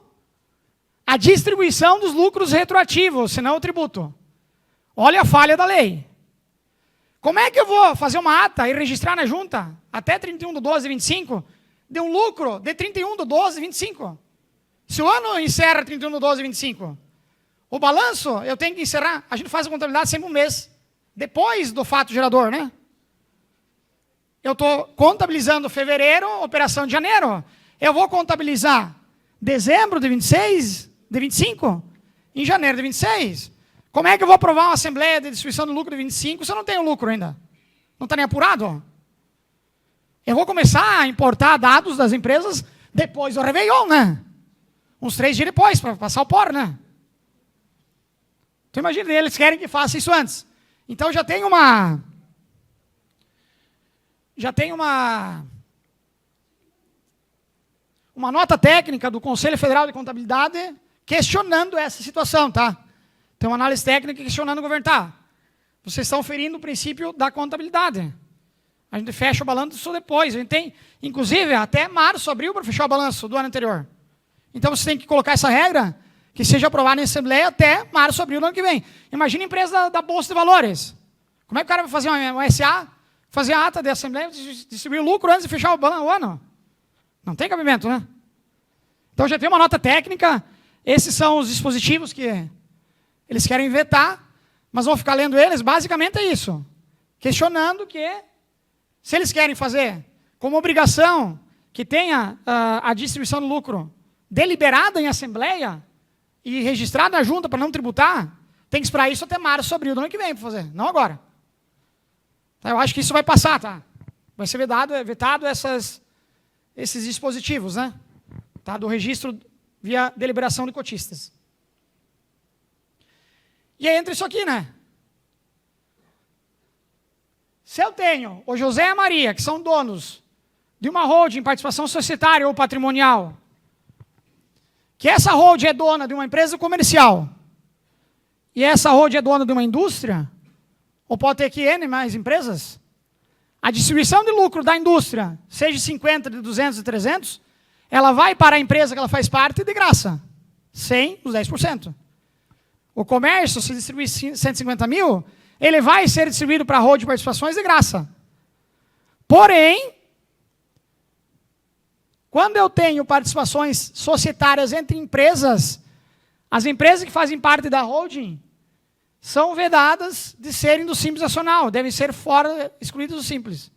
a distribuição dos lucros retroativos, senão eu tributo. Olha a falha da lei. Como é que eu vou fazer uma ata e registrar na junta até 31/12/25 de um lucro de 31/12/25? Se o ano encerra 31/12/25, o balanço eu tenho que encerrar, a gente faz a contabilidade sempre um mês, depois do fato gerador, né? Eu estou contabilizando fevereiro, operação de janeiro. Eu vou contabilizar dezembro de 26, de 25, em janeiro de 26. Como é que eu vou aprovar uma assembleia de distribuição do lucro de 25 se eu não tenho lucro ainda? Não está nem apurado? Eu vou começar a importar dados das empresas depois do Réveillon, né? uns 3 dias depois, para passar o poro, né? Então imagina, eles querem que faça isso antes. Então já tem uma nota técnica do Conselho Federal de Contabilidade questionando essa situação, tá? Tem uma análise técnica questionando o governo, tá? Vocês estão ferindo o princípio da contabilidade. A gente fecha o balanço depois. A gente tem, inclusive, até março, abril para fechar o balanço do ano anterior. Então você tem que colocar essa regra que seja aprovada em Assembleia até março, abril do ano que vem. Imagina a empresa da Bolsa de Valores. Como é que o cara vai fazer uma SA, fazer a ata de Assembleia, distribuir o lucro antes de fechar o ano? Não tem cabimento, né? Então já tem uma nota técnica. Esses são os dispositivos que eles querem vetar, mas vão ficar lendo eles. Basicamente é isso. Questionando que, se eles querem fazer como obrigação que tenha a distribuição do lucro deliberada em Assembleia e registrada na junta para não tributar, tem que esperar isso até março, abril do ano que vem para fazer, não agora. Então, eu acho que isso vai passar, tá? Vai ser vetado esses dispositivos, né? Tá? Do registro via deliberação de cotistas. E aí entra isso aqui, né? Se eu tenho o José e a Maria, que são donos de uma holding, participação societária ou patrimonial, que essa holding é dona de uma empresa comercial, e essa holding é dona de uma indústria, ou pode ter que N mais empresas, a distribuição de lucro da indústria, seja de 50, de 200 e 300, ela vai para a empresa que ela faz parte de graça, sem os 10%. O comércio, se distribuir 150 mil, ele vai ser distribuído para a holding de participações de graça. Porém, quando eu tenho participações societárias entre empresas, as empresas que fazem parte da holding são vedadas de serem do Simples Nacional, devem ser excluídas do Simples.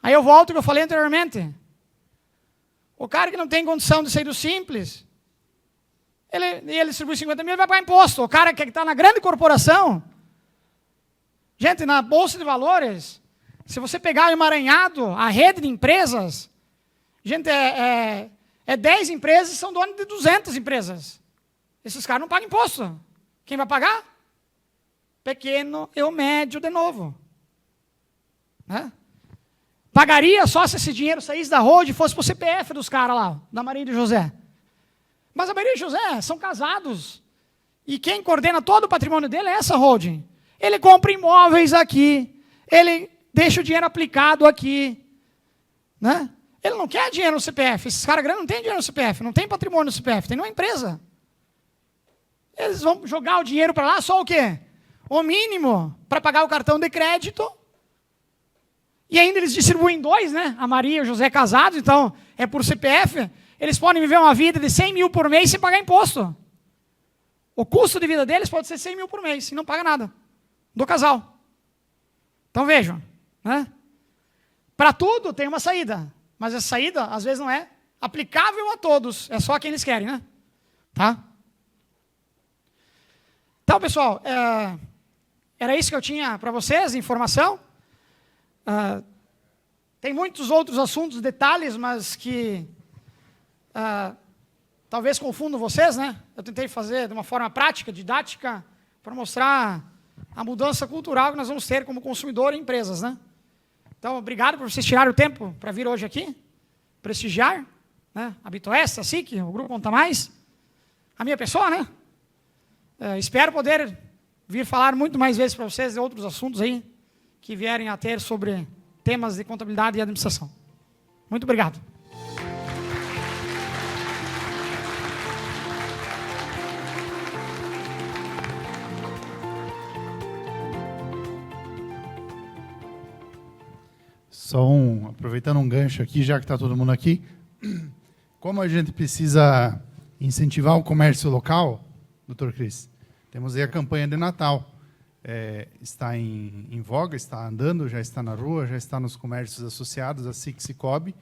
Aí eu volto ao que eu falei anteriormente. O cara que não tem condição de sair do Simples, ele distribui 50 mil, ele vai pagar imposto. O cara que está na grande corporação, gente, na Bolsa de Valores, se você pegar o emaranhado, a rede de empresas, gente, é 10 empresas e são donos de 200 empresas. Esses caras não pagam imposto. Quem vai pagar? Pequeno e o médio de novo. Né? Pagaria só se esse dinheiro saísse da holding e fosse para o CPF dos caras lá, da Maria e do José. Mas a Maria e o José são casados. E quem coordena todo o patrimônio dele é essa holding. Ele compra imóveis aqui. Ele deixa o dinheiro aplicado aqui. Né? Ele não quer dinheiro no CPF. Esses caras grandes não têm dinheiro no CPF. Não tem patrimônio no CPF. Tem numa empresa. Eles vão jogar o dinheiro para lá só o quê? O mínimo para pagar o cartão de crédito. E ainda eles distribuem 2, né? A Maria e o José casados, então é por CPF. Eles podem viver uma vida de 100 mil por mês sem pagar imposto. O custo de vida deles pode ser 100 mil por mês e não paga nada. Do casal. Então vejam. Né? Para tudo tem uma saída. Mas essa saída, às vezes, não é aplicável a todos. É só a quem eles querem, né? Tá? Então, pessoal, era isso que eu tinha para vocês, informação. Tem muitos outros assuntos, detalhes, mas que talvez confundam vocês, né? Eu tentei fazer de uma forma prática, didática, para mostrar a mudança cultural que nós vamos ter como consumidor e empresas, né? Então, obrigado por vocês tirarem o tempo para vir hoje aqui, prestigiar, né? A Bitoeste, a SIC, o Grupo Conta Mais, a minha pessoa, né? Espero poder vir falar muito mais vezes para vocês de outros assuntos aí que vierem a ter sobre temas de contabilidade e administração. Muito obrigado. Aproveitando um gancho aqui, já que está todo mundo aqui, como a gente precisa incentivar o comércio local, Dr. Cris, temos aí a campanha de Natal. Está em voga, está andando, já está na rua, já está nos comércios associados, a SIC Cicobi,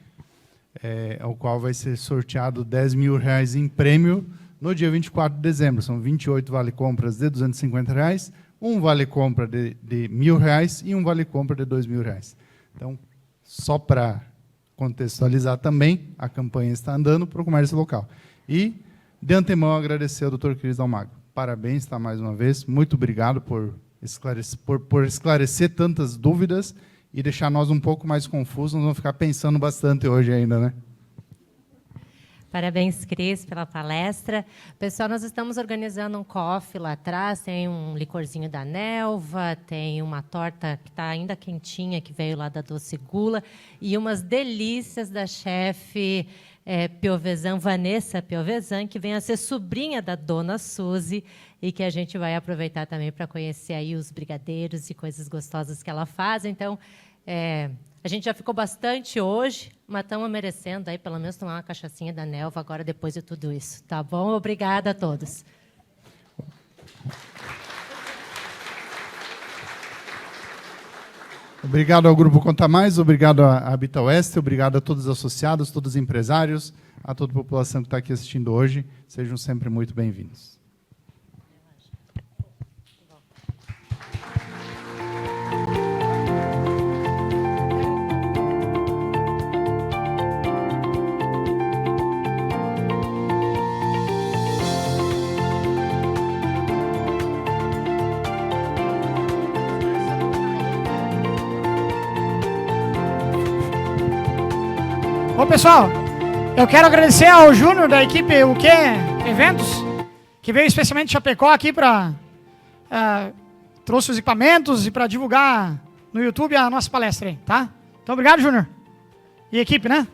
ao qual vai ser sorteado R$10 mil em prêmio no dia 24 de dezembro. São 28 vale-compras de R$250, um vale-compra de R$1.000 e um vale-compra de R$2.000. Então, só para contextualizar também, a campanha está andando para o comércio local. E, de antemão, agradecer ao Dr. Cris Almagro. Parabéns, tá, mais uma vez. Muito obrigado por esclarecer tantas dúvidas e deixar nós um pouco mais confusos. Nós vamos ficar pensando bastante hoje ainda, né? Parabéns, Cris, pela palestra. Pessoal, nós estamos organizando um coffee lá atrás, tem um licorzinho da Nelva, tem uma torta que está ainda quentinha, que veio lá da Doce Gula, e umas delícias da chefe Piovesan, Vanessa Piovesan, que vem a ser sobrinha da Dona Suzy, e que a gente vai aproveitar também para conhecer aí os brigadeiros e coisas gostosas que ela faz. Então, a gente já ficou bastante hoje, mas estamos merecendo aí pelo menos tomar uma cachaçinha da Nelva agora, depois de tudo isso. Tá bom? Obrigada a todos. Obrigado ao Grupo Conta Mais, obrigado à Habita Oeste, obrigado a todos os associados, todos os empresários, a toda a população que está aqui assistindo hoje. Sejam sempre muito bem-vindos. Ô, pessoal, eu quero agradecer ao Júnior da equipe O Que Eventos, que veio especialmente de Chapecó aqui para trouxe os equipamentos e para divulgar no YouTube a nossa palestra aí, tá? Então, obrigado, Júnior. E equipe, né?